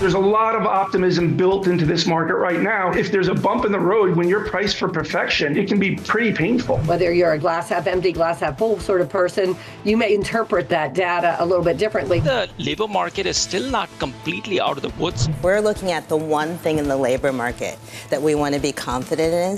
There's a lot of optimism built into this market right now. If there's a bump in the road when you're priced for perfection, it can be pretty painful. Whether you're a glass half empty, glass half full sort of person, you may interpret that data a little bit differently. The labor market is still not completely out of the woods. We're looking at the one thing in the labor market that we want to be confident in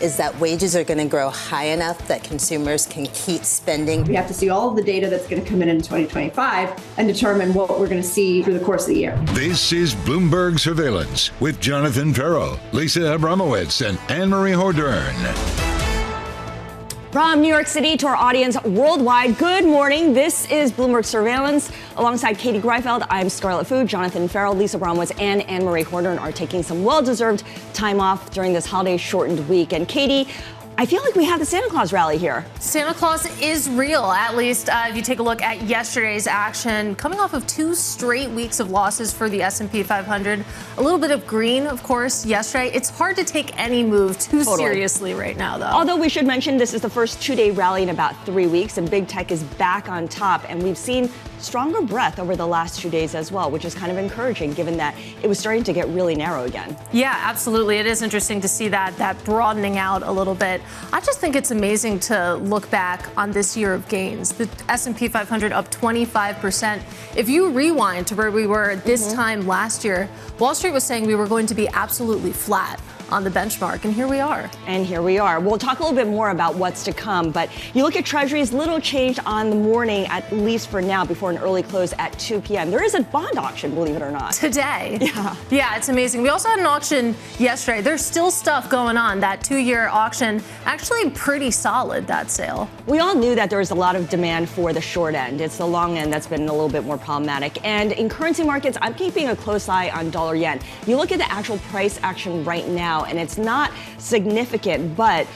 is that wages are going to grow high enough that consumers can keep spending. We have to see all of the data that's going to come in 2025 and determine what we're going to see through the course of the year. This is Bloomberg Surveillance with Jonathan Farrell, Lisa Abramowitz, and Anne-Marie Hordern. From New York City to our audience worldwide, good morning. This is Bloomberg Surveillance. Alongside Katie Greifeld, I'm Scarlett Fu. Jonathan Farrell, Lisa Abramowitz, and Anne-Marie Hordern are taking some well-deserved time off during this holiday-shortened week. And Katie, I feel like we have the Santa Claus rally here. Santa Claus is real, at least if you take a look at yesterday's action. Coming off of 2 straight weeks of losses for the S&P 500. A little bit of green, of course, yesterday. It's hard to take any move too seriously right now, though. Although we should mention this is the first 2-day rally in about 3 weeks, and big tech is back on top. And we've seen stronger breadth over the last 2 days as well, which is kind of encouraging given that it was starting to get really narrow again. Yeah, absolutely. It is interesting to see that broadening out a little bit. I just think it's amazing to look back on this year of gains. The S&P 500 up 25%. If you rewind to where we were this time last year, Wall Street was saying we were going to be absolutely flat on the benchmark, and here we are. And here we are. We'll talk a little bit more about what's to come, but you look at Treasuries, little change on the morning, at least for now, before an early close at 2 p.m. There is a bond auction, believe it or not. Today. Yeah, it's amazing. We also had an auction yesterday. There's still stuff going on. That 2-year auction, actually pretty solid, that sale. We all knew that there was a lot of demand for the short end. It's the long end that's been a little bit more problematic. And in currency markets, I'm keeping a close eye on dollar yen. You look at the actual price action right now, and it's not significant, but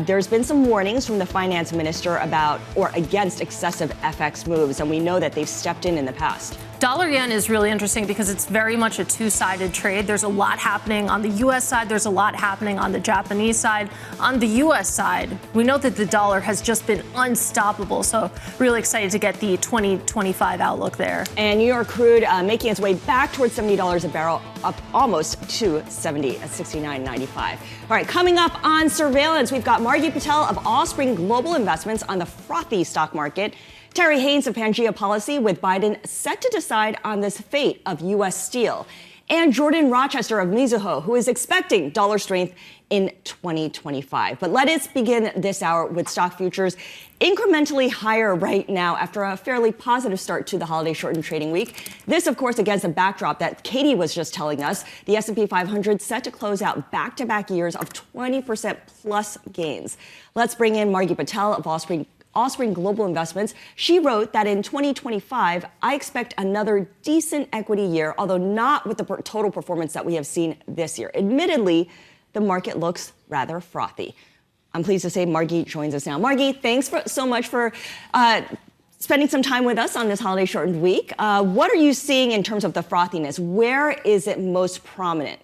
there's been some warnings from the finance minister about or against excessive FX moves, and we know that they've stepped in the past. Dollar yen is really interesting because it's very much a two-sided trade. There's a lot happening on the U.S. side. There's a lot happening on the Japanese side. On the U.S. side, we know that the dollar has just been unstoppable. So really excited to get the 2025 outlook there. And New York crude making its way back towards $70 a barrel, up almost to 70 at $69.95. All right, coming up on Surveillance, we've got Margie Patel of Allspring Global Investments on the frothy stock market. Terry Haynes of Pangea Policy, with Biden set to decide on this fate of U.S. steel. And Jordan Rochester of Mizuho, who is expecting dollar strength in 2025. But let us begin this hour with stock futures incrementally higher right now after a fairly positive start to the holiday shortened trading week. This, of course, against a backdrop that Katie was just telling us, the S&P 500 set to close out back-to-back years of 20% plus gains. Let's bring in Margie Patel of Allspring Global Investments. She wrote that in 2025, I expect another decent equity year, although not with the total performance that we have seen this year. Admittedly, the market looks rather frothy. I'm pleased to say Margie joins us now. Margie, thanks so much for spending some time with us on this holiday shortened week. What are you seeing in terms of the frothiness? Where is it most prominent?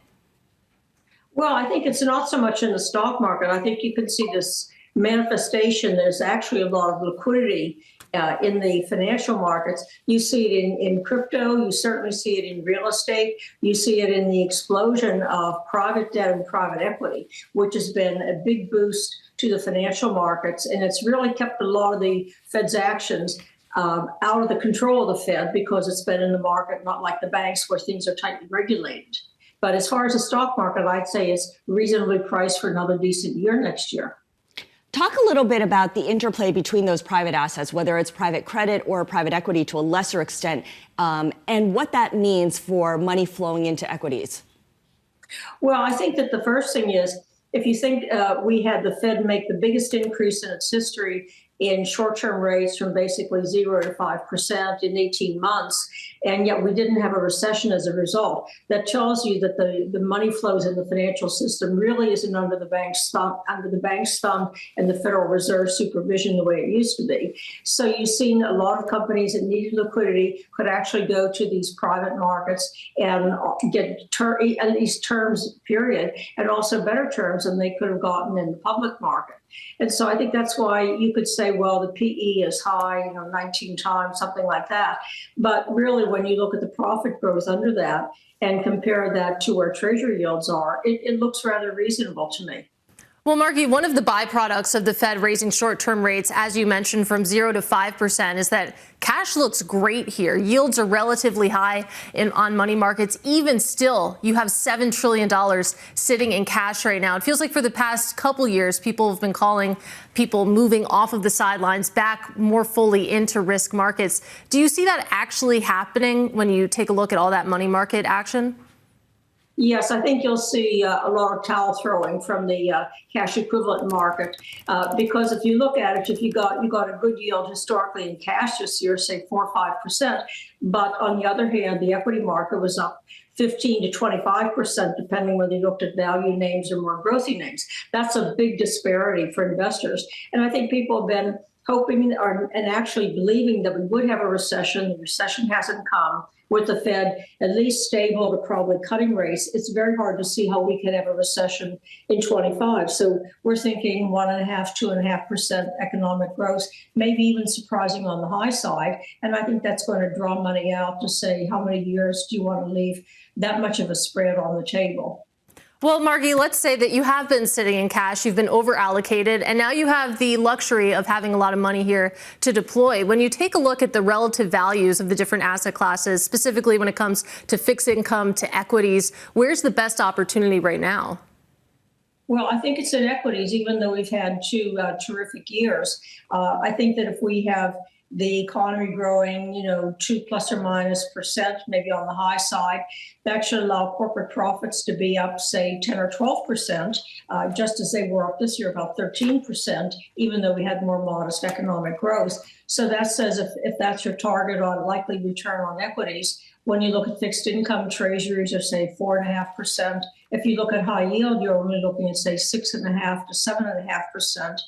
Well, I think it's not so much in the stock market. I think you can see this manifestation. There's actually a lot of liquidity in the financial markets. You see it in crypto. You certainly see it in real estate. You see it in the explosion of private debt and private equity, which has been a big boost to the financial markets. And it's really kept a lot of the Fed's actions out of the control of the Fed because it's been in the market, not like the banks where things are tightly regulated. But as far as the stock market, I'd say it's reasonably priced for another decent year next year. Talk a little bit about the interplay between those private assets, whether it's private credit or private equity to a lesser extent, and what that means for money flowing into equities. Well, I think that the first thing is, if you think we had the Fed make the biggest increase in its history in short-term rates from basically 0 to 5% in 18 months, and yet we didn't have a recession as a result. That tells you that the money flows in the financial system really isn't under the bank's thumb and the Federal Reserve supervision the way it used to be. So you've seen a lot of companies that needed liquidity could actually go to these private markets and get at least terms, period, and also better terms than they could have gotten in the public market. And so I think that's why you could say, well, the PE is high, 19 times, something like that. But really, when you look at the profit growth under that and compare that to where treasury yields are, it looks rather reasonable to me. Well, Margie, one of the byproducts of the Fed raising short-term rates, as you mentioned, from 0 to 5%, is that cash looks great here. Yields are relatively high on money markets. Even still, you have $7 trillion sitting in cash right now. It feels like for the past couple years, people have been calling people moving off of the sidelines back more fully into risk markets. Do you see that actually happening when you take a look at all that money market action? Yes, I think you'll see a lot of towel throwing from the cash equivalent market because if you look at it, if you got a good yield historically in cash this year, say 4 or 5%, but on the other hand, the equity market was up 15 to 25%, depending whether you looked at value names or more growthy names. That's a big disparity for investors, and I think people have been hoping and actually believing that we would have a recession. The recession hasn't come. With the Fed at least stable to probably cutting rates, it's very hard to see how we could have a recession in 25. So we're thinking 1.5%, 2.5% economic growth, maybe even surprising on the high side. And I think that's going to draw money out to say, how many years do you want to leave that much of a spread on the table? Well, Margie, let's say that you have been sitting in cash, you've been over allocated, and now you have the luxury of having a lot of money here to deploy. When you take a look at the relative values of the different asset classes, specifically when it comes to fixed income, to equities, where's the best opportunity right now? Well, I think it's in equities, even though we've had two terrific years. I think that if we have the economy growing, 2 plus or minus %, maybe on the high side, that should allow corporate profits to be up, say, 10 or 12%, just as they were up this year, about 13%, even though we had more modest economic growth. So that says if that's your target on likely return on equities, when you look at fixed income treasuries are, say, 4.5%. If you look at high yield, you're only looking at, say, 6.5% to 7.5%.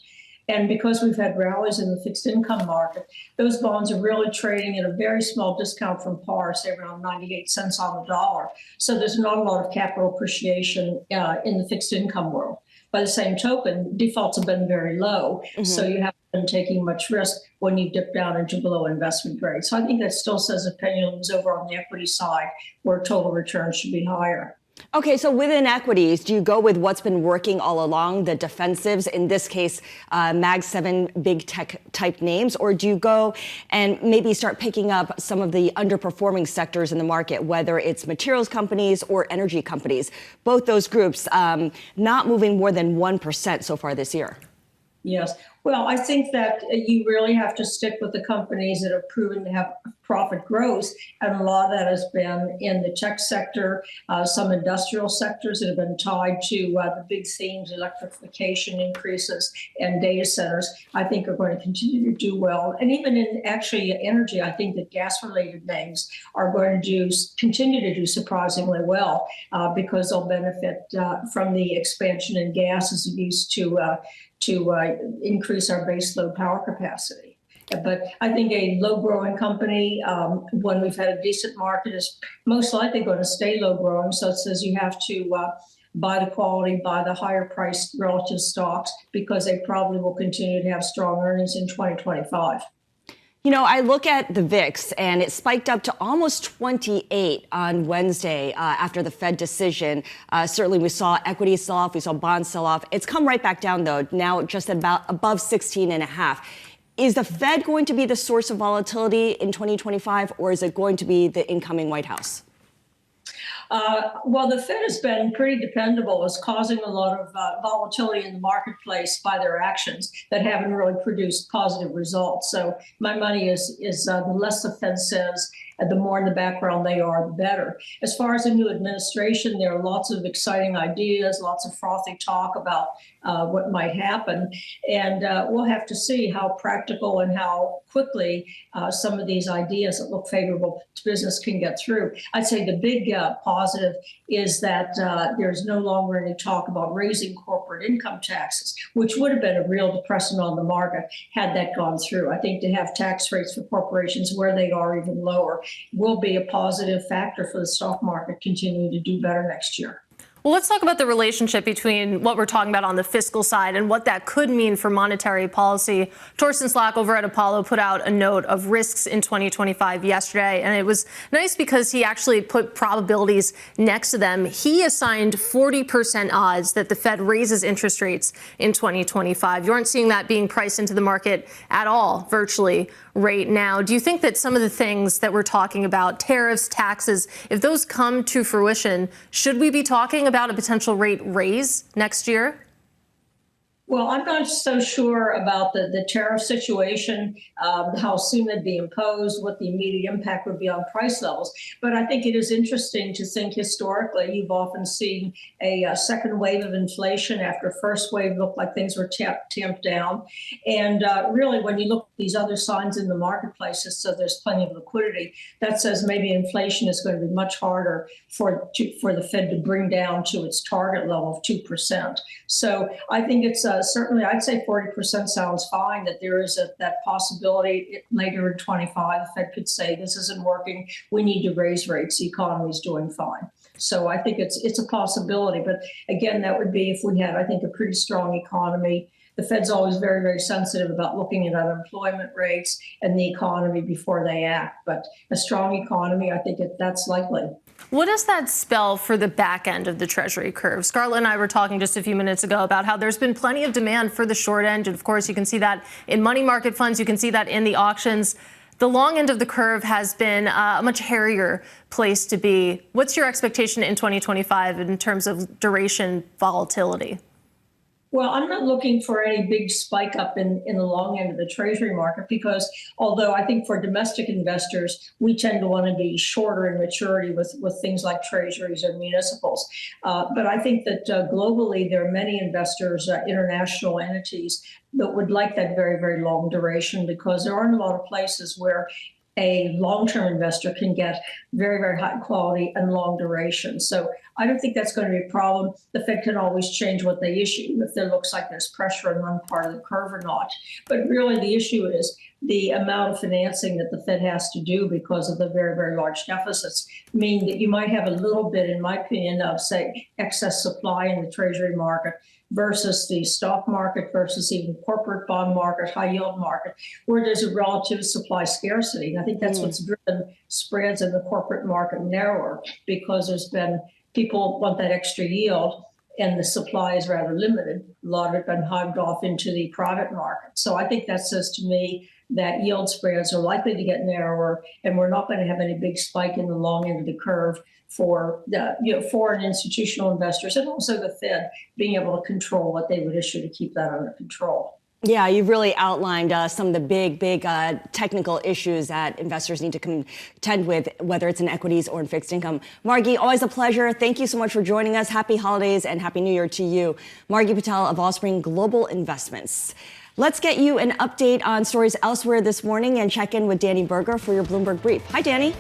And because we've had rallies in the fixed income market, those bonds are really trading at a very small discount from par, say around 98 cents on the dollar. So there's not a lot of capital appreciation in the fixed income world. By the same token, defaults have been very low. Mm-hmm. So you haven't been taking much risk when you dip down into below investment grade. So I think that still says the pendulum is over on the equity side where total returns should be higher. Okay, so within equities, do you go with what's been working all along, the defensives, in this case, Mag 7 big tech type names, or do you go and maybe start picking up some of the underperforming sectors in the market, whether it's materials companies or energy companies? Both those groups not moving more than 1% so far this year. Yes. Well, I think that you really have to stick with the companies that have proven to have profit growth. And a lot of that has been in the tech sector, some industrial sectors that have been tied to the big themes, electrification increases and data centers, I think are going to continue to do well. And even in actually energy, I think that gas-related names are going to continue to do surprisingly well because they'll benefit from the expansion in gas as used to increase our baseload power capacity. But I think a low-growing company, when we've had a decent market, is most likely going to stay low-growing. So it says you have to buy the quality, buy the higher-priced relative stocks because they probably will continue to have strong earnings in 2025. You know, I look at the VIX, and it spiked up to almost 28 on Wednesday after the Fed decision. Certainly, we saw equities sell off. We saw bonds sell off. It's come right back down, though, now just about above 16.5. Is the Fed going to be the source of volatility in 2025, or is it going to be the incoming White House? Well, the Fed has been pretty dependable as causing a lot of volatility in the marketplace by their actions that haven't really produced positive results. So my money is the less the Fed says, the more in the background they are, the better. As far as the new administration, there are lots of exciting ideas, lots of frothy talk about what might happen. And we'll have to see how practical and how quickly some of these ideas that look favorable to business can get through. I'd say the big positive is that there's no longer any talk about raising corporate income taxes, which would have been a real depressant on the market had that gone through. I think to have tax rates for corporations where they are even lower will be a positive factor for the stock market continuing to do better next year. Well, let's talk about the relationship between what we're talking about on the fiscal side and what that could mean for monetary policy. Torsten Slak over at Apollo put out a note of risks in 2025 yesterday, and it was nice because he actually put probabilities next to them. He assigned 40% odds that the Fed raises interest rates in 2025. You aren't seeing that being priced into the market at all, virtually, right now. Do you think that some of the things that we're talking about, tariffs, taxes, if those come to fruition, should we be talking about a potential rate raise next year? Well, I'm not so sure about the tariff situation, how soon they'd be imposed, what the immediate impact would be on price levels. But I think it is interesting to think historically. You've often seen a second wave of inflation after first wave looked like things were tamped down. And really, when you look at these other signs in the marketplaces, so there's plenty of liquidity, that says maybe inflation is going to be much harder for the Fed to bring down to its target level of 2%. So I think it's certainly, I'd say 40% sounds fine, that there is that possibility later in 25, the Fed could say, this isn't working, we need to raise rates, the economy's doing fine. So I think it's a possibility. But again, that would be if we had, I think, a pretty strong economy. The Fed's always very, very sensitive about looking at unemployment rates and the economy before they act. But a strong economy, I think that's likely. What does that spell for the back end of the Treasury curve? Scarlett and I were talking just a few minutes ago about how there's been plenty of demand for the short end. And of course, you can see that in money market funds. You can see that in the auctions. The long end of the curve has been a much hairier place to be. What's your expectation in 2025 in terms of duration volatility? Well, I'm not looking for any big spike up in the long end of the Treasury market because although I think for domestic investors, we tend to want to be shorter in maturity with things like treasuries or municipals. But I think that globally, there are many investors, international entities, that would like that very, very long duration because there aren't a lot of places where a long-term investor can get very, very high quality and long duration. So I don't think that's going to be a problem. The Fed can always change what they issue if there looks like there's pressure on one part of the curve or not. But really the issue is the amount of financing that the Fed has to do because of the very, very large deficits mean that you might have a little bit, in my opinion, of, say, excess supply in the Treasury market versus the stock market versus even corporate bond market, high yield market, where there's a relative supply scarcity. And I think that's what's driven spreads in the corporate market narrower because there's been people want that extra yield and the supply is rather limited. A lot of it been hived off into the private market. So I think that says to me that yield spreads are likely to get narrower and we're not going to have any big spike in the long end of the curve for the foreign institutional investors and also the Fed being able to control what they would issue to keep that under control. Yeah, you've really outlined some of the big technical issues that investors need to contend with, whether it's in equities or in fixed income. Margie, always a pleasure. Thank you so much for joining us. Happy holidays and Happy New Year to you. Margie Patel of Allspring Global Investments. Let's get you an update on stories elsewhere this morning and check in with Danny Berger for your Bloomberg Brief. Hi, Danny.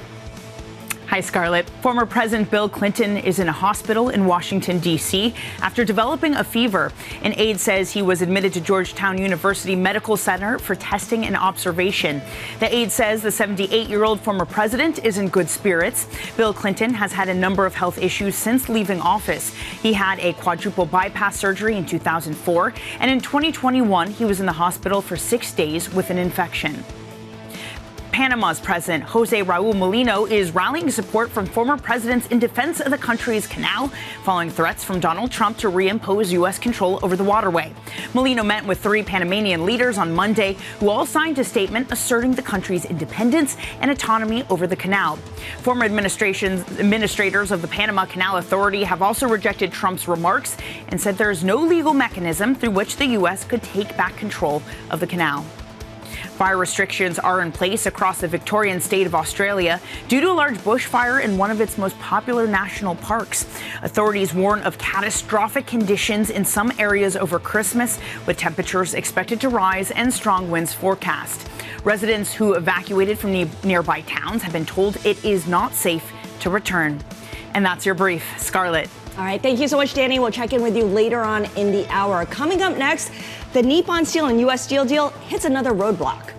Hi, Scarlett. Former President Bill Clinton is in a hospital in Washington, D.C. after developing a fever. An aide says he was admitted to Georgetown University Medical Center for testing and observation. The aide says the 78-year-old former president is in good spirits. Bill Clinton has had a number of health issues since leaving office. He had a quadruple bypass surgery in 2004, and in 2021, he was in the hospital for 6 days with an infection. Panama's President Jose Raul Mulino is rallying support from former presidents in defense of the country's canal, following threats from Donald Trump to reimpose U.S. control over the waterway. Mulino met with 3 Panamanian leaders on Monday, who all signed a statement asserting the country's independence and autonomy over the canal. Former administrators of the Panama Canal Authority have also rejected Trump's remarks and said there is no legal mechanism through which the U.S. could take back control of the canal. Fire restrictions are in place across the Victorian state of Australia due to a large bushfire in one of its most popular national parks. Authorities warn of catastrophic conditions in some areas over Christmas, with temperatures expected to rise and strong winds forecast. Residents who evacuated from nearby towns have been told it is not safe to return. And that's your brief. Scarlett. All right. Thank you so much, Danny. We'll check in with you later on in the hour. Coming up next, the Nippon Steel and U.S. Steel deal hits another roadblock.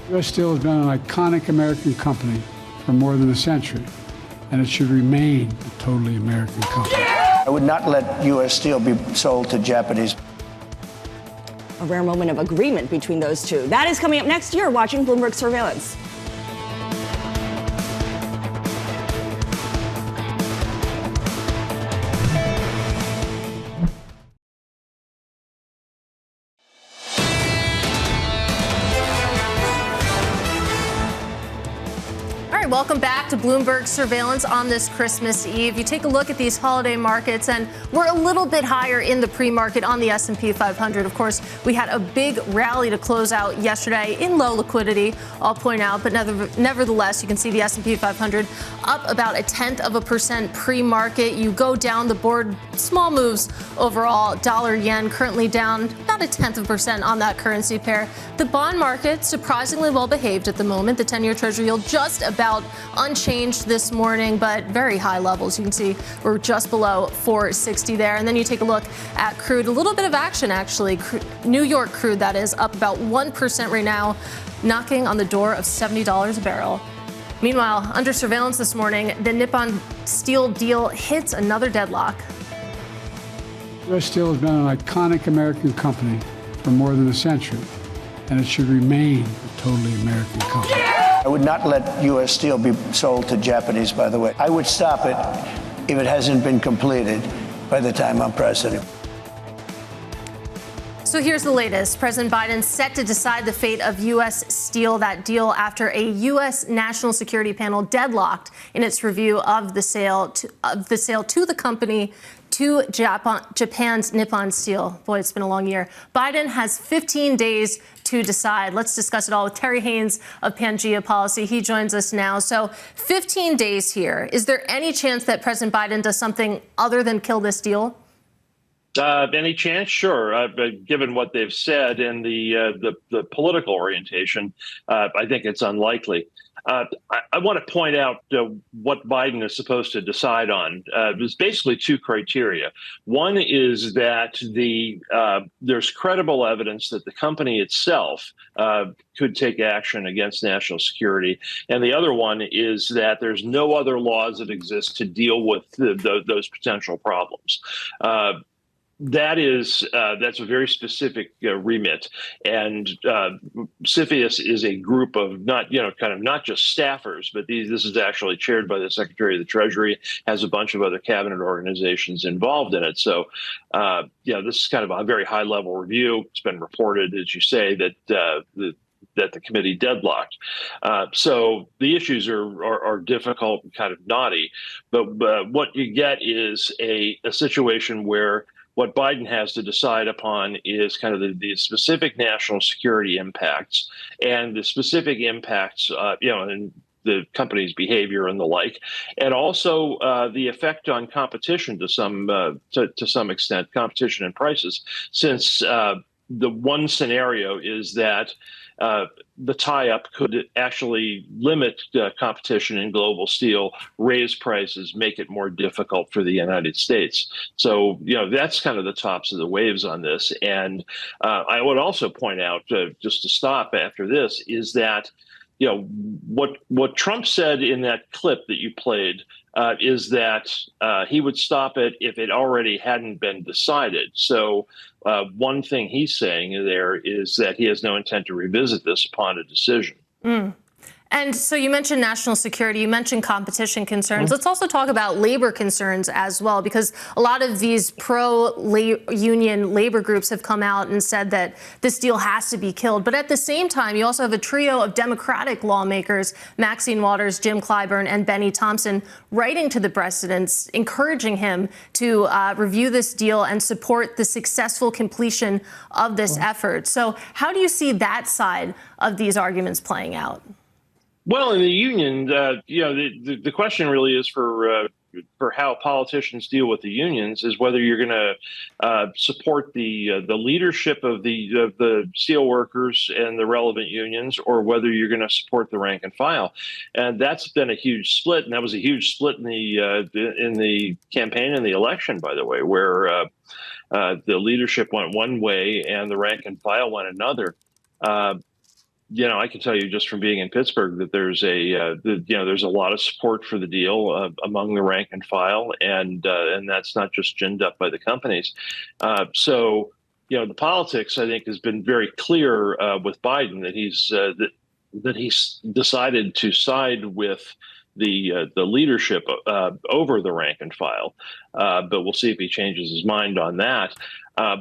U.S. Steel has been an iconic American company for more than a century, and it should remain a totally American company. Yeah! I would not let U.S. steel be sold to Japanese. A rare moment of agreement between those two. That is coming up next. You're watching Bloomberg Surveillance. Welcome back to Bloomberg Surveillance on this Christmas Eve. You take a look at these holiday markets, and we're a little bit higher in the pre-market on the S&P 500. Of course, we had a big rally to close out yesterday in low liquidity, I'll point out. But nevertheless, you can see the S&P 500 up about 0.1% pre-market. You go down the board, small moves overall. Dollar yen currently down about 0.1% on that currency pair. The bond market surprisingly well behaved at the moment. The 10-year Treasury yield just about unchanged this morning, but very high levels. You can see we're just below 460 there. And then you take a look at crude. A little bit of action, actually. New York crude, that is, up about 1% right now, knocking on the door of $70 a barrel. Meanwhile, under surveillance this morning, the Nippon Steel deal hits another deadlock. U.S. Steel has been an iconic American company for more than a century, and it should remain a totally American company. I would not let U.S. steel be sold to Japanese, by the way. I would stop it if it hasn't been completed by the time I'm president. So here's the latest. President Biden set to decide the fate of U.S. Steel, that deal after a U.S. National Security Panel deadlocked in its review of the sale to the company to Japan's Nippon Steel. Boy, it's been a long year. Biden has 15 days to decide. Let's discuss it all with Terry Haynes of Pangea Policy. He joins us now. So 15 days here. Is there any chance that President Biden does something other than kill this deal? Any chance? Sure. Given what they've said and the political orientation, I think it's unlikely. I want to point out what Biden is supposed to decide on. There's basically two criteria. One is that there's credible evidence that the company itself could take action against national security. And the other one is that there's no other laws that exist to deal with those potential problems. That's a very specific remit, and CFIUS is a group of not just staffers, but this is actually chaired by the Secretary of the Treasury, has a bunch of other cabinet organizations involved in it. So, this is kind of a very high level review. It's been reported, as you say, that the committee deadlocked. So the issues are difficult and kind of knotty, but what you get is a situation where what Biden has to decide upon is kind of the specific national security impacts and the specific impacts, in the company's behavior and the like, and also the effect on competition to some extent, competition and prices, since the one scenario is that the tie-up could actually limit competition in global steel, raise prices, make it more difficult for the United States. So, that's kind of the tops of the waves on this. And I would also point out, just to stop after this, is that what Trump said in that clip that you played is that he would stop it if it already hadn't been decided. So one thing he's saying there is that he has no intent to revisit this upon a decision. And so you mentioned national security, you mentioned competition concerns. Let's also talk about labor concerns as well, because a lot of these pro-union labor groups have come out and said that this deal has to be killed. But at the same time, you also have a trio of Democratic lawmakers, Maxine Waters, Jim Clyburn, and Benny Thompson, writing to the president, encouraging him to review this deal and support the successful completion of this effort. So how do you see that side of these arguments playing out? Well, in the union, the question really is for how politicians deal with the unions is whether you're going to support the leadership of the steel workers and the relevant unions, or whether you're going to support the rank and file. And that's been a huge split, and that was a huge split in the campaign and the election, by the way, where the leadership went one way and the rank and file went another. I can tell you just from being in Pittsburgh that there's there's a lot of support for the deal among the rank and file, and that's not just ginned up by the companies. So the politics, I think, has been very clear with Biden that he's decided to side with the leadership over the rank and file, but we'll see if he changes his mind on that.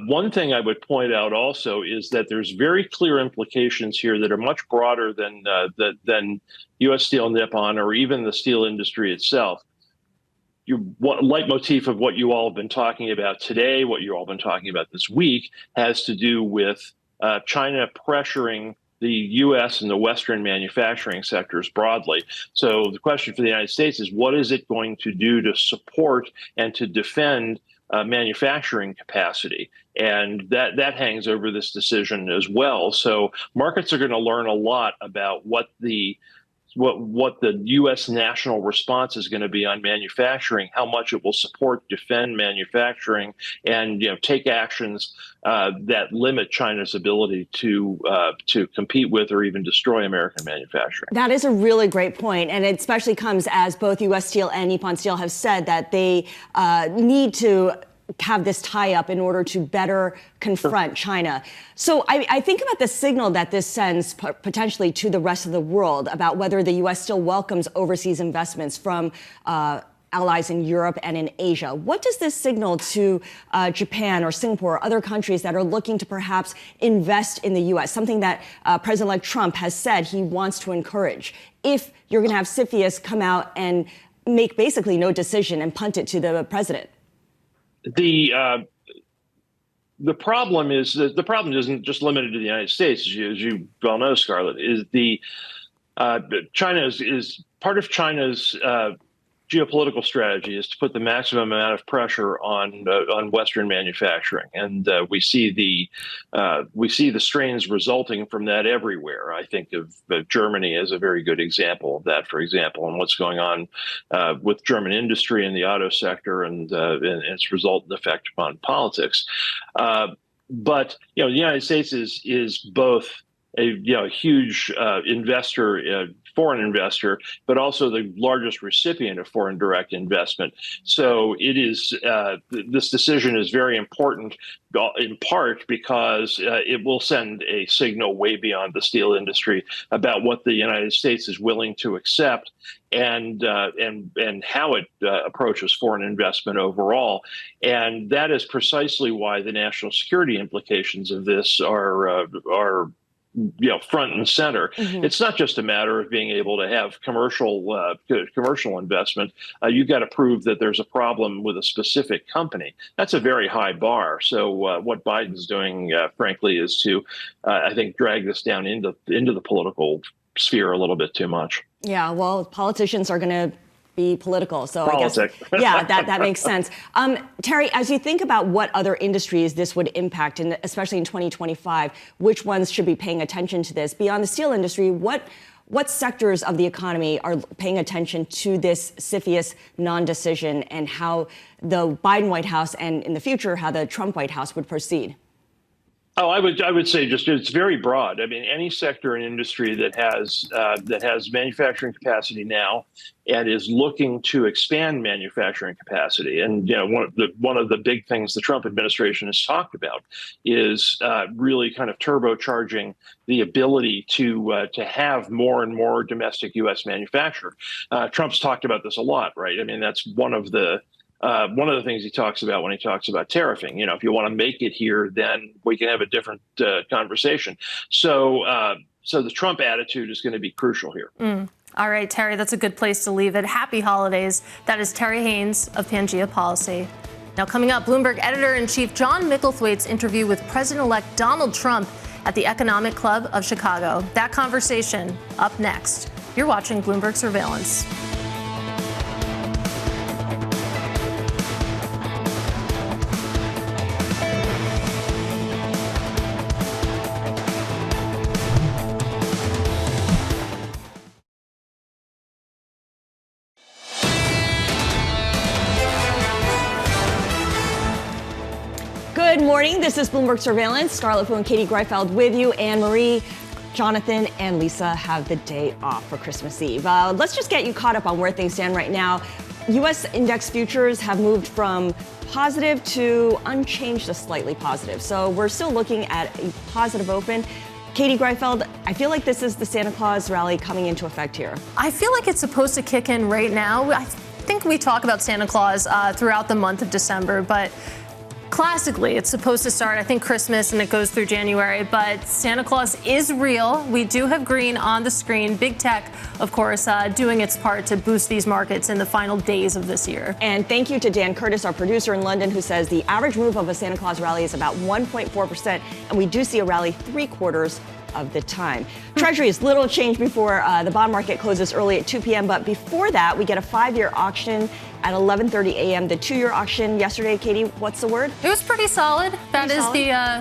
One thing I would point out also is that there's very clear implications here that are much broader than U.S. Steel, Nippon, or even the steel industry itself. Leitmotif of what you all have been talking about today, what you all have been talking about this week, has to do with China pressuring the U.S. and the Western manufacturing sectors broadly. So the question for the United States is, what is it going to do to support and to defend manufacturing capacity? And that hangs over this decision as well. So markets are going to learn a lot about what the U.S. national response is going to be on manufacturing, how much it will support, defend manufacturing, and take actions that limit China's ability to compete with or even destroy American manufacturing. That is a really great point, and it especially comes as both U.S. Steel and Nippon Steel have said that they need to have this tie-up in order to better confront China. So I think about the signal that this sends potentially to the rest of the world about whether the U.S. still welcomes overseas investments from allies in Europe and in Asia. What does this signal to Japan or Singapore or other countries that are looking to perhaps invest in the U.S., something that President-elect Trump has said he wants to encourage, if you're going to have CFIUS come out and make basically no decision and punt it to the president? The problem is that the problem isn't just limited to the United States, as you well know, Scarlett. Is China is part of China's geopolitical strategy is to put the maximum amount of pressure on Western manufacturing, and we see the strains resulting from that everywhere. I think of Germany as a very good example of that, for example, and what's going on with German industry in the auto sector and its resultant effect upon politics. But the United States is both a huge investor, foreign investor, but also the largest recipient of foreign direct investment. So it is this decision is very important, in part because it will send a signal way beyond the steel industry about what the United States is willing to accept and how it approaches foreign investment overall. And that is precisely why the national security implications of this are front and center. Mm-hmm. It's not just a matter of being able to have commercial investment. You've got to prove that there's a problem with a specific company. That's a very high bar. So what Biden's doing, frankly, is to, I think, drag this down into the political sphere a little bit too much. Yeah, well, politicians are going to be political. So Politics. I guess, yeah, that makes sense. Terry, as you think about what other industries this would impact, and especially in 2025, which ones should be paying attention to this? Beyond the steel industry, what sectors of the economy are paying attention to this CFIUS non-decision and how the Biden White House and in the future, how the Trump White House would proceed? Oh, I would say just it's very broad. I mean, any sector and industry that has manufacturing capacity now and is looking to expand manufacturing capacity, and one of the big things the Trump administration has talked about is really kind of turbocharging the ability to have more and more domestic U.S. manufacture. Trump's talked about this a lot, right? I mean, that's one of the things he talks about when he talks about tariffing. If you want to make it here, then we can have a different conversation. So the Trump attitude is going to be crucial here. All right, Terry, that's a good place to leave it. Happy holidays. That is Terry Haynes of Pangea Policy. Now, coming up, Bloomberg editor-in-chief John Micklethwaite's interview with President-elect Donald Trump at the Economic Club of Chicago. That conversation up next. You're watching Bloomberg Surveillance. Good morning. This is Bloomberg Surveillance. Scarlett Fu and Katie Greifeld with you. Anne Marie, Jonathan and Lisa have the day off for Christmas Eve. Let's just get you caught up on where things stand right now. U.S. index futures have moved from positive to unchanged to slightly positive. So we're still looking at a positive open. Katie Greifeld, I feel like this is the Santa Claus rally coming into effect here. I feel like it's supposed to kick in right now. I think we talk about Santa Claus throughout the month of December, but classically, it's supposed to start, I think, Christmas, and it goes through January. But Santa Claus is real. We do have green on the screen. Big tech, of course, doing its part to boost these markets in the final days of this year. And thank you to Dan Curtis, our producer in London, who says the average move of a Santa Claus rally is about 1.4%. And we do see a rally 3/4 of the time. Treasuries, little change before the bond market closes early at 2 p.m. But before that, we get a 5-year auction at 11:30 a.m. The 2-year auction yesterday, Katie, what's the word? It was pretty solid. That is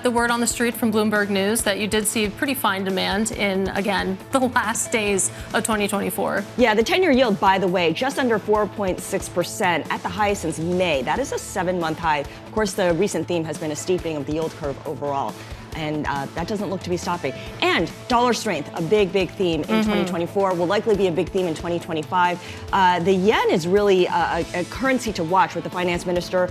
the word on the street from Bloomberg News, that you did see pretty fine demand in, again, the last days of 2024. Yeah, the 10-year yield, by the way, just under 4.6% at the highest since May. That is a 7-month high. Of course, the recent theme has been a steepening of the yield curve overall. And that doesn't look to be stopping. And dollar strength, a big, big theme in 2024, will likely be a big theme in 2025. The yen is really a currency to watch, with the finance minister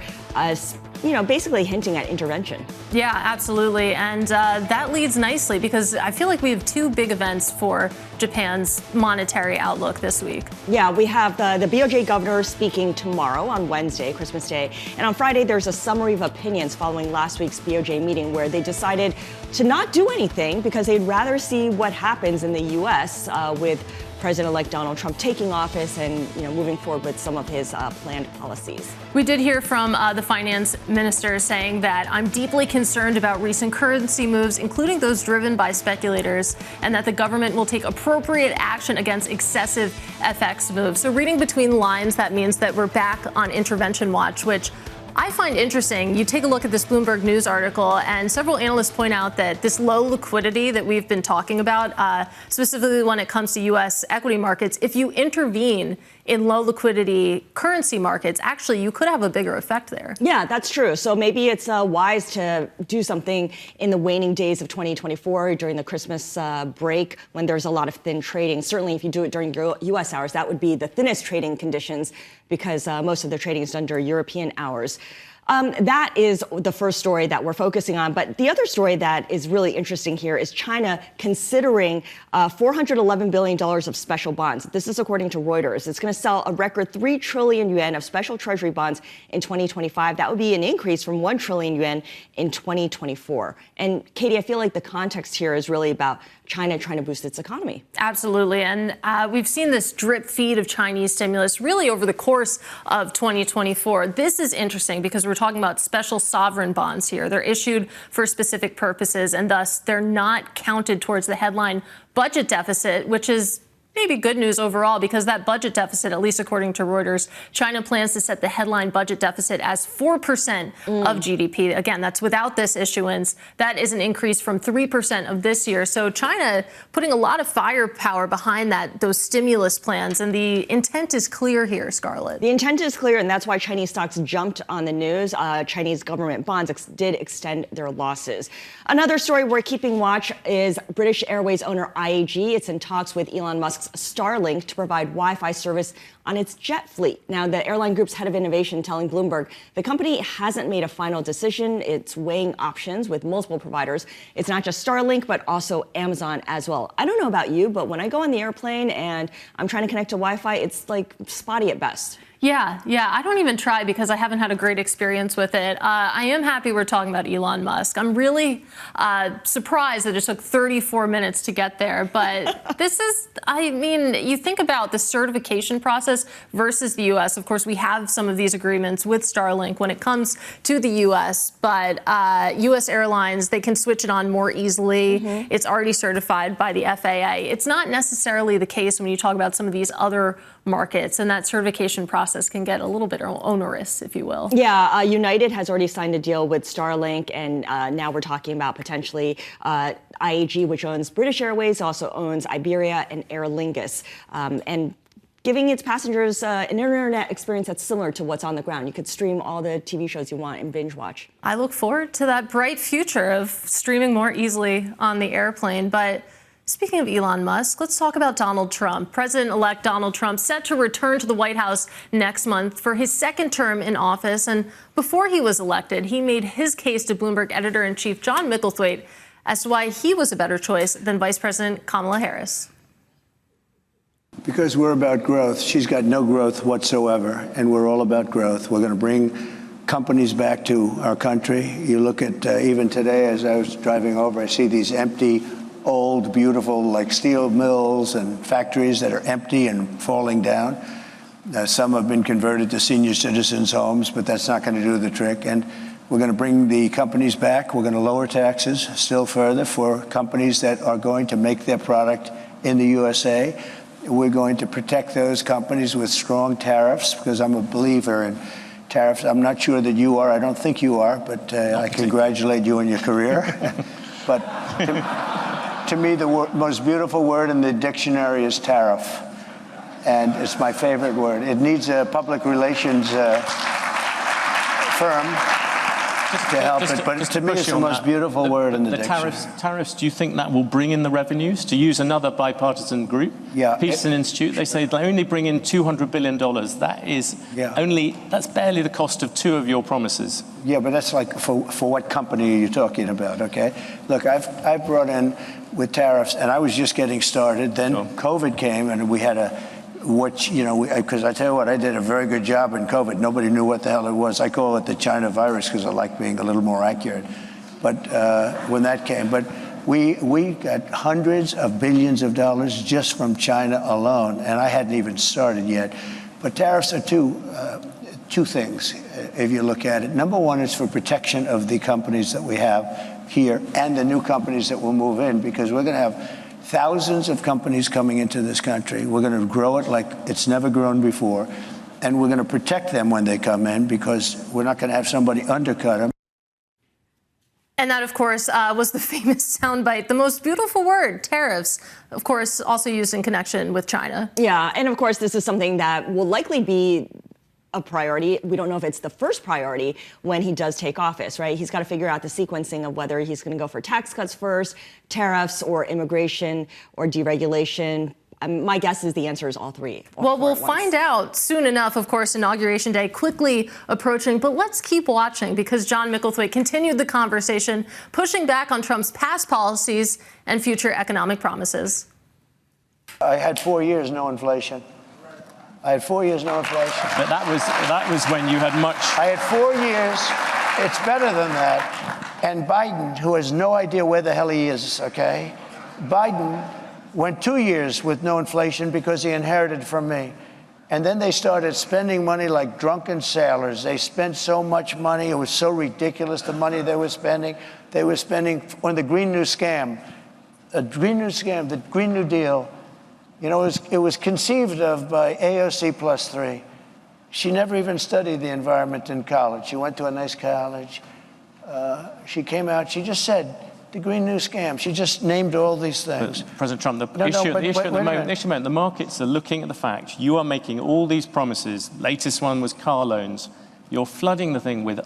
basically hinting at intervention. Yeah, absolutely. And that leads nicely, because I feel like we have two big events for Japan's monetary outlook this week. Yeah, we have the BOJ governor speaking tomorrow on Wednesday, Christmas Day. And on Friday, there's a summary of opinions following last week's BOJ meeting, where they decided to not do anything because they'd rather see what happens in the U.S. With President-elect Donald Trump taking office and moving forward with some of his planned policies. We did hear from the finance minister saying that I'm deeply concerned about recent currency moves, including those driven by speculators, and that the government will take appropriate action against excessive FX moves. So reading between lines, that means that we're back on intervention watch, which I find interesting. You take a look at this Bloomberg News article, and several analysts point out that this low liquidity that we've been talking about, specifically when it comes to U.S. equity markets, if you intervene in low liquidity currency markets, actually, you could have a bigger effect there. Yeah, that's true. So maybe it's wise to do something in the waning days of 2024 during the Christmas break, when there's a lot of thin trading. Certainly, if you do it during U.S. hours, that would be the thinnest trading conditions, because most of the trading is done during European hours. That is the first story that we're focusing on. But the other story that is really interesting here is China considering $411 billion of special bonds. This is according to Reuters. It's going to sell a record 3 trillion yuan of special treasury bonds in 2025. That would be an increase from 1 trillion yuan in 2024. And Katie, I feel like the context here is really about China trying to boost its economy. Absolutely. And we've seen this drip feed of Chinese stimulus really over the course of 2024. This is interesting because we're talking about special sovereign bonds here. They're issued for specific purposes, and thus they're not counted towards the headline budget deficit, which is maybe good news overall, because that budget deficit, at least according to Reuters, China plans to set the headline budget deficit as 4% of GDP. Again, that's without this issuance. That is an increase from 3% of this year. So China putting a lot of firepower behind those stimulus plans, and the intent is clear here, Scarlett. The intent is clear, and that's why Chinese stocks jumped on the news. Chinese government bonds did extend their losses. Another story we're keeping watch is British Airways owner IAG. It's in talks with Elon Musk's Starlink to provide Wi-Fi service on its jet fleet. Now, the airline group's head of innovation telling Bloomberg the company hasn't made a final decision. It's weighing options with multiple providers. It's not just Starlink, but also Amazon as well. I don't know about you, but when I go on the airplane and I'm trying to connect to Wi-Fi, it's like spotty at best. Yeah. I don't even try because I haven't had a great experience with it. I am happy we're talking about Elon Musk. I'm really surprised that it took 34 minutes to get there. But you think about the certification process versus the U.S. Of course, we have some of these agreements with Starlink when it comes to the U.S. But U.S. airlines, they can switch it on more easily. It's already certified by the FAA. It's not necessarily the case when you talk about some of these other markets, and that certification process can get a little bit onerous, if you will. Yeah, United has already signed a deal with Starlink, and now we're talking about potentially IAG, which owns British Airways, also owns Iberia and Aer Lingus, and giving its passengers an internet experience that's similar to what's on the ground. You could stream all the TV shows you want and binge watch. I look forward to that bright future of streaming more easily on the airplane, but Speaking of Elon Musk, let's talk about Donald Trump. President-elect Donald Trump set to return to the White House next month for his second term in office. And before he was elected, he made his case to Bloomberg editor-in-chief John Micklethwait as to why he was a better choice than Vice President Kamala Harris. Because we're about growth. She's got no growth whatsoever, and we're all about growth. We're going to bring companies back to our country. You look at even today, as I was driving over, I see these empty, old, beautiful, like steel mills and factories that are empty and falling down. Some have been converted to senior citizens' homes, but that's not going to do the trick. And we're going to bring the companies back. We're going to lower taxes still further for companies that are going to make their product in the USA. We're going to protect those companies with strong tariffs, because I'm a believer in tariffs. I'm not sure that you are. I don't think you are, but I congratulate you on your career. But to me, the most beautiful word in the dictionary is tariff. And it's my favorite word. It needs a public relations firm to help it, but to me, it's the most beautiful word in the dictionary. Tariffs, do you think that will bring in the revenues? To use another bipartisan group, Peterson Institute, they say they only bring in $200 billion. That is that's barely the cost of two of your promises. Yeah, but that's like, for what company are you talking about, okay? Look, I've brought in with tariffs, and I was just getting started. Then COVID came, and we had because I tell you what, I did a very good job in COVID. Nobody knew what the hell it was. I call it the China virus because I like being a little more accurate. But when that came, but we got hundreds of billions of dollars just from China alone, and I hadn't even started yet. But tariffs are two things, if you look at it. Number one is for protection of the companies that we have here and the new companies that will move in, because we're going to have thousands of companies coming into this country. We're going to grow it like it's never grown before. And we're going to protect them when they come in, because we're not going to have somebody undercut them. And that, of course, was the famous soundbite, the most beautiful word, tariffs, of course, also used in connection with China. Yeah, and of course, this is something that will likely be a priority. We don't know if it's the first priority when he does take office, right? He's got to figure out the sequencing of whether he's going to go for tax cuts first, tariffs, or immigration, or deregulation. My guess is the answer is all three. Well, we'll find out soon enough. Of course, Inauguration Day quickly approaching, but let's keep watching, because John Micklethwait continued the conversation, pushing back on Trump's past policies and future economic promises. I had 4 years, no inflation. I had 4 years, no inflation. But that was when you had much. I had 4 years. It's better than that. And Biden, who has no idea where the hell he is, okay? Biden went 2 years with no inflation because he inherited from me. And then they started spending money like drunken sailors. They spent so much money. It was so ridiculous, the money they were spending. They were spending on the Green New Scam. The Green New Deal. You know, it was conceived of by AOC +3. She never even studied the environment in college. She went to a nice college. She came out, she just said, the Green New Scam. She just named all these things. But President Trump, the issue at the moment, the markets are looking at the fact you are making all these promises. Latest one was car loans. You're flooding the thing with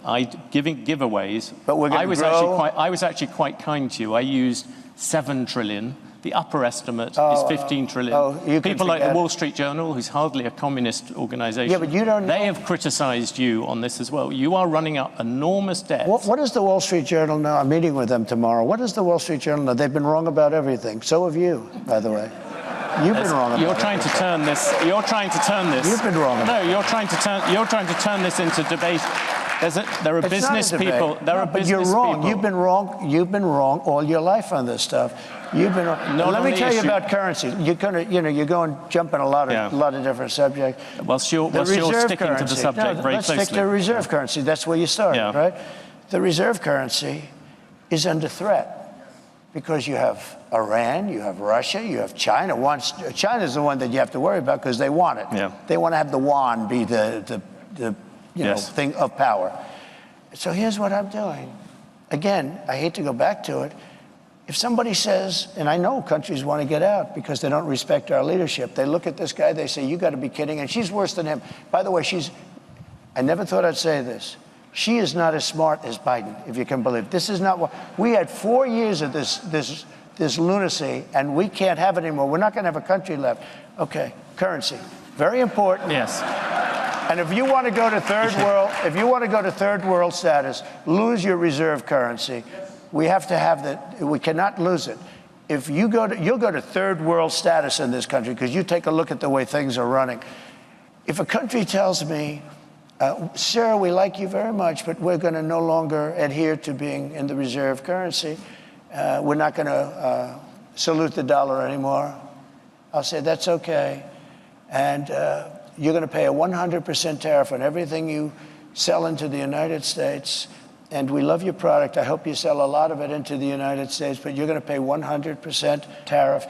giving giveaways. But we're going to grow. I was actually quite kind to you. I used $7 trillion. The upper estimate is 15 trillion. People like the Wall Street Journal, who's hardly a communist organization, yeah, but you don't know. They have criticized you on this as well. You are running up enormous debt. What does the Wall Street Journal know? I'm meeting with them tomorrow. What does the Wall Street Journal know? They've been wrong about everything. So have you, by the way. You've been wrong about You're trying to turn this. You're trying to turn this. You've been wrong about You're trying to turn this into debate. There are business people. There are business people. You're wrong. People. You've been wrong all your life on this stuff. You've been wrong. Let me tell you about currency. You're going to jump in a lot of different subjects. Whilst you're sticking to the subject very closely. Let's stick to reserve currency. That's where you start, right? The reserve currency is under threat because you have Iran, you have Russia, you have China. China's the one that you have to worry about because they want it. Yeah. They want to have the yuan be the thing of power. So here's what I'm doing. Again, I hate to go back to it. If somebody says, and I know countries want to get out because they don't respect our leadership, they look at this guy, they say, you got to be kidding, and she's worse than him. By the way, I never thought I'd say this. She is not as smart as Biden, if you can believe it. This is not what, we had 4 years of this this lunacy, and we can't have it anymore. We're not going to have a country left. Okay, currency, very important. Yes. And if you want to go to third world status, lose your reserve currency. We have to have that. We cannot lose it. If you'll go to third world status in this country, because you take a look at the way things are running. If a country tells me, sir, we like you very much, but we're going to no longer adhere to being in the reserve currency. We're not going to salute the dollar anymore. I'll say, that's okay. And you're going to pay a 100% tariff on everything you sell into the United States. And we love your product. I hope you sell a lot of it into the United States, but you're going to pay 100% tariff.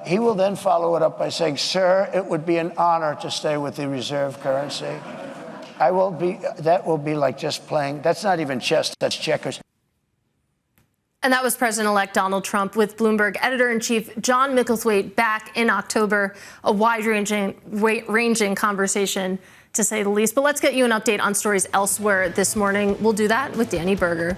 He will then follow it up by saying, sir, it would be an honor to stay with the reserve currency. That will be like just playing. That's not even chess, that's checkers. And that was President-elect Donald Trump with Bloomberg editor-in-chief John Micklethwait back in October. A wide-ranging conversation, to say the least. But let's get you an update on stories elsewhere this morning. We'll do that with Danny Berger.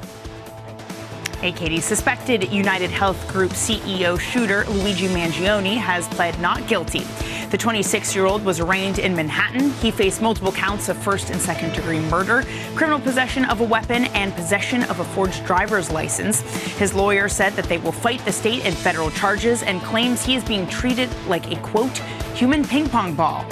Hey, Katie. Suspected United Health Group CEO shooter Luigi Mangione has pled not guilty. The 26-year-old was arraigned in Manhattan. He faced multiple counts of first and second degree murder, criminal possession of a weapon, and possession of a forged driver's license. His lawyer said that they will fight the state and federal charges and claims he is being treated like a, quote, human ping pong ball.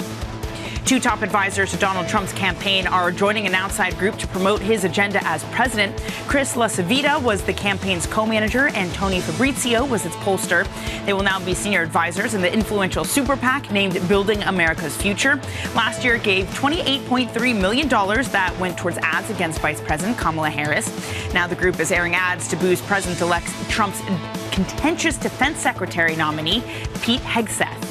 Two top advisors to Donald Trump's campaign are joining an outside group to promote his agenda as president. Chris LaCivita was the campaign's co-manager, and Tony Fabrizio was its pollster. They will now be senior advisors in the influential super PAC named Building America's Future. Last year, it gave $28.3 million that went towards ads against Vice President Kamala Harris. Now the group is airing ads to boost President-elect Trump's contentious defense secretary nominee, Pete Hegseth.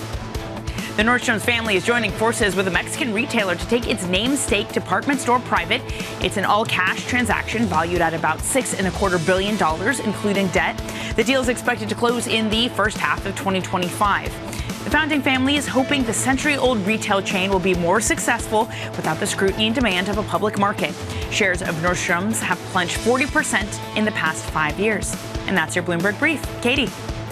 The Nordstrom's family is joining forces with a Mexican retailer to take its namesake department store private. It's an all-cash transaction valued at about $6.25 billion, including debt. The deal is expected to close in the first half of 2025. The founding family is hoping the century-old retail chain will be more successful without the scrutiny and demand of a public market. Shares of Nordstrom's have plunged 40% in the past 5 years. And that's your Bloomberg Brief. Katie.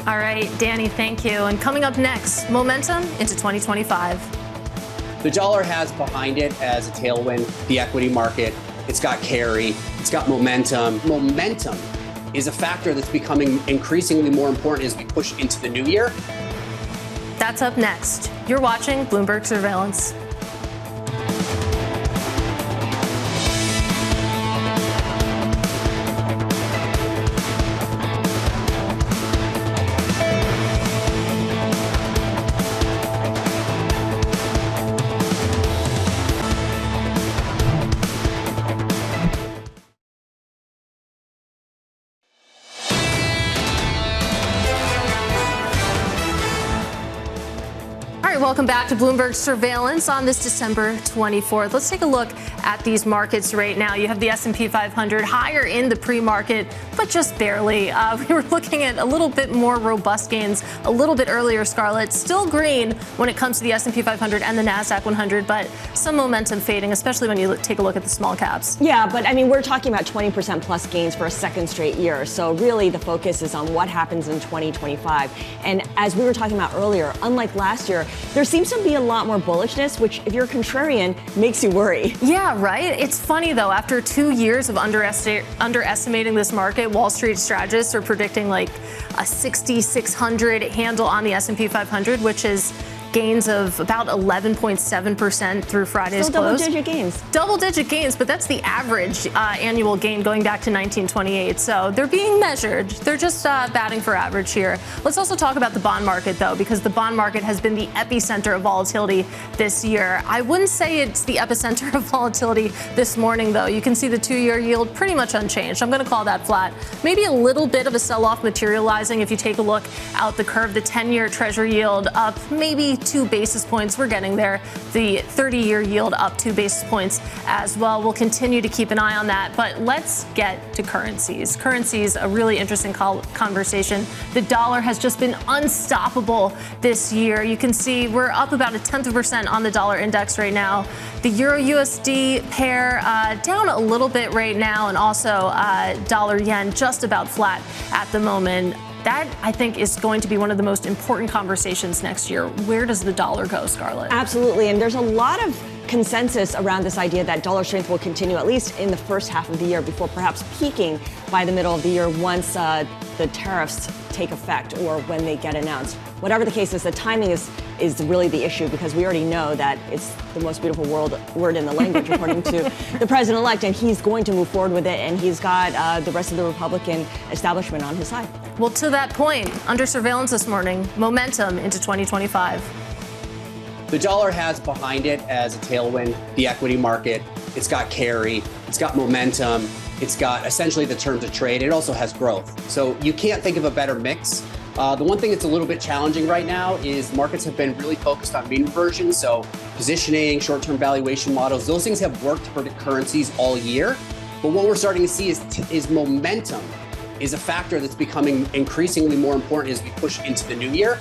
All right, Danny, thank you. And coming up next, momentum into 2025. The dollar has behind it as a tailwind the equity market. It's got carry. It's got momentum. Momentum is a factor that's becoming increasingly more important as we push into the new year. That's up next. You're watching Bloomberg Surveillance. Welcome back to Bloomberg Surveillance on this December 24th. Let's take a look at these markets right now. You have the S&P 500 higher in the pre-market, but just barely. We were looking at a little bit more robust gains a little bit earlier, Scarlett. Still green when it comes to the S&P 500 and the NASDAQ 100, but some momentum fading, especially when you take a look at the small caps. Yeah, but I mean, we're talking about 20% plus gains for a second straight year. So really the focus is on what happens in 2025. And as we were talking about earlier, unlike last year, there seems to be a lot more bullishness, which if you're a contrarian, makes you worry. Yeah, right. It's funny, though. After 2 years of underestimating this market, Wall Street strategists are predicting like a 6,600 handle on the S&P 500, which is gains of about 11.7% through Friday's close. Double-digit gains. Double-digit gains, but that's the average annual gain going back to 1928. So they're being measured. They're just batting for average here. Let's also talk about the bond market, though, because the bond market has been the epicenter of volatility this year. I wouldn't say it's the epicenter of volatility this morning, though. You can see the 2-year yield pretty much unchanged. I'm going to call that flat. Maybe a little bit of a sell-off materializing if you take a look out the curve. The 10-year Treasury yield up maybe 2 basis points. We're getting there. The 30-year yield up 2 basis points as well. We'll continue to keep an eye on that. But let's get to currencies. Currencies, a really interesting conversation. The dollar has just been unstoppable this year. You can see we're up about 0.1% on the dollar index right now. The Euro USD pair down a little bit right now, and also dollar yen just about flat at the moment. That, I think, is going to be one of the most important conversations next year. Where does the dollar go, Scarlett? Absolutely. And there's a lot of consensus around this idea that dollar strength will continue at least in the first half of the year before perhaps peaking by the middle of the year once the tariffs take effect or when they get announced. Whatever the case is, the timing is really the issue because we already know that it's the most beautiful word in the language, according to the president-elect, and he's going to move forward with it, and he's got the rest of the Republican establishment on his side. Well, to that point, under surveillance this morning, momentum into 2025. The dollar has behind it as a tailwind the equity market. It's got carry, it's got momentum, it's got essentially the terms of trade. It also has growth. So you can't think of a better mix. The one thing that's a little bit challenging right now is markets have been really focused on mean reversion. So positioning, short-term valuation models, those things have worked for the currencies all year. But what we're starting to see is momentum is a factor that's becoming increasingly more important as we push into the new year.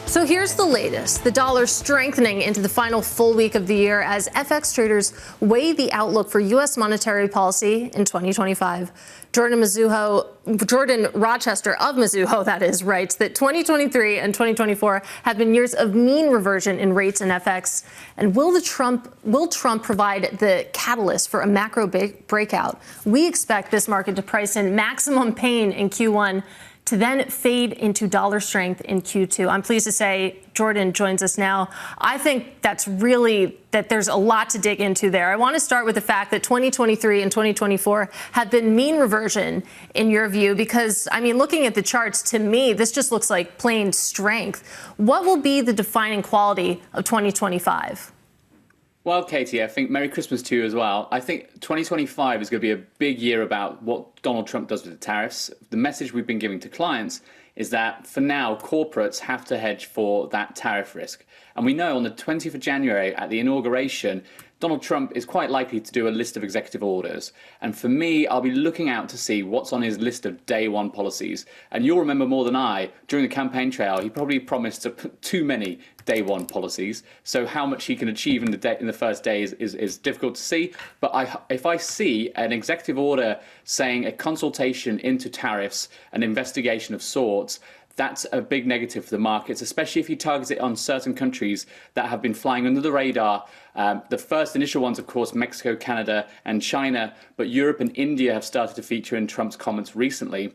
So here's the latest. The dollar strengthening into the final full week of the year as FX traders weigh the outlook for U.S. monetary policy in 2025. Jordan Rochester of Mizuho, that is, writes that 2023 and 2024 have been years of mean reversion in rates and FX. And will Trump provide the catalyst for a macro breakout? We expect this market to price in maximum pain in Q1 to then fade into dollar strength in Q2. I'm pleased to say Jordan joins us now. I think that there's a lot to dig into there. I want to start with the fact that 2023 and 2024 have been mean reversion in your view, because, I mean, looking at the charts, to me, this just looks like plain strength. What will be the defining quality of 2025? Well, Katie, I think Merry Christmas to you as well. I think 2025 is going to be a big year about what Donald Trump does with the tariffs. The message we've been giving to clients is that for now, corporates have to hedge for that tariff risk. And we know on the 20th of January at the inauguration, Donald Trump is quite likely to do a list of executive orders. And for me, I'll be looking out to see what's on his list of day one policies. And you'll remember more than I, during the campaign trail, he probably promised to put too many day one policies. So how much he can achieve in the first day is difficult to see. But if I see an executive order saying a consultation into tariffs, an investigation of sorts, that's a big negative for the markets, especially if he targets it on certain countries that have been flying under the radar. The first initial ones, of course, Mexico, Canada, and China, but Europe and India have started to feature in Trump's comments recently.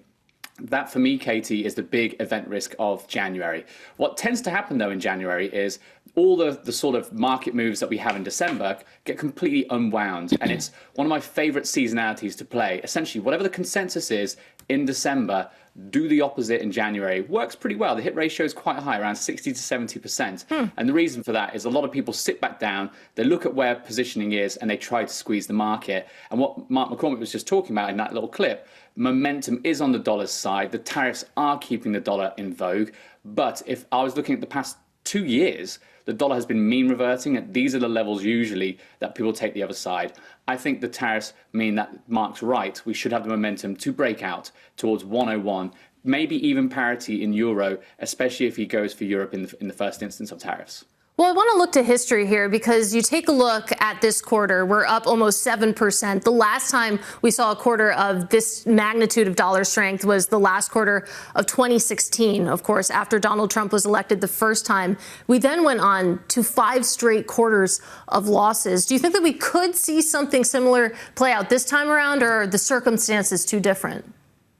That, for me, Katie, is the big event risk of January. What tends to happen, though, in January is all the sort of market moves that we have in December get completely unwound. And it's one of my favorite seasonalities to play. Essentially, whatever the consensus is in December, do the opposite in January. Works pretty well. The hit ratio is quite high, around 60 to 70%. And the reason for that is a lot of people sit back down, they look at where positioning is, and they try to squeeze the market. And what Mark McCormick was just talking about in that little clip, momentum is on the dollar's side. The tariffs are keeping the dollar in vogue. But if I was looking at the past 2 years, the dollar has been mean reverting, and these are the levels usually that people take the other side. I think the tariffs mean that Mark's right. We should have the momentum to break out towards 101, maybe even parity in euro, especially if he goes for Europe in the first instance of tariffs. Well, I want to look to history here because you take a look at this quarter, we're up almost 7%. The last time we saw a quarter of this magnitude of dollar strength was the last quarter of 2016, of course, after Donald Trump was elected the first time. We then went on to 5 straight quarters of losses. Do you think that we could see something similar play out this time around, or are the circumstances too different?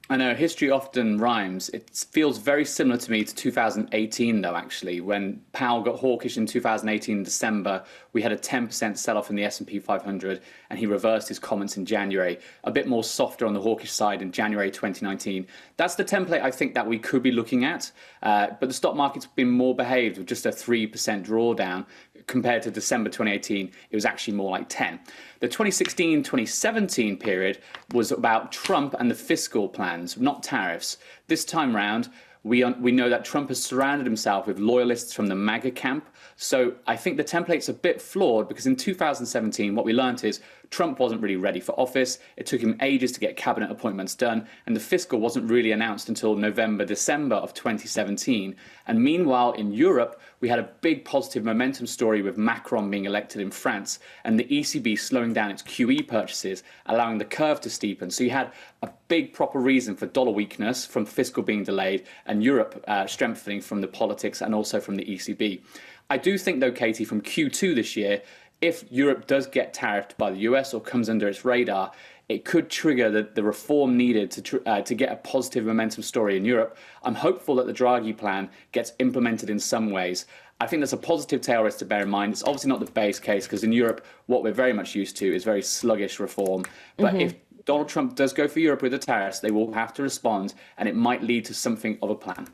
I know history often rhymes. It feels very similar to me to 2018, though, actually. When Powell got hawkish in 2018 in December, we had a 10% sell-off in the S&P 500, and he reversed his comments in January, a bit more softer on the hawkish side in January 2019. That's the template I think that we could be looking at, but the stock market's been more behaved with just a 3% drawdown. Compared to December 2018, it was actually more like 10. The 2016-2017 period was about Trump and the fiscal plans, not tariffs. This time round, we know that Trump has surrounded himself with loyalists from the MAGA camp. So I think the template's a bit flawed because in 2017, what we learned is Trump wasn't really ready for office. It took him ages to get cabinet appointments done, and the fiscal wasn't really announced until November, December of 2017. And meanwhile, in Europe, we had a big positive momentum story with Macron being elected in France and the ECB slowing down its QE purchases, allowing the curve to steepen. So you had a big proper reason for dollar weakness from fiscal being delayed and Europe strengthening from the politics and also from the ECB. I do think, though, Katie, from Q2 this year, if Europe does get tariffed by the US or comes under its radar, it could trigger the reform needed to get a positive momentum story in Europe. I'm hopeful that the Draghi plan gets implemented in some ways. I think there's a positive tail risk to bear in mind. It's obviously not the base case because in Europe, what we're very much used to is very sluggish reform. But if Donald Trump does go for Europe with the tariffs, they will have to respond, and it might lead to something of a plan.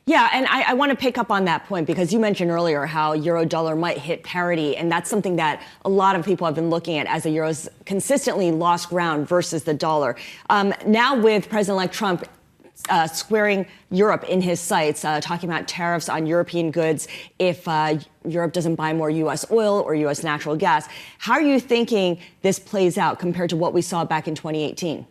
Yeah, and I want to pick up on that point because you mentioned earlier how euro-dollar might hit parity, and that's something that a lot of people have been looking at as the euro's consistently lost ground versus the dollar. Now with President-elect Trump squaring Europe in his sights, talking about tariffs on European goods if Europe doesn't buy more U.S. oil or U.S. natural gas. How are you thinking this plays out compared to what we saw back in 2018?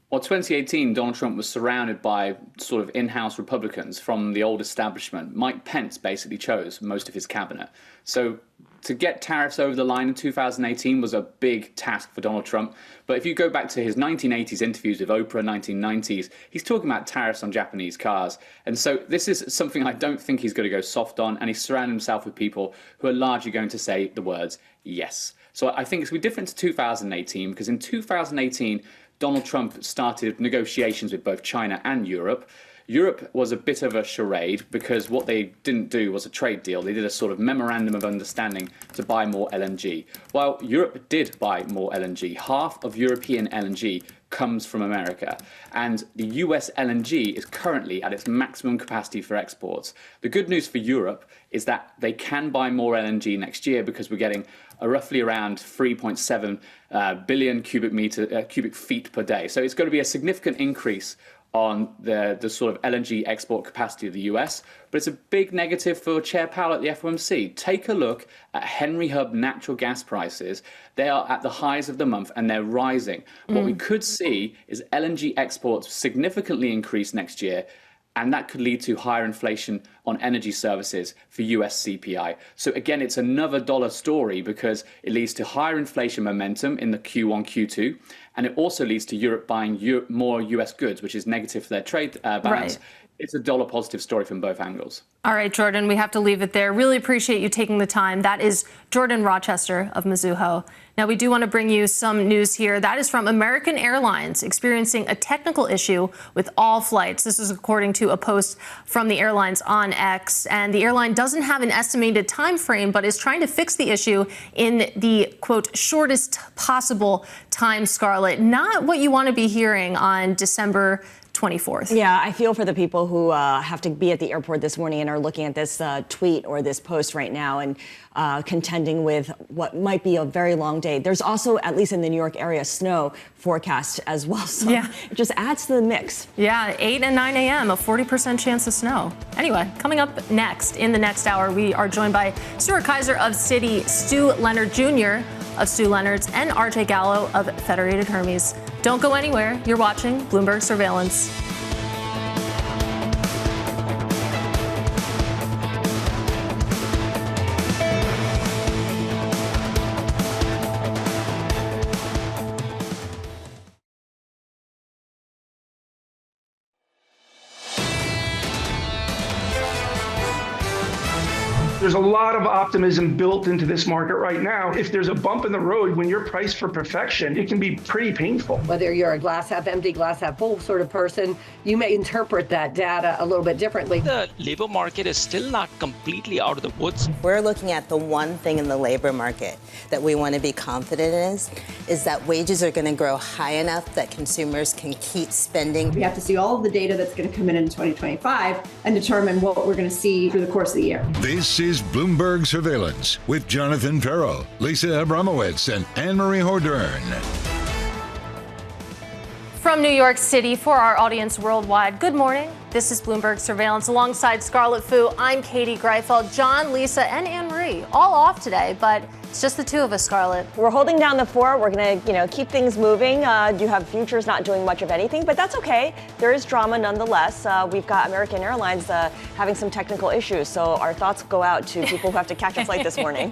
Well, 2018, Donald Trump was surrounded by sort of in-house Republicans from the old establishment. Mike Pence basically chose most of his cabinet. So to get tariffs over the line in 2018 was a big task for Donald Trump. But if you go back to his 1980s interviews with Oprah, 1990s, he's talking about tariffs on Japanese cars. And so this is something I don't think he's going to go soft on. And he's surrounded himself with people who are largely going to say the words yes. So I think it's going to be different to 2018 because in 2018, Donald Trump started negotiations with both China and Europe. Europe was a bit of a charade because what they didn't do was a trade deal. They did a sort of memorandum of understanding to buy more LNG. While Europe did buy more LNG, half of European LNG comes from America. And the US LNG is currently at its maximum capacity for exports. The good news for Europe is that they can buy more LNG next year because we're getting roughly around 3.7 billion cubic feet per day. So it's going to be a significant increase on the sort of LNG export capacity of the US, but it's a big negative for Chair Powell at the FOMC. Take a look at Henry Hub natural gas prices. They are at the highs of the month and they're rising. What we could see is LNG exports significantly increase next year, and that could lead to higher inflation on energy services for US CPI. So again, it's another dollar story because it leads to higher inflation momentum in the Q1, Q2, and it also leads to Europe buying more US goods, which is negative for their trade balance. Right. It's a dollar positive story from both angles. All right, Jordan, we have to leave it there. Really appreciate you taking the time. That is Jordan Rochester of Mizuho. Now, we do want to bring you some news here. That is from American Airlines experiencing a technical issue with all flights. This is according to a post from the airlines on X. And the airline doesn't have an estimated time frame, but is trying to fix the issue in the, quote, shortest possible time, Scarlett. Not what you want to be hearing on December 24th. Yeah, I feel for the people who have to be at the airport this morning and are looking at this tweet or this post right now and contending with what might be a very long day. There's also, at least in the New York area, snow forecast as well. So it just adds to the mix. Yeah, 8 and 9 a.m., a 40% chance of snow. Anyway, coming up next, in the next hour, we are joined by Stuart Kaiser of Citi, Stu Leonard Jr. of Stu Leonard's, and RJ Gallo of Federated Hermes. Don't go anywhere. You're watching Bloomberg Surveillance. There's a lot of optimism built into this market right now. If there's a bump in the road when you're priced for perfection, it can be pretty painful. Whether you're a glass half empty, glass half full sort of person, you may interpret that data a little bit differently. The labor market is still not completely out of the woods. We're looking at the one thing in the labor market that we want to be confident in is that wages are going to grow high enough that consumers can keep spending. We have to see all of the data that's going to come in 2025 and determine what we're going to see through the course of the year. This is Bloomberg Surveillance with Jonathan Ferro, Lisa Abramowitz, and Anne-Marie Hordern. From New York City, for our audience worldwide, good morning. This is Bloomberg Surveillance. Alongside Scarlett Fu, I'm Katie Greifeld. John, Lisa, and Anne-Marie all off today, but it's just the two of us, Scarlett. We're holding down the fort. We're going to, keep things moving. You have futures not doing much of anything, but that's okay. There is drama nonetheless. We've got American Airlines having some technical issues, so our thoughts go out to people who have to catch a flight this morning.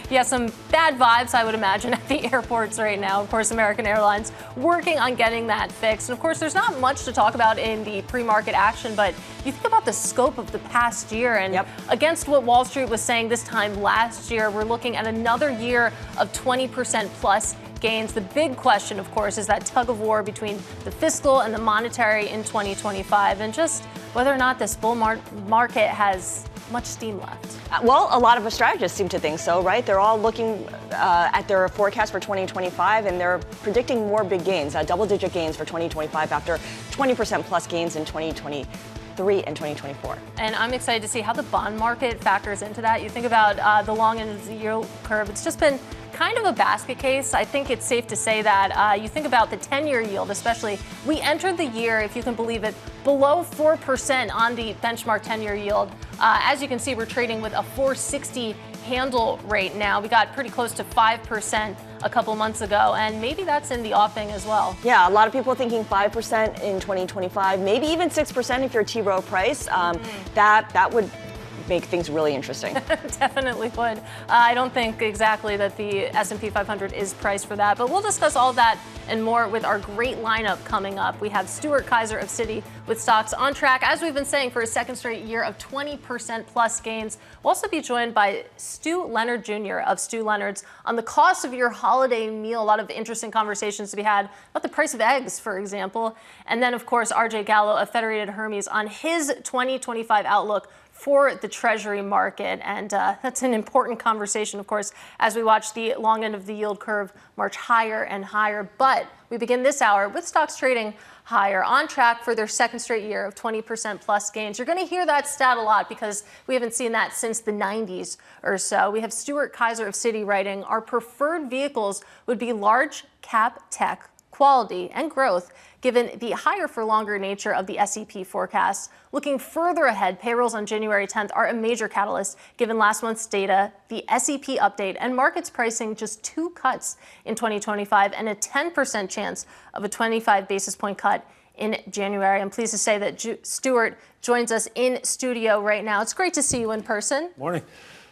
Yeah, some bad vibes, I would imagine, at the airports right now. Of course, American Airlines working on getting that fixed. And of course, there's not much to talk about in the pre-market action, but you think about the scope of the past year and against what Wall Street was saying this time last year, we're looking at another year of 20% plus gains. The big question, of course, is that tug of war between the fiscal and the monetary in 2025 and just whether or not this bull market has much steam left. Well, a lot of strategists seem to think so, right? They're all looking at their forecast for 2025, and they're predicting more big gains, double-digit gains for 2025 after 20% plus gains in 2023 and 2024. And I'm excited to see how the bond market factors into that. You think about the long end of the yield curve. It's just been kind of a basket case. I think it's safe to say that you think about the 10-year yield, especially. We entered the year, if you can believe it, below 4% on the benchmark 10-year yield. As you can see, we're trading with a 460 handle rate now. We got pretty close to 5% a couple months ago, and maybe that's in the offing as well. Yeah, a lot of people thinking 5% in 2025, maybe even 6% if you're T. Rowe Price. That would make things really interesting. Definitely would. I don't think exactly that the S&P 500 is priced for that, but we'll discuss all that and more with our great lineup coming up. We have Stuart Kaiser of Citi with stocks on track, as we've been saying, for a second straight year of 20% plus gains. We'll also be joined by Stu Leonard Jr. of Stu Leonard's on the cost of your holiday meal. A lot of interesting conversations to be had about the price of eggs, for example. And then, of course, RJ Gallo of Federated Hermes on his 2025 outlook for the Treasury market. And that's an important conversation, of course, as we watch the long end of the yield curve march higher and higher. But we begin this hour with stocks trading higher, on track for their second straight year of 20% plus gains. You're going to hear that stat a lot because we haven't seen that since the 90s or so. We have Stuart Kaiser of Citi writing, our preferred vehicles would be large cap tech, quality, and growth, given the higher for longer nature of the SEP forecast. Looking further ahead, payrolls on January 10th are a major catalyst, given last month's data, the SEP update, and markets pricing just 2 cuts in 2025 and a 10% chance of a 25 basis point cut in January. I'm pleased to say that Stuart joins us in studio right now. It's great to see you in person. Morning.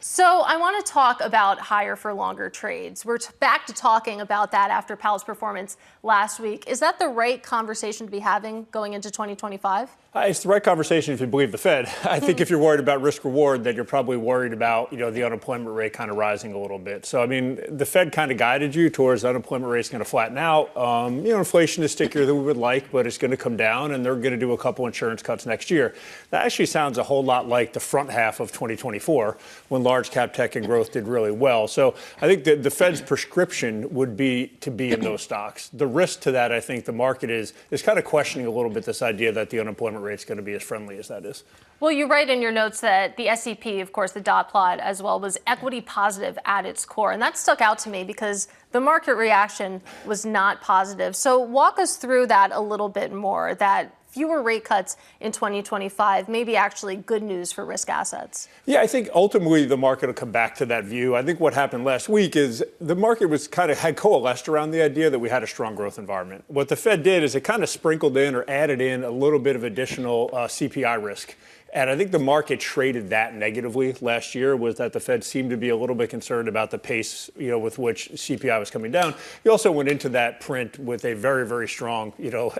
So I want to talk about higher for longer trades. We're back to talking about that after Powell's performance last week. Is that the right conversation to be having going into 2025? It's the right conversation if you believe the Fed. I think if you're worried about risk reward, then you're probably worried about, the unemployment rate kind of rising a little bit. So, the Fed kind of guided you towards the unemployment rate's going to flatten out. Inflation is stickier than we would like, but it's going to come down, and they're going to do a couple insurance cuts next year. That actually sounds a whole lot like the front half of 2024 when large cap tech and growth did really well. So I think that the Fed's prescription would be to be in those stocks. The risk to that, I think the market is kind of questioning a little bit this idea that the unemployment rate's going to be as friendly as that is. Well, you write in your notes that the SEP, of course, the dot plot as well, was equity positive at its core. And that stuck out to me because the market reaction was not positive. So walk us through that a little bit more, that fewer rate cuts in 2025, maybe actually good news for risk assets. Yeah, I think ultimately the market will come back to that view. I think what happened last week is the market was had coalesced around the idea that we had a strong growth environment. What the Fed did is it kind of sprinkled in or added in a little bit of additional CPI risk. And I think the market traded that negatively last year, was that the Fed seemed to be a little bit concerned about the pace, with which CPI was coming down. He also went into that print with a very, very strong,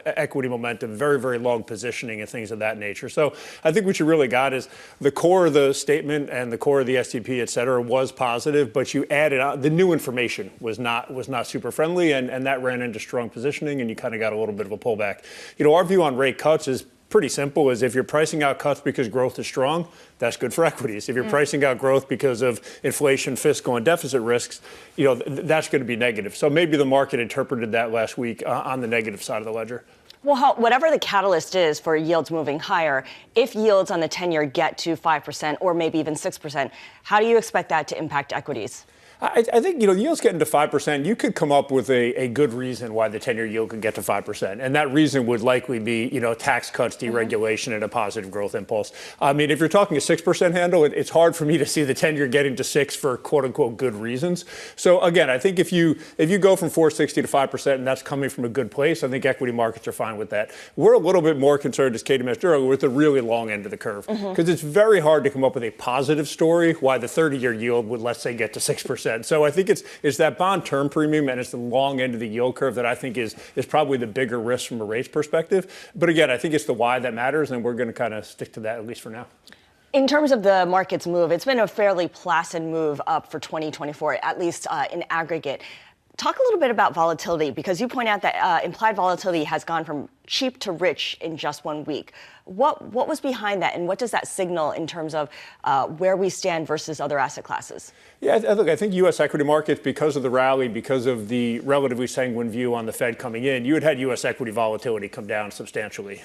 equity momentum, very, very long positioning and things of that nature. So I think what you really got is the core of the statement and the core of the SEP, et cetera, was positive, but you added on the new information was not super friendly, and that ran into strong positioning, and you kind of got a little bit of a pullback. Our view on rate cuts is pretty simple, is if you're pricing out cuts because growth is strong, that's good for equities. If you're pricing out growth because of inflation, fiscal, and deficit risks, that's going to be negative. So maybe the market interpreted that last week on the negative side of the ledger. Well, whatever the catalyst is for yields moving higher, if yields on the 10-year get to 5% or maybe even 6%, how do you expect that to impact equities? I think, yields getting to 5%, you could come up with a good reason why the 10-year yield could get to 5%. And that reason would likely be, tax cuts, deregulation, and a positive growth impulse. I mean, if you're talking a 6% handle, it's hard for me to see the 10-year getting to 6 for quote unquote good reasons. So again, I think if you go from 4.60 to 5% and that's coming from a good place, I think equity markets are fine with that. We're a little bit more concerned, as Katie mentioned earlier, with the really long end of the curve, because it's very hard to come up with a positive story why the 30-year yield would, let's say, get to 6%. So I think it's that bond term premium and it's the long end of the yield curve that I think is probably the bigger risk from a rates perspective. But again, I think it's the why that matters, and we're going to kind of stick to that at least for now. In terms of the market's move, it's been a fairly placid move up for 2024, at least in aggregate. Talk a little bit about volatility, because you point out that implied volatility has gone from cheap to rich in just 1 week. What was behind that, and what does that signal in terms of where we stand versus other asset classes? Yeah, look, I think U.S. equity markets, because of the rally, because of the relatively sanguine view on the Fed coming in, you had U.S. equity volatility come down substantially.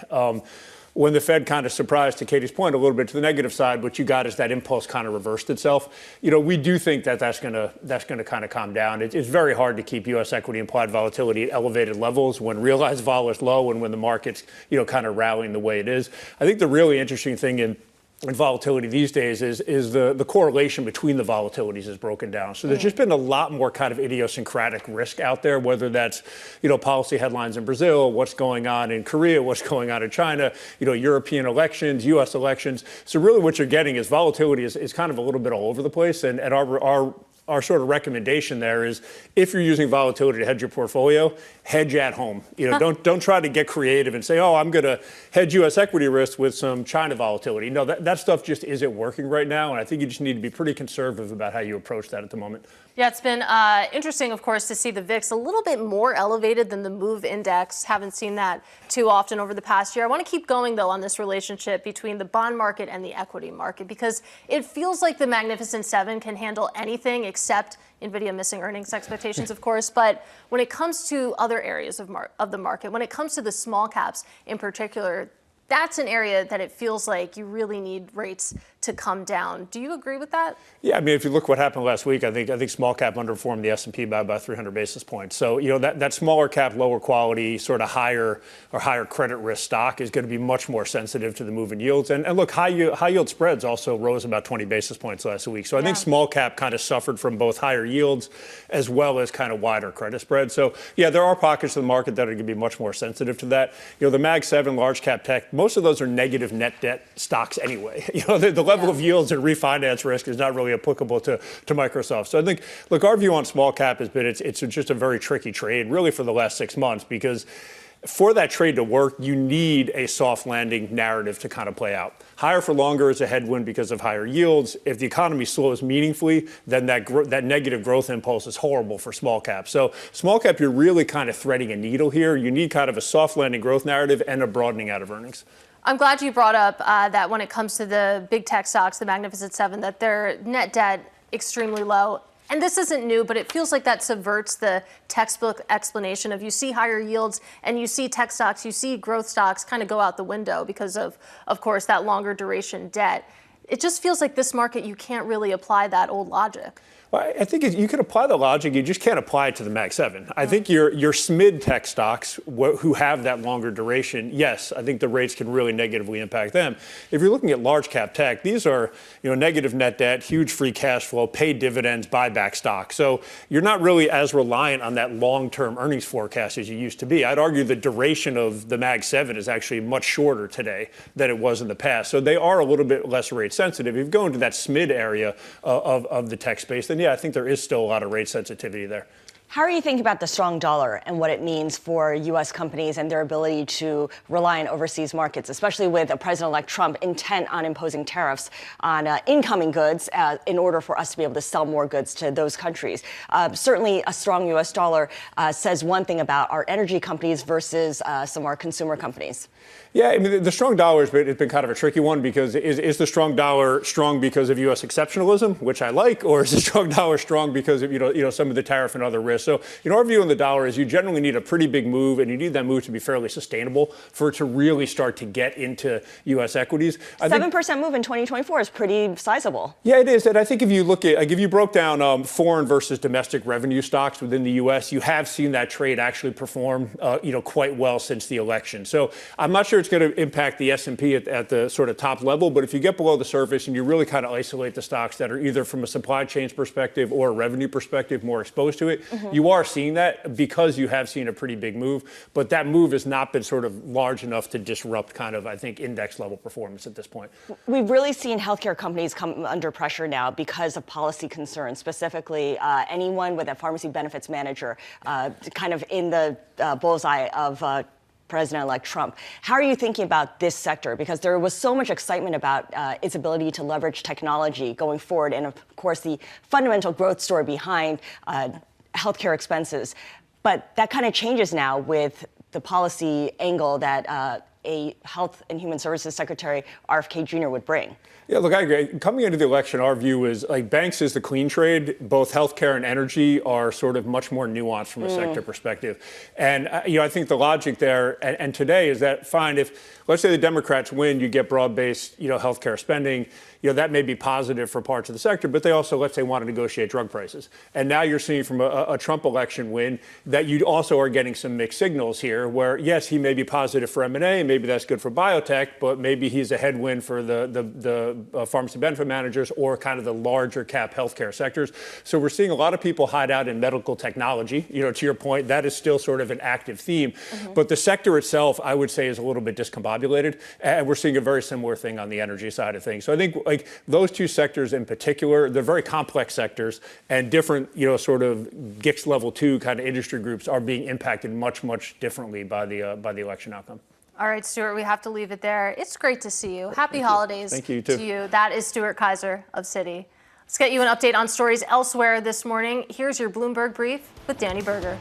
When the Fed kind of surprised, to Katie's point, a little bit to the negative side, what you got is that impulse kind of reversed itself. We do think that's going to kind of calm down. It's very hard to keep U.S. equity implied volatility at elevated levels when realized vol is low and when the market's kind of rallying the way it is. I think the really interesting thing in volatility these days is the correlation between the volatilities is broken down. So there's just been a lot more kind of idiosyncratic risk out there, whether that's, policy headlines in Brazil, what's going on in Korea, what's going on in China, European elections, U.S. elections. So really what you're getting is volatility is kind of a little bit all over the place. And our sort of recommendation there is, if you're using volatility to hedge your portfolio, hedge at home. Don't try to get creative and say, oh, I'm going to hedge U.S. equity risk with some China volatility. No, that stuff just isn't working right now, and I think you just need to be pretty conservative about how you approach that at the moment. Yeah, it's been interesting, of course, to see the VIX a little bit more elevated than the MOVE index. Haven't seen that too often over the past year. I want to keep going, though, on this relationship between the bond market and the equity market, because it feels like the Magnificent Seven can handle anything except NVIDIA missing earnings expectations, of course. But when it comes to other areas of the market, when it comes to the small caps in particular, that's an area that it feels like you really need rates to come down. Do you agree with that? Yeah, I mean, if you look what happened last week, I think small cap underperformed the S&P by about 300 basis points. So, that smaller cap, lower quality, sort of higher credit risk stock is going to be much more sensitive to the move in yields. And look, high yield spreads also rose about 20 basis points last week. So I think small cap kind of suffered from both higher yields as well as kind of wider credit spreads. So yeah, there are pockets of the market that are going to be much more sensitive to that. The Mag 7 large cap tech, most of those are negative net debt stocks anyway. The level of yields and refinance risk is not really applicable to Microsoft. So I think, look, our view on small cap has been it's just a very tricky trade, really, for the last 6 months, because for that trade to work, you need a soft landing narrative to kind of play out. Higher for longer is a headwind because of higher yields. If the economy slows meaningfully, then that negative growth impulse is horrible for small cap. So small cap, you're really kind of threading a needle here. You need kind of a soft landing growth narrative and a broadening out of earnings. I'm glad you brought up that when it comes to the big tech stocks, the Magnificent Seven, that their net debt extremely low. And this isn't new, but it feels like that subverts the textbook explanation of you see higher yields and you see tech stocks, you see growth stocks kind of go out the window because of course, that longer duration debt. It just feels like this market, you can't really apply that old logic. Well, I think you can apply the logic. You just can't apply it to the Mag 7. I think your SMID tech stocks who have that longer duration, yes, I think the rates can really negatively impact them. If you're looking at large cap tech, these are negative net debt, huge free cash flow, paid dividends, buyback stock. So you're not really as reliant on that long-term earnings forecast as you used to be. I'd argue the duration of the Mag 7 is actually much shorter today than it was in the past. So they are a little bit less rate sensitive. If you go into that SMID area of the tech space, then yeah, I think there is still a lot of rate sensitivity there. How are you thinking about the strong dollar and what it means for U.S. companies and their ability to rely on overseas markets, especially with President-elect Trump intent on imposing tariffs on incoming goods in order for us to be able to sell more goods to those countries? Certainly, a strong U.S. dollar says one thing about our energy companies versus some of our consumer companies. Yeah, I mean, the strong dollar has been kind of a tricky one, because is the strong dollar strong because of U.S. exceptionalism, which I like, or is the strong dollar strong because of some of the tariff and other risks So, our view on the dollar is you generally need a pretty big move, and you need that move to be fairly sustainable for it to really start to get into U.S. equities. 7% move in 2024 is pretty sizable. Yeah, it is. And I think if you look at, if you broke down foreign versus domestic revenue stocks within the U.S., you have seen that trade actually perform, quite well since the election. So I'm not sure it's going to impact the S&P at the sort of top level, but if you get below the surface and you really kind of isolate the stocks that are either from a supply chain perspective or a revenue perspective more exposed to it, you are seeing that because you have seen a pretty big move. But that move has not been sort of large enough to disrupt kind of, I think, index level performance at this point. We've really seen healthcare companies come under pressure now because of policy concerns, specifically anyone with a pharmacy benefits manager kind of in the bullseye of President-elect Trump. How are you thinking about this sector? Because there was so much excitement about its ability to leverage technology going forward, and of course the fundamental growth story behind healthcare expenses. But that kind of changes now with the policy angle that a Health and Human Services Secretary, RFK Jr., would bring. Yeah, look, I agree. Coming into the election, our view is like banks is the clean trade. Both healthcare and energy are sort of much more nuanced from a sector perspective. And, I think the logic there and today is that, fine, if, let's say the Democrats win, you get broad-based, healthcare spending, that may be positive for parts of the sector, but they also, let's say, want to negotiate drug prices. And now you're seeing from a Trump election win that you also are getting some mixed signals here where, yes, he may be positive for M&A, maybe that's good for biotech, but maybe he's a headwind for the pharmacy benefit managers or kind of the larger cap healthcare sectors. So we're seeing a lot of people hide out in medical technology. To your point, that is still sort of an active theme. But the sector itself, I would say, is a little bit discombobulated. And we're seeing a very similar thing on the energy side of things. So I think those two sectors in particular, they're very complex sectors, and different, sort of GICS level 2 kind of industry groups are being impacted much, much differently by the election outcome. All right, Stuart, we have to leave it there. It's great to see you. Happy holidays Thank you, too. to you. That is Stuart Kaiser of Citi. Let's get you an update on stories elsewhere this morning. Here's your Bloomberg Brief with Danny Berger.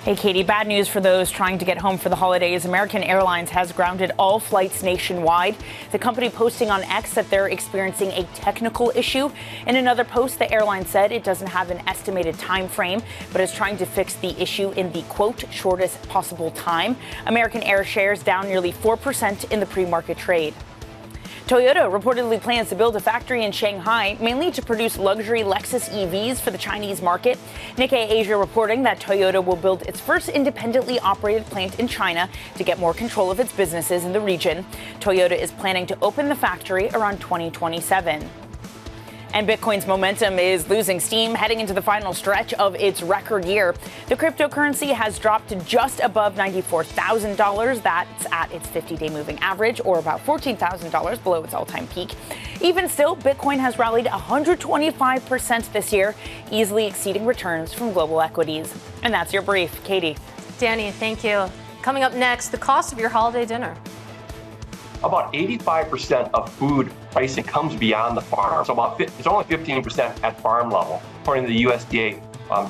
Hey, Katie, bad news for those trying to get home for the holidays. American Airlines has grounded all flights nationwide. The company posting on X that they're experiencing a technical issue. In another post, the airline said it doesn't have an estimated time frame, but is trying to fix the issue in the, quote, shortest possible time. American Air shares down nearly 4% in the pre-market trade. Toyota reportedly plans to build a factory in Shanghai, mainly to produce luxury Lexus EVs for the Chinese market. Nikkei Asia reporting that Toyota will build its first independently operated plant in China to get more control of its businesses in the region. Toyota is planning to open the factory around 2027. And Bitcoin's momentum is losing steam heading into the final stretch of its record year. The cryptocurrency has dropped to just above $94,000. That's at its 50-day moving average, or about $14,000 below its all-time peak. Even still, Bitcoin has rallied 125% this year, easily exceeding returns from global equities. And that's your brief. Katie. Danny, thank you. Coming up next, the cost of your holiday dinner. About 85% of food pricing comes beyond the farm. So it's only 15% at farm level, according to the USDA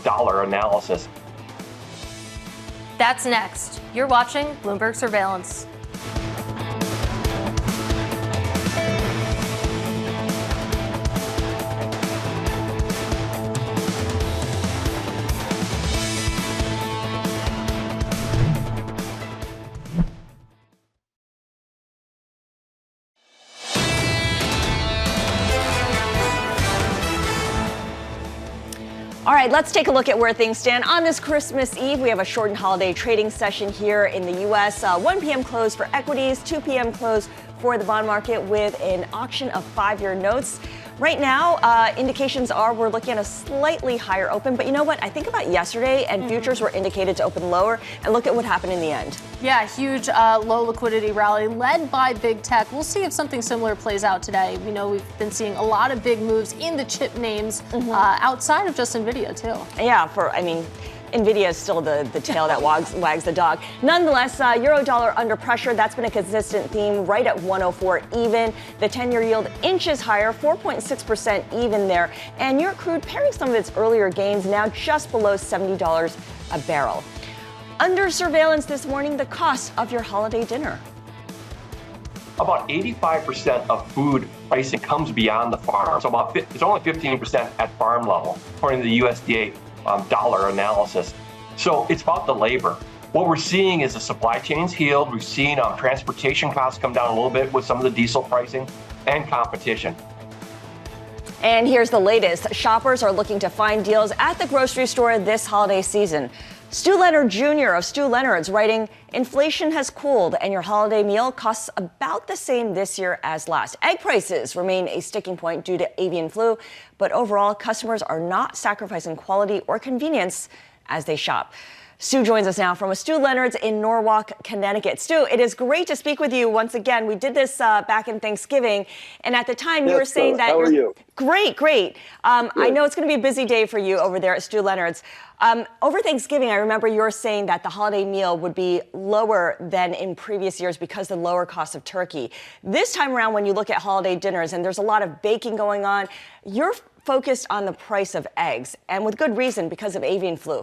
dollar analysis. That's next. You're watching Bloomberg Surveillance. All right, let's take a look at where things stand on this Christmas Eve. We have a shortened holiday trading session here in the U.S. 1 p.m. close for equities, 2 p.m. close for the bond market with an auction of 5-year notes. Right now, indications are we're looking at a slightly higher open. But you know what? I think about yesterday, and futures were indicated to open lower. And look at what happened in the end. Yeah, huge low liquidity rally led by big tech. We'll see if something similar plays out today. We know we've been seeing a lot of big moves in the chip names outside of just NVIDIA, too. Yeah, NVIDIA is still the tail that wags the dog. Nonetheless, euro dollar under pressure. That's been a consistent theme, right at 104 even. The 10-year yield inches higher, 4.6% even there. And Europe crude pairing some of its earlier gains, now just below $70 a barrel. Under surveillance this morning, the cost of your holiday dinner. About 85% of food pricing comes beyond the farm. So it's only 15% at farm level, according to the USDA dollar analysis. So it's about the labor. What we're seeing is the supply chain's healed. We've seen transportation costs come down a little bit with some of the diesel pricing and competition. And here's the latest. Shoppers are looking to find deals at the grocery store this holiday season. Stu Leonard Jr. of Stu Leonard's writing, inflation has cooled and your holiday meal costs about the same this year as last. Egg prices remain a sticking point due to avian flu, but overall, customers are not sacrificing quality or convenience as they shop. Stu joins us now from a Stu Leonard's in Norwalk, Connecticut. Stu, it is great to speak with you once again. We did this back in Thanksgiving, and at the time you were saying that... How are you? Great. I know it's going to be a busy day for you over there at Stu Leonard's. Over Thanksgiving, I remember you were saying that the holiday meal would be lower than in previous years because of the lower cost of turkey. This time around, when you look at holiday dinners, and there's a lot of baking going on, you're focused on the price of eggs, and with good reason because of avian flu.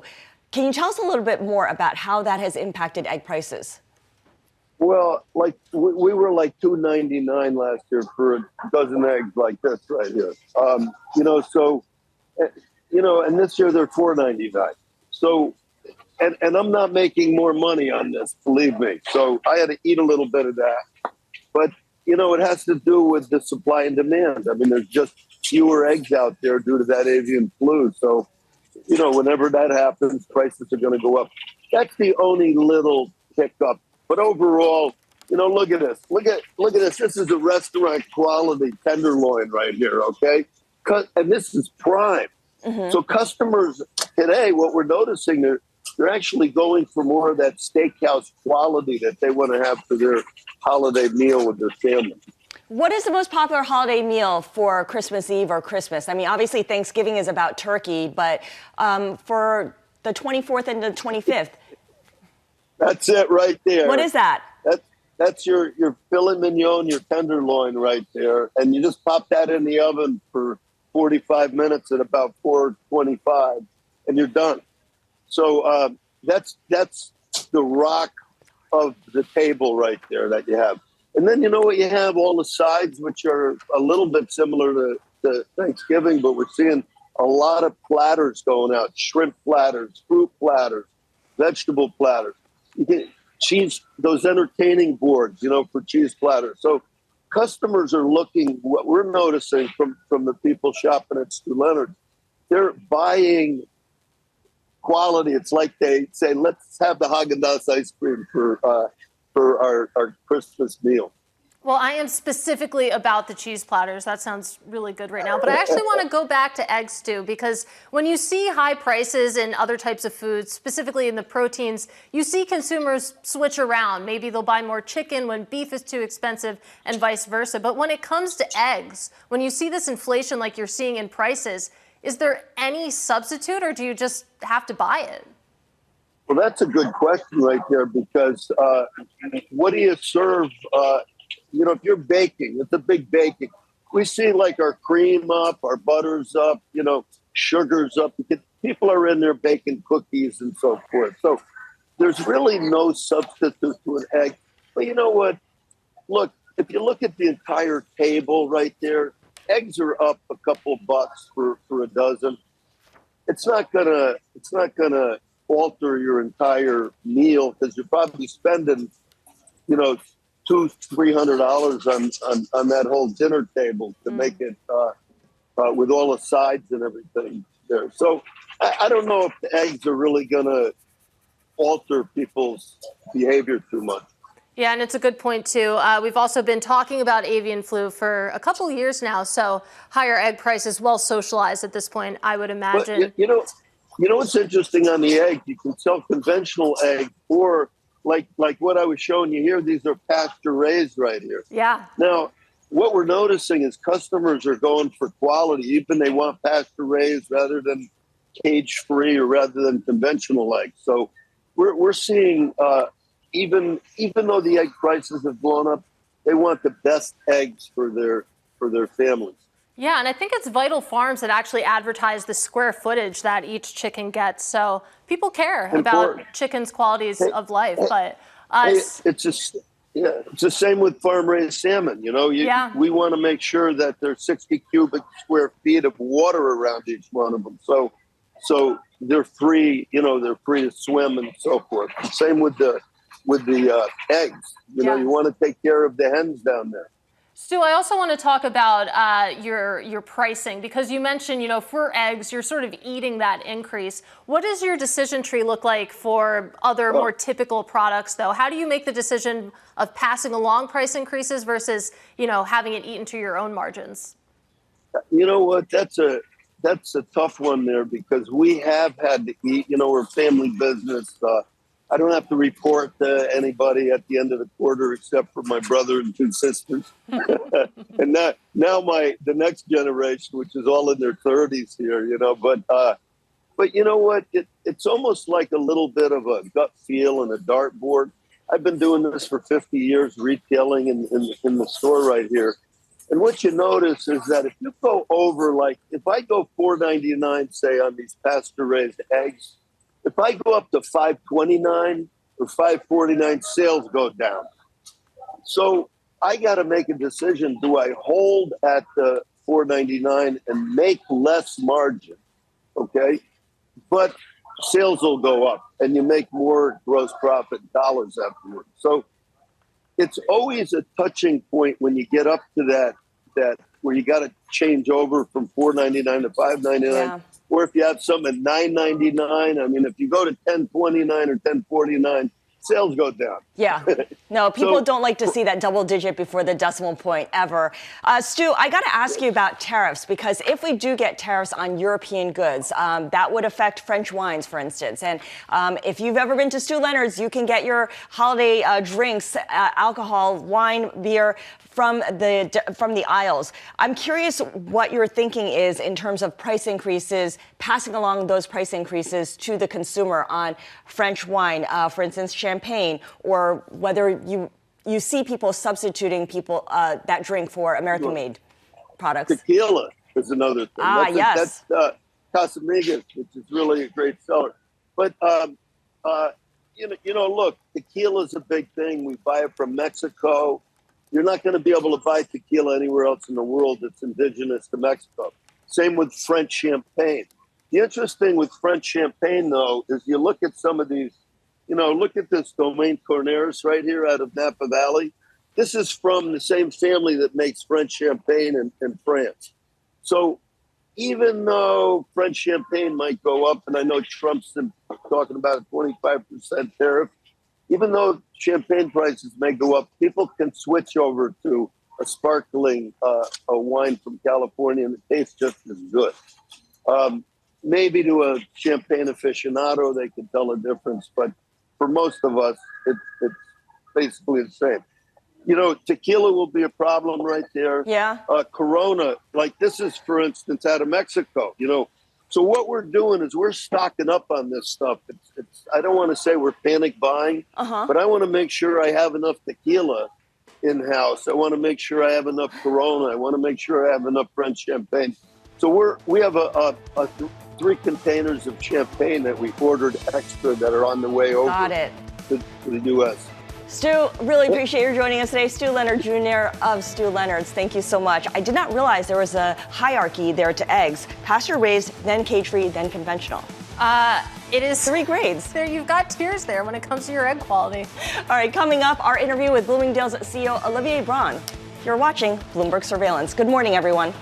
Can you tell us a little bit more about how that has impacted egg prices? Well, like we were like $2.99 last year for a dozen eggs like this right here. And this year they're $4.99. So, and I'm not making more money on this, believe me. So I had to eat a little bit of that. But, it has to do with the supply and demand. I mean, there's just fewer eggs out there due to that avian flu. So, whenever that happens, prices are going to go up. That's the only little hiccup. But overall, look at this. Look at this. This is a restaurant quality tenderloin right here, okay? And this is prime. Mm-hmm. So customers today, what we're noticing, they're actually going for more of that steakhouse quality that they want to have for their holiday meal with their family. What is the most popular holiday meal for Christmas Eve or Christmas? I mean, obviously Thanksgiving is about turkey, but for the 24th and the 25th. That's it right there. What is that? That's your filet mignon, your tenderloin right there. And you just pop that in the oven for 45 minutes at about 425 and you're done. So that's the rock of the table right there that you have. And then what you have, all the sides, which are a little bit similar to Thanksgiving, but we're seeing a lot of platters going out, shrimp platters, fruit platters, vegetable platters. You get cheese, those entertaining boards, for cheese platters. So customers are looking, what we're noticing from the people shopping at Stu Leonard's, they're buying quality. It's like they say, let's have the Haagen-Dazs ice cream for our Christmas meal. Well, I am specifically about the cheese platters. That sounds really good right now. But I actually want to go back to eggs, Stu, because when you see high prices in other types of foods, specifically in the proteins, you see consumers switch around. Maybe they'll buy more chicken when beef is too expensive and vice versa. But when it comes to eggs, when you see this inflation like you're seeing in prices, is there any substitute or do you just have to buy it? Well, that's a good question right there because what do you serve? If you're baking, it's a big baking. We see like our cream up, our butter's up, sugar's up. People are in there baking cookies and so forth. So there's really no substitute to an egg. But you know what? Look, if you look at the entire table right there, eggs are up a couple bucks for a dozen. It's not gonna alter your entire meal because you're probably spending, $200-300 on that whole dinner table to make it with all the sides and everything there. So I don't know if the eggs are really gonna alter people's behavior too much. Yeah, and it's a good point, too. We've also been talking about avian flu for a couple of years now, so higher egg prices, well socialized at this point, I would imagine. But, what's interesting on the egg? You can sell conventional eggs or like what I was showing you here, these are pasture-raised right here. Yeah. Now, what we're noticing is customers are going for quality. Even they want pasture-raised rather than cage-free or rather than conventional eggs. So we're seeing... Even though the egg prices have blown up, they want the best eggs for their families. Yeah, and I think it's Vital Farms that actually advertise the square footage that each chicken gets. So people care about chicken's qualities of life. But it's the same with farm-raised salmon. We want to make sure that there's 60 cubic square feet of water around each one of them. So So they're free, they're free to swim and so forth. Same with the eggs. You want to take care of the hens down there. Stu, I also want to talk about your pricing, because you mentioned, for eggs, you're sort of eating that increase. What does your decision tree look like for other more typical products, though? How do you make the decision of passing along price increases versus, having it eat into your own margins? You know what? That's a tough one there, because we have had to eat. We're a family business. I don't have to report to anybody at the end of the quarter except for my brother and 2 sisters. And now the next generation, which is all in their 30s here, But you know what? It's almost like a little bit of a gut feel and a dartboard. I've been doing this for 50 years, retailing in the store right here. And what you notice is that if you go over, like if I go $4.99, say, on these pasture-raised eggs, if I go up to $5.29 or $5.49, sales go down. So I got to make a decision. Do I hold at the $4.99 and make less margin? Okay. But sales will go up and you make more gross profit dollars afterwards. So it's always a touching point when you get up to that where you got to change over from $4.99 to $5.99. Yeah. Or if you have some at $9.99, I mean, if you go to $10.29 or $10.49, sales go down. Yeah. No, people don't like to see that double digit before the decimal point ever. Stu, I got to ask you about tariffs, because if we do get tariffs on European goods, that would affect French wines, for instance. And if you've ever been to Stu Leonard's, you can get your holiday drinks, alcohol, wine, beer from the aisles. I'm curious what your thinking is in terms of price increases, passing along those price increases to the consumer on French wine, for instance, champagne, or whether you see people substituting that drink for American-made products. Tequila is another thing. Yes. That's Casamigos, which is really a great seller. But look, tequila is a big thing. We buy it from Mexico. You're not going to be able to buy tequila anywhere else in the world that's indigenous to Mexico. Same with French champagne. The interesting thing with French champagne, though, is you look at some of these, look at this Domaine Corners right here out of Napa Valley. This is from the same family that makes French champagne in France. So even though French champagne might go up, and I know Trump's talking about a 25% tariff, even though champagne prices may go up, people can switch over to a sparkling a wine from California, and it tastes just as good. Maybe to a champagne aficionado, they can tell a difference, but for most of us, it's basically the same. Tequila will be a problem right there. Yeah. Corona, like this is, for instance, out of Mexico, So what we're doing is we're stocking up on this stuff. I don't want to say we're panic buying, but I want to make sure I have enough tequila in-house. I want to make sure I have enough Corona. I want to make sure I have enough French champagne. So we have 3 containers of champagne that we ordered extra that are on the way over to the U.S. Stu, really appreciate your joining us today. Stu Leonard Jr. of Stu Leonard's. Thank you so much. I did not realize there was a hierarchy there to eggs. Pasture-raised, then cage-free, then conventional. It is 3 grades. There, you've got tiers there when it comes to your egg quality. All right, coming up, our interview with Bloomingdale's CEO Olivier Braun. You're watching Bloomberg Surveillance. Good morning, everyone.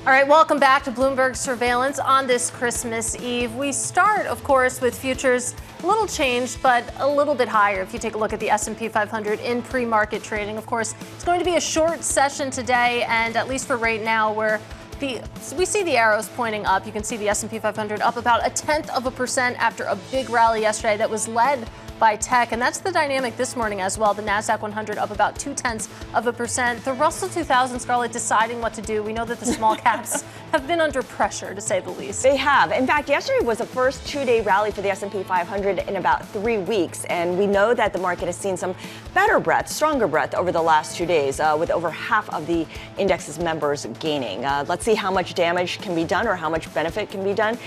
All right, welcome back to Bloomberg Surveillance on this Christmas Eve. We start, of course, with futures a little changed, but a little bit higher. If you take a look at the S&P 500 in pre-market trading, of course, it's going to be a short session today, and at least for right now, we see the arrows pointing up. You can see the S&P 500 up about 0.1% after a big rally yesterday that was led by tech, and that's the dynamic this morning as well. The Nasdaq 100 up about 0.2%. The Russell 2000, Scarlett, deciding what to do. We know that the small caps have been under pressure, to say the least. They have. In fact, yesterday was the first 2-day rally for the S&P 500 in about 3 weeks, and we know that the market has seen some better breadth, stronger breadth over the last 2 days, with over half of the index's members gaining. Let's see how much damage can be done or how much benefit can be done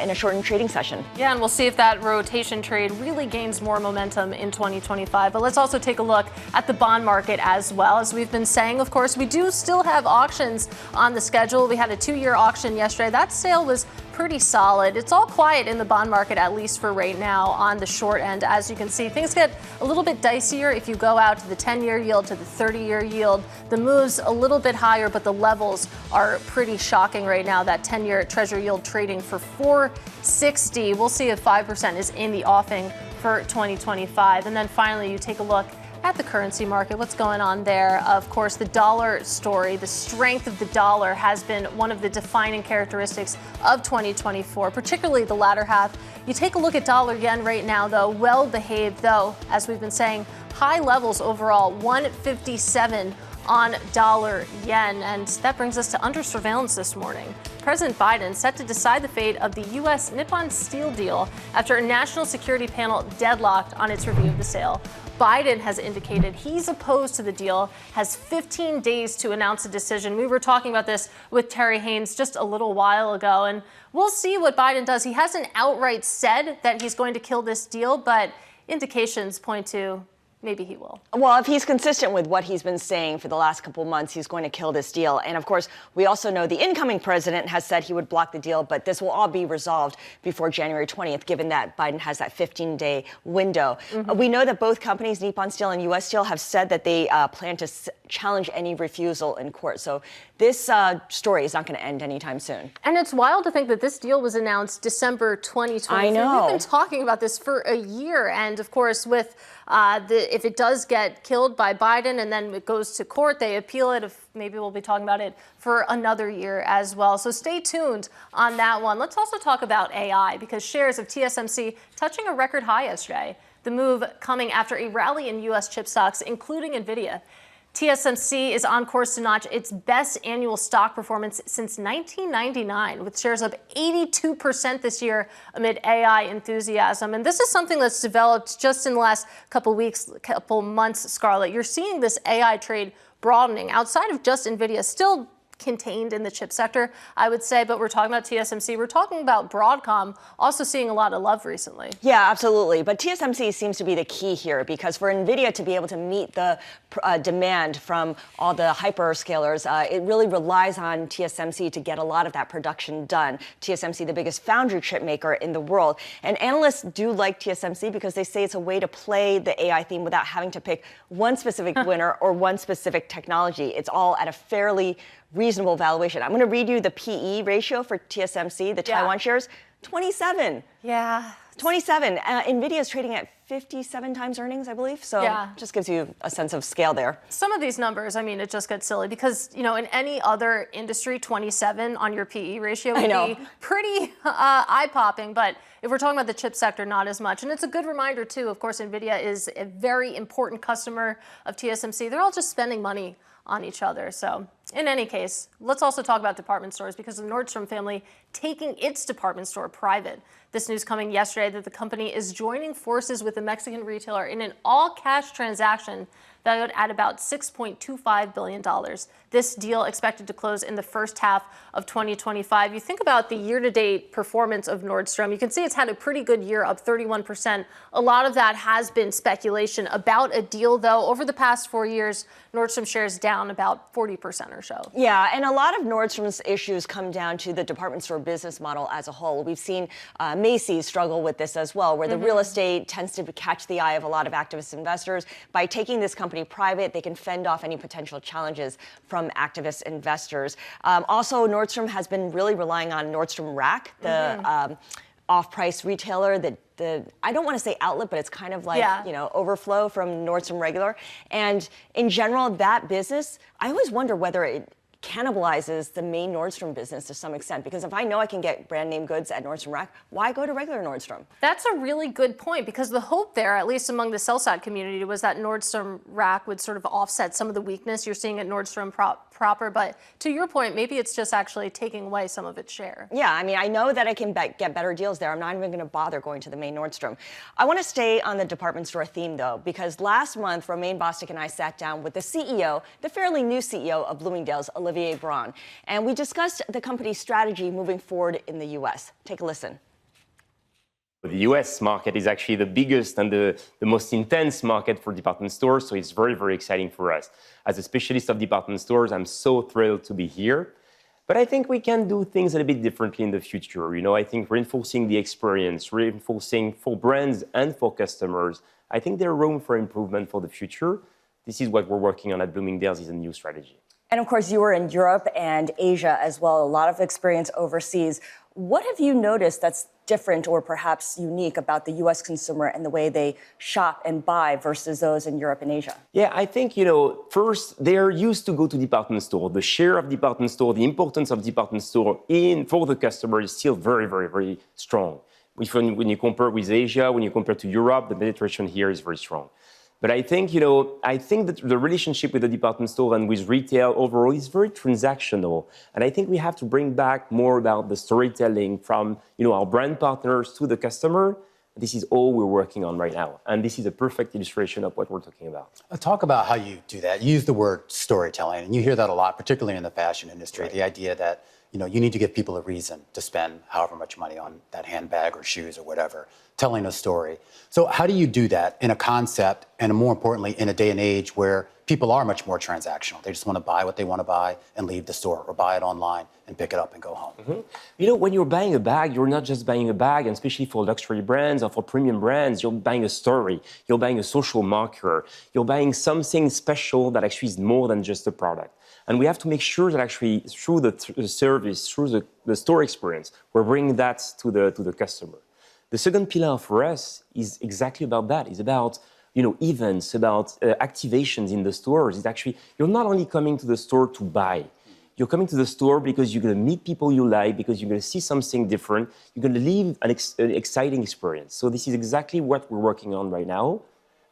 in a shortened trading session. Yeah, and we'll see if that rotation trade really gains more more momentum in 2025. But let's also take a look at the bond market as well. As we've been saying, of course, we do still have auctions on the schedule. We had a 2-year auction yesterday. That sale was pretty solid. It's all quiet in the bond market, at least for right now, on the short end. As you can see, things get a little bit dicier if you go out to the 10-year yield, to the 30-year yield. The move's a little bit higher, but the levels are pretty shocking right now. That 10-year Treasury yield trading for 460. We'll see if 5% is in the offing for 2025. And then finally, you take a look at the currency market. What's going on there? Of course, the dollar story, the strength of the dollar has been one of the defining characteristics of 2024, particularly the latter half. You take a look at dollar yen right now, though, well behaved, though, as we've been saying, high levels overall, 157 on dollar yen. And that brings us to under surveillance this morning. President Biden set to decide the fate of the U.S. Nippon Steel deal after a national security panel deadlocked on its review of the sale. Biden has indicated he's opposed to the deal, has 15 days to announce a decision. We were talking about this with Terry Haynes just a little while ago, and we'll see what Biden does. He hasn't outright said that he's going to kill this deal, but indications point to maybe he will. Well, if he's consistent with what he's been saying for the last couple of months, he's going to kill this deal. And of course, we also know the incoming president has said he would block the deal, but this will all be resolved before January 20th, given that Biden has that 15-day window. We know that both companies, Nippon Steel and U.S. Steel, have said that they plan to challenge any refusal in court. So this story is not going to end anytime soon. And it's wild to think that this deal was announced December 2023. I know. We've been talking about this for a year. And of course, with if it does get killed by Biden and then it goes to court, they appeal it. Maybe we'll be talking about it for another year as well. So stay tuned on that one. Let's also talk about AI, because shares of TSMC touching a record high yesterday. The move coming after a rally in U.S. chip stocks, including NVIDIA. TSMC is on course to notch its best annual stock performance since 1999, with shares up 82% this year amid AI enthusiasm. And this is something that's developed just in the last couple weeks, couple months, Scarlett. You're seeing this AI trade broadening outside of just NVIDIA, still contained in the chip sector, I would say, but we're talking about TSMC. We're talking about Broadcom also seeing a lot of love recently. Yeah, absolutely. But TSMC seems to be the key here, because for NVIDIA to be able to meet the demand from all the hyperscalers, it really relies on TSMC to get a lot of that production done. TSMC, the biggest foundry chip maker in the world. And analysts do like TSMC because they say it's a way to play the AI theme without having to pick one specific winner or one specific technology. It's all at a fairly reasonable valuation. I'm going to read you the PE ratio for TSMC, the Taiwan shares, 27. Yeah. 27. NVIDIA is trading at 57 times earnings, I believe. So just gives you a sense of scale there. Some of these numbers, I mean, it just gets silly because, you know, in any other industry, 27 on your PE ratio would be pretty eye-popping. But if we're talking about the chip sector, not as much. And it's a good reminder, too. Of course, NVIDIA is a very important customer of TSMC. They're all just spending money on each other. So in any case, let's also talk about department stores, because the Nordstrom family taking its department store private. This news coming yesterday that the company is joining forces with the Mexican retailer in an all-cash transaction valued at about $6.25 billion. This deal expected to close in the first half of 2025. You think about the year-to-date performance of Nordstrom, you can see it's had a pretty good year, up 31%. A lot of that has been speculation about a deal, though. Over the past 4 years, Nordstrom shares down about 40% or so. Yeah, and a lot of Nordstrom's issues come down to the department store business model as a whole. We've seen Macy's struggle with this as well, where the real estate tends to catch the eye of a lot of activist investors. By taking this company private, they can fend off any potential challenges from activist investors. Also, Nordstrom has been really relying on Nordstrom Rack, the off-price retailer that I don't want to say outlet, but it's kind of like, you know, overflow from Nordstrom regular. And in general, that business, I always wonder whether it cannibalizes the main Nordstrom business to some extent, because if I know I can get brand name goods at Nordstrom Rack, why go to regular Nordstrom? That's a really good point, because the hope there, at least among the sell-side community, was that Nordstrom Rack would sort of offset some of the weakness you're seeing at Nordstrom proper. But to your point, maybe it's just actually taking away some of its share. Yeah, I mean, I know that I can get better deals there. I'm not even going to bother going to the main Nordstrom. I want to stay on the department store theme, though, because last month, Romaine Bostick and I sat down with the CEO, the fairly new CEO of Bloomingdale's, Olivier Braun, and we discussed the company's strategy moving forward in the U.S. Take a listen. The US market is actually the biggest and the most intense market for department stores, so it's very, very exciting for us. As a specialist of department stores, I'm so thrilled to be here. But I think we can do things a little bit differently in the future. I think reinforcing the experience, reinforcing for brands and for customers, I think there's room for improvement for the future. This is what we're working on at Bloomingdale's, is a new strategy. And of course, you were in Europe and Asia as well, a lot of experience overseas. What have you noticed that's different or perhaps unique about the U.S. consumer and the way they shop and buy versus those in Europe and Asia? Yeah, I think, first, they're used to go to department store. The share of department store, the importance of department store for the customer is still very, very, very strong. When you compare with Asia, when you compare to Europe, the penetration here is very strong. But I think, that the relationship with the department store and with retail overall is very transactional. And I think we have to bring back more about the storytelling from, our brand partners to the customer. This is all we're working on right now. And this is a perfect illustration of what we're talking about. Talk about how you do that. You use the word storytelling, and you hear that a lot, particularly in the fashion industry, right. The idea that, you need to give people a reason to spend however much money on that handbag or shoes or whatever, telling a story. So how do you do that in a concept and more importantly, in a day and age where people are much more transactional? They just want to buy what they want to buy and leave the store or buy it online and pick it up and go home. Mm-hmm. When you're buying a bag, you're not just buying a bag, and especially for luxury brands or for premium brands, you're buying a story. You're buying a social marker. You're buying something special that actually is more than just a product. And we have to make sure that actually through the service, through the store experience, we're bringing that to the customer. The second pillar for us is exactly about that. It's about events, about activations in the stores. It's actually, you're not only coming to the store to buy. You're coming to the store because you're going to meet people you like, because you're going to see something different. You're going to live an exciting experience. So this is exactly what we're working on right now.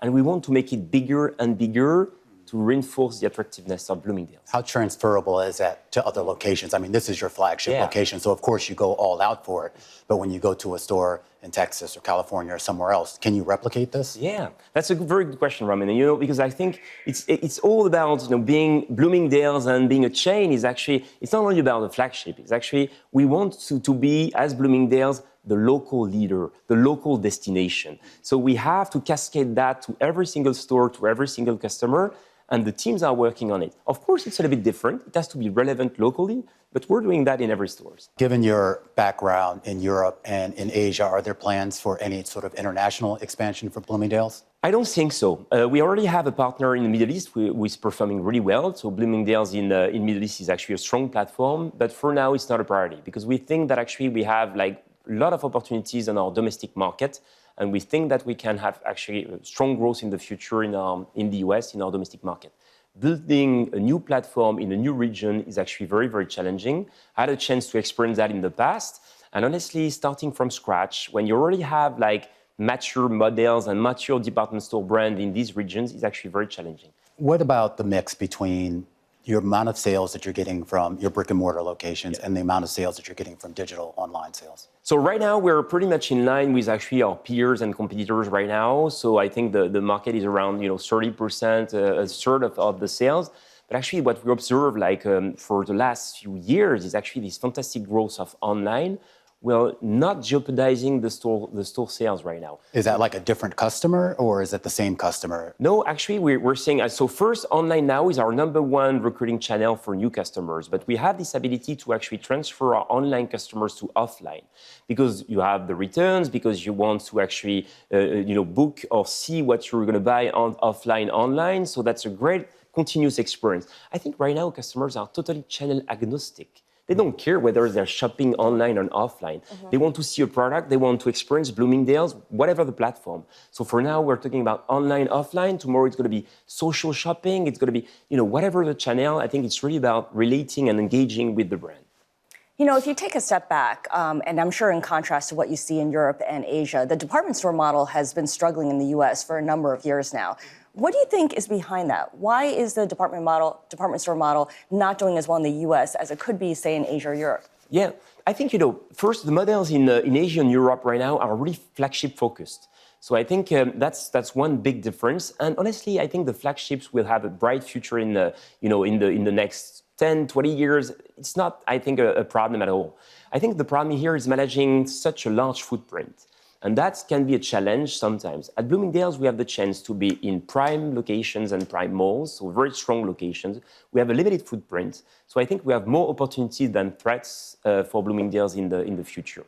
And we want to make it bigger and bigger to reinforce the attractiveness of Bloomingdale's. How transferable is that to other locations? I mean, this is your flagship location, so of course you go all out for it. But when you go to a store in Texas or California or somewhere else, can you replicate this? Yeah, that's a very good question, Ramin. Because I think it's all about being Bloomingdale's and being a chain is actually, it's not only about the flagship. It's actually, we want to be, as Bloomingdale's, the local leader, the local destination. So we have to cascade that to every single store, to every single customer, and the teams are working on it. Of course, it's a little bit different. It has to be relevant locally, but we're doing that in every store. Given your background in Europe and in Asia, are there plans for any sort of international expansion for Bloomingdale's? I don't think so. We already have a partner in the Middle East who is performing really well. So Bloomingdale's in Middle East is actually a strong platform, but for now it's not a priority because we think that actually we have a lot of opportunities in our domestic market. And we think that we can have actually strong growth in the future in the US, in our domestic market. Building a new platform in a new region is actually very, very challenging. I had a chance to experience that in the past. And honestly, starting from scratch, when you already have mature models and mature department store brand in these regions, is actually very challenging. What about the mix between your amount of sales that you're getting from your brick and mortar locations and the amount of sales that you're getting from digital online sales? So right now, we're pretty much in line with actually our peers and competitors right now. So I think the market is around 30%, a third of the sales. But actually what we observe for the last few years is actually this fantastic growth of online. Well, not jeopardizing the store sales right now. Is that like a different customer or is it the same customer? No, actually, we're saying, so first, online now is our #1 recruiting channel for new customers, but we have this ability to actually transfer our online customers to offline because you have the returns, because you want to actually, book or see what you're going to buy on offline, online. So that's a great continuous experience. I think right now customers are totally channel agnostic. They don't care whether they're shopping online or offline. Mm-hmm. They want to see a product. They want to experience Bloomingdale's, whatever the platform. So for now, we're talking about online, offline. Tomorrow, it's going to be social shopping. It's going to be, whatever the channel. I think it's really about relating and engaging with the brand. If you take a step back, and I'm sure in contrast to what you see in Europe and Asia, the department store model has been struggling in the U.S. for a number of years now. What do you think is behind that? Why is the department store model not doing as well in the U.S. as it could be, say, in Asia or Europe? Yeah, I think, first, the models in Asia and Europe right now are really flagship focused. So I think that's one big difference. And honestly, I think the flagships will have a bright future in the next 10, 20 years. It's not, I think, a problem at all. I think the problem here is managing such a large footprint. And that can be a challenge sometimes. At Bloomingdale's, we have the chance to be in prime locations and prime malls, so very strong locations. We have a limited footprint. So I think we have more opportunities than threats for Bloomingdale's in the future.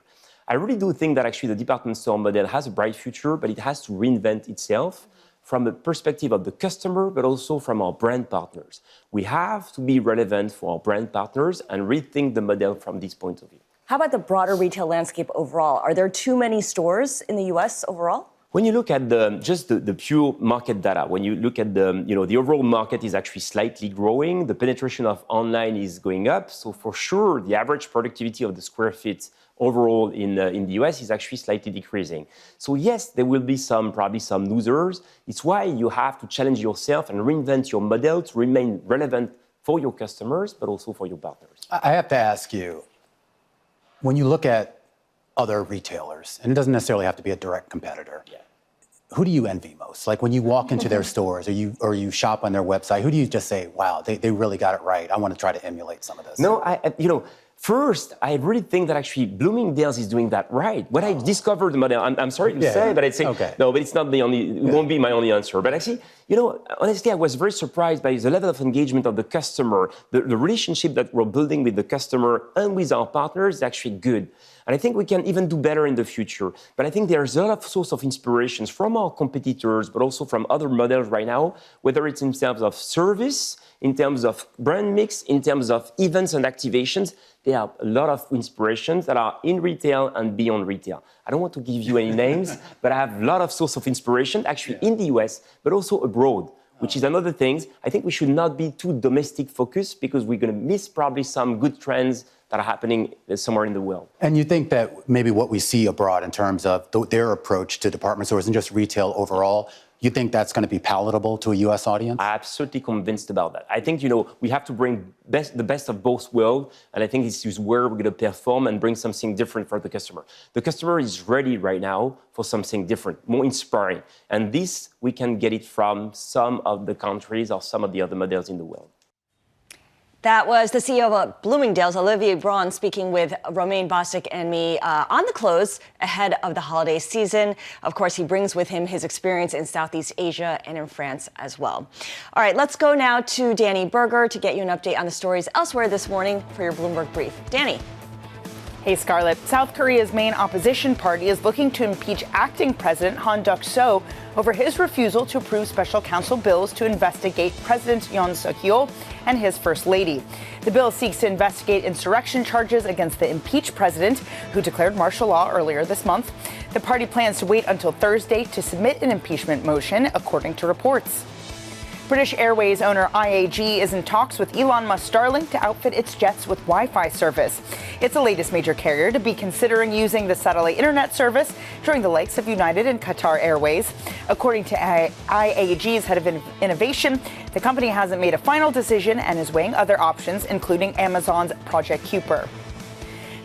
I really do think that actually the department store model has a bright future, but it has to reinvent itself from the perspective of the customer, but also from our brand partners. We have to be relevant for our brand partners and rethink the model from this point of view. How about the broader retail landscape overall? Are there too many stores in the U.S. overall? When you look at just the pure market data, when you look at the overall market is actually slightly growing. The penetration of online is going up. So for sure, the average productivity of the square feet overall in the US is actually slightly decreasing. So yes, there will be probably some losers. It's why you have to challenge yourself and reinvent your model to remain relevant for your customers, but also for your partners. I have to ask you, when you look at other retailers, and it doesn't necessarily have to be a direct competitor, who do you envy most? Like when you walk into their stores or you shop on their website, who do you just say, wow, they really got it right. I want to try to emulate some of this. No, first, I really think that actually Bloomingdale's is doing that right. When I discovered the model, I'm sorry to say, but I'd say, no, but it's not the only, it won't be my only answer. But actually, honestly, I was very surprised by the level of engagement of the customer. The relationship that we're building with the customer and with our partners is actually good. And I think we can even do better in the future. But I think there's a lot of source of inspirations from our competitors, but also from other models right now, whether it's in terms of service, in terms of brand mix, in terms of events and activations. There are a lot of inspirations that are in retail and beyond retail. I don't want to give you any names, but I have a lot of source of inspiration actually in the US, but also abroad, which is another thing. I think we should not be too domestic focused because we're going to miss probably some good trends that are happening somewhere in the world. And you think that maybe what we see abroad in terms of their approach to department stores and just retail overall, you think that's going to be palatable to a U.S. audience? I'm absolutely convinced about that. I think, we have to bring the best of both worlds, and I think this is where we're going to perform and bring something different for the customer. The customer is ready right now for something different, more inspiring. And this, we can get it from some of the countries or some of the other models in the world. That was the CEO of Bloomingdale's, Olivier Braun, speaking with Romain Bostic and me on the close ahead of the holiday season. Of course, he brings with him his experience in Southeast Asia and in France as well. All right, let's go now to Danny Berger to get you an update on the stories elsewhere this morning for your Bloomberg Brief. Danny. Hey, Scarlett. South Korea's main opposition party is looking to impeach acting President Han Duck-seo over his refusal to approve special counsel bills to investigate President Yoon Suk-yeol and his first lady. The bill seeks to investigate insurrection charges against the impeached president, who declared martial law earlier this month. The party plans to wait until Thursday to submit an impeachment motion, according to reports. British Airways owner IAG is in talks with Elon Musk's Starlink to outfit its jets with Wi-Fi service. It's the latest major carrier to be considering using the satellite internet service during the likes of United and Qatar Airways. According to IAG's head of innovation, the company hasn't made a final decision and is weighing other options, including Amazon's Project Kuiper.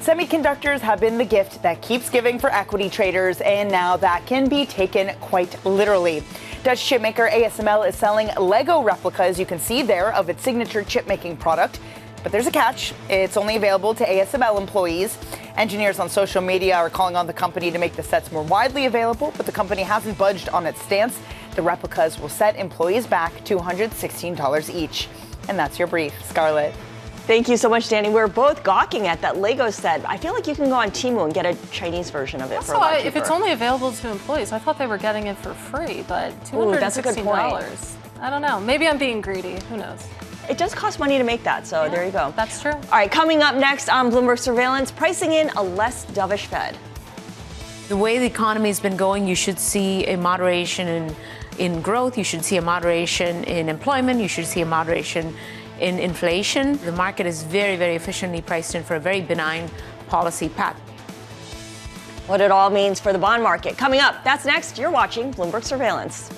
Semiconductors have been the gift that keeps giving for equity traders, and now that can be taken quite literally. Dutch chipmaker ASML is selling Lego replica, as you can see there, of its signature chip-making product. But there's a catch. It's only available to ASML employees. Engineers on social media are calling on the company to make the sets more widely available, but the company hasn't budged on its stance. The replicas will set employees back $216 each. And that's your brief, Scarlett. Thank you so much, Danny. We're both gawking at that Lego set. I feel like you can go on Temu and get a Chinese version of it for a lot cheaper. If it's only available to employees, I thought they were getting it for free, but $216. That's a good point. I don't know. Maybe I'm being greedy. Who knows? It does cost money to make that, so there you go. That's true. All right, coming up next on Bloomberg Surveillance, pricing in a less dovish Fed. The way the economy's been going, you should see a moderation in growth. You should see a moderation in employment. You should see a moderation in inflation. The market is very, very efficiently priced in for a very benign policy path. What it all means for the bond market. Coming up, that's next. You're watching Bloomberg Surveillance.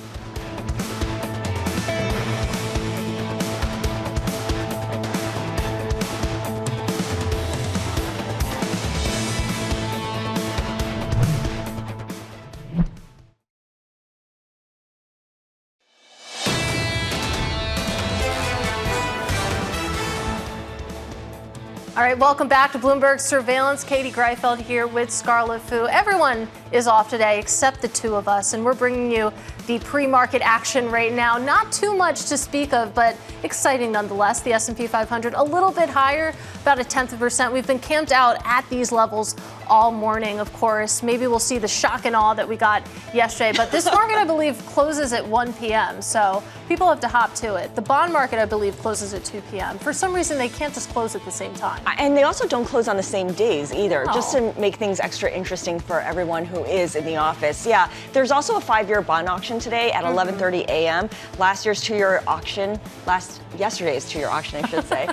All All right, welcome back to Bloomberg Surveillance. Katie Greifeld here with Scarlett Fu. Everyone is off today except the two of us, and we're bringing you the pre-market action right now. Not too much to speak of, but exciting nonetheless. The S&P 500 a little bit higher, about 0.1%. We've been camped out at these levels all morning, of course. Maybe we'll see the shock and awe that we got yesterday, but this market, I believe, closes at 1 p.m., so people have to hop to it. The bond market, I believe, closes at 2 p.m. For some reason, they can't just close at the same time. And they also don't close on the same days either, No. just to make things extra interesting for everyone who is in the office. Yeah, there's also a 5-year bond auction today at 11:30 a.m. Last year's 2-year auction, yesterday's 2-year auction, I should say,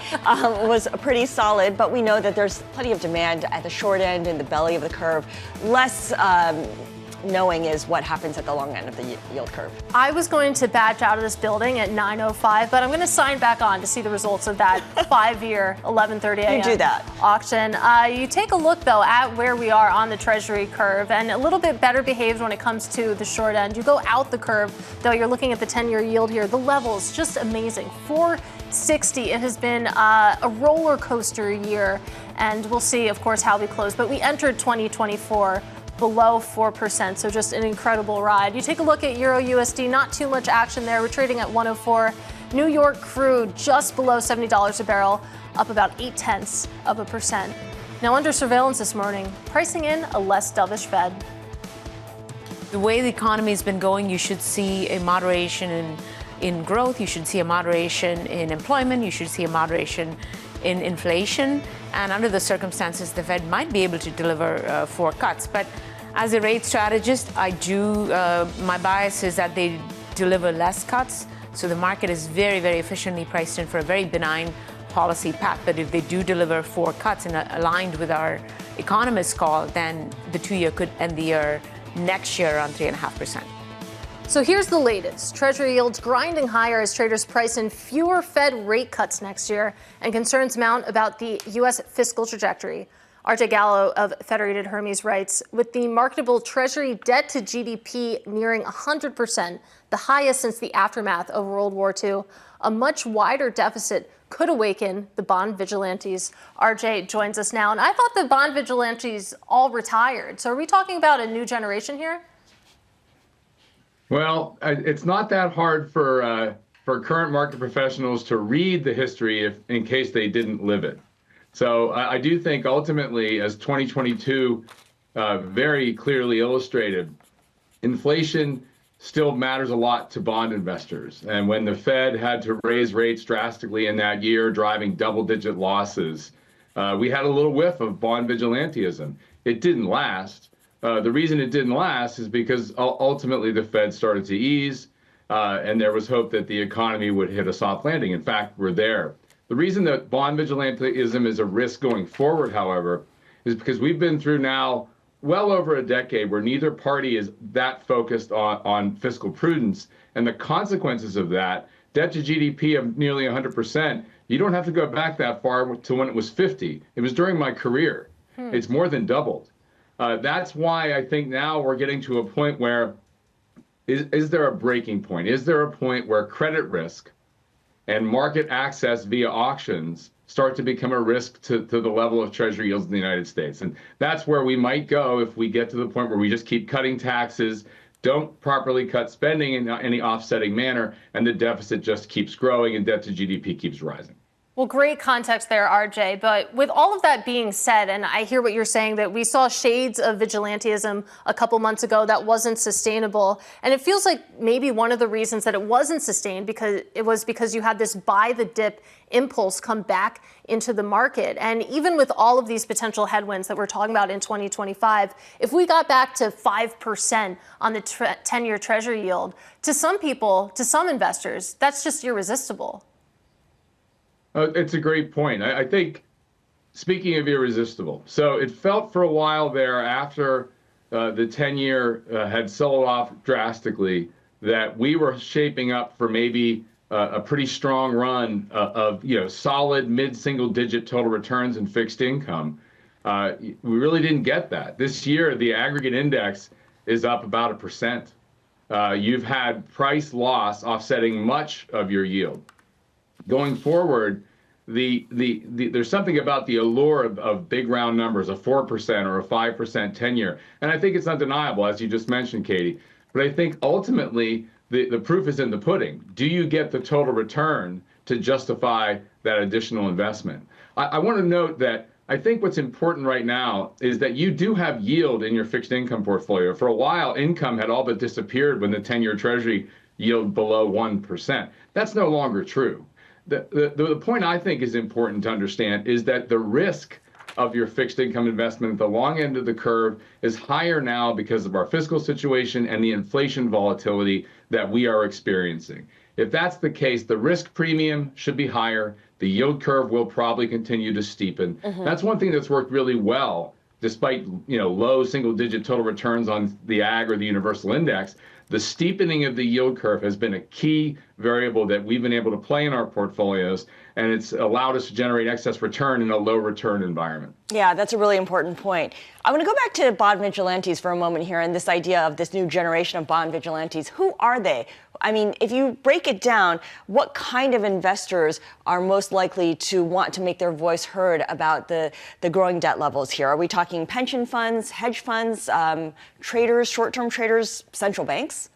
was pretty solid, but we know that there's plenty of demand at the short end and the belly of the curve. Less knowing is what happens at the long end of the yield curve. I was going to badge out of this building at 9:05, but I'm going to sign back on to see the results of that 5-year 11:30 a.m. You do that. Auction. You take a look, though, at where we are on the Treasury curve, and a little bit better behaved when it comes to the short end. You go out the curve, though, you're looking at the 10-year yield here. The levels, just amazing. 460. It has been a roller coaster year, and we'll see, of course, how we close. But we entered 2024 below 4%, so just an incredible ride. You take a look at Euro USD, not too much action there. We're trading at 104. New York crude just below $70 a barrel, up about 0.8%. Now under surveillance this morning, pricing in a less dovish Fed. The way the economy has been going, you should see a moderation in growth. You should see a moderation in employment. You should see a moderation in inflation. And under the circumstances, the Fed might be able to deliver 4 cuts. But as a rate strategist, my bias is that they deliver less cuts. So the market is very, very efficiently priced in for a very benign policy path. But if they do deliver 4 cuts and aligned with our economists' call, then the 2-year could end the year next year around 3.5%. So here's the latest. Treasury yields grinding higher as traders price in fewer Fed rate cuts next year, and concerns mount about the U.S. fiscal trajectory. RJ Gallo of Federated Hermes writes, with the marketable Treasury debt to GDP nearing 100%, the highest since the aftermath of World War II, a much wider deficit could awaken the bond vigilantes. RJ joins us now, and I thought the bond vigilantes all retired. So are we talking about a new generation here? Well, it's not that hard for current market professionals to read the history in case they didn't live it. So I do think ultimately, as 2022 very clearly illustrated, inflation still matters a lot to bond investors. And when the Fed had to raise rates drastically in that year, driving double-digit losses, we had a little whiff of bond vigilantism. It didn't last. The reason it didn't last is because ultimately the Fed started to ease, and there was hope that the economy would hit a soft landing. In fact, we're there. The reason that bond vigilantism is a risk going forward, however, is because we've been through now well over a decade where neither party is that focused on fiscal prudence, and the consequences of that, debt to GDP of nearly 100%, you don't have to go back that far to when it was 50. It was during my career. It's more than doubled. That's why I think now we're getting to a point where, is there a breaking point? Is there a point where credit risk and market access via auctions start to become a risk to the level of Treasury yields in the United States? And that's where we might go if we get to the point where we just keep cutting taxes, don't properly cut spending in any offsetting manner, and the deficit just keeps growing and debt to GDP keeps rising. Well, great context there, RJ. But with all of that being said, and I hear what you're saying, that we saw shades of vigilantism a couple months ago that wasn't sustainable. And it feels like maybe one of the reasons that it wasn't sustained because you had this buy the dip impulse come back into the market. And even with all of these potential headwinds that we're talking about in 2025, if we got back to 5% on the 10-year Treasury yield, to some people, to some investors, that's just irresistible. It's a great point. I think, speaking of irresistible, so it felt for a while there after the 10-year had sold off drastically that we were shaping up for maybe a pretty strong run of solid mid-single-digit total returns in fixed income. We really didn't get that. This year, the aggregate index is up about 1%. You've had price loss offsetting much of your yield. Going forward, there's something about the allure of big round numbers, a 4% or a 5% 10-year. And I think it's undeniable, as you just mentioned, Katie. But I think ultimately the proof is in the pudding. Do you get the total return to justify that additional investment? I want to note that I think what's important right now is that you do have yield in your fixed income portfolio. For a while, income had all but disappeared when the 10-year Treasury yield below 1%. That's no longer true. The point I think is important to understand is that the risk of your fixed income investment at the long end of the curve is higher now because of our fiscal situation and the inflation volatility that we are experiencing. If that's the case, the risk premium should be higher. The yield curve will probably continue to steepen. That's one thing that's worked really well, despite low single-digit total returns on the ag or the universal index. The steepening of the yield curve has been a key variable that we've been able to play in our portfolios, and it's allowed us to generate excess return in a low return environment. Yeah, that's a really important point. I want to go back to bond vigilantes for a moment here and this idea of this new generation of bond vigilantes. Who are they? I mean, if you break it down, what kind of investors are most likely to want to make their voice heard about the growing debt levels here? Are we talking pension funds, hedge funds, traders, short-term traders, central banks?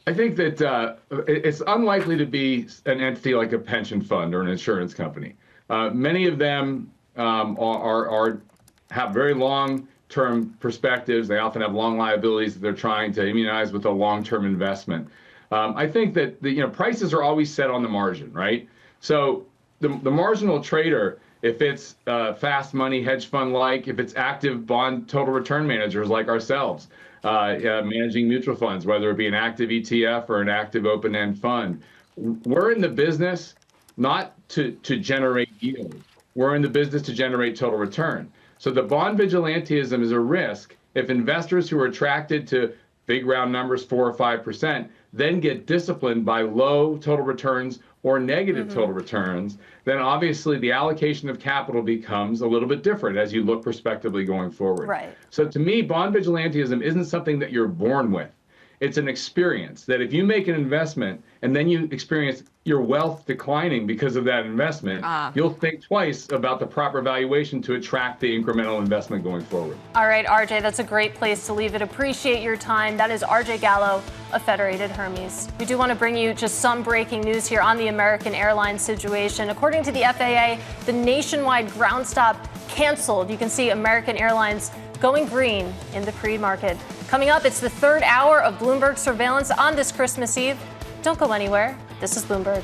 I think that it's unlikely to be an entity like a pension fund or an insurance company. Many of them have very long-term perspectives. They often have long liabilities that they're trying to immunize with a long-term investment. I think that prices are always set on the margin, right? So the marginal trader, if it's fast money hedge fund-like, if it's active bond total return managers like ourselves, managing mutual funds, whether it be an active ETF or an active open-end fund, we're in the business not to generate yield. We're in the business to generate total return. So the bond vigilantism is a risk if investors who are attracted to big round numbers, 4 or 5%, then get disciplined by low total returns or negative total returns, then obviously the allocation of capital becomes a little bit different as you look prospectively going forward. Right. So to me, bond vigilantism isn't something that you're born with. It's an experience that if you make an investment and then you experience your wealth declining because of that investment, you'll think twice about the proper valuation to attract the incremental investment going forward. All right, RJ, that's a great place to leave it. Appreciate your time. That is RJ Gallo of Federated Hermes. We do want to bring you just some breaking news here on the American Airlines situation. According to the FAA, the nationwide ground stop canceled. You can see American Airlines going green in the pre-market. Coming up, it's the third hour of Bloomberg Surveillance on this Christmas Eve. Don't go anywhere. This is Bloomberg.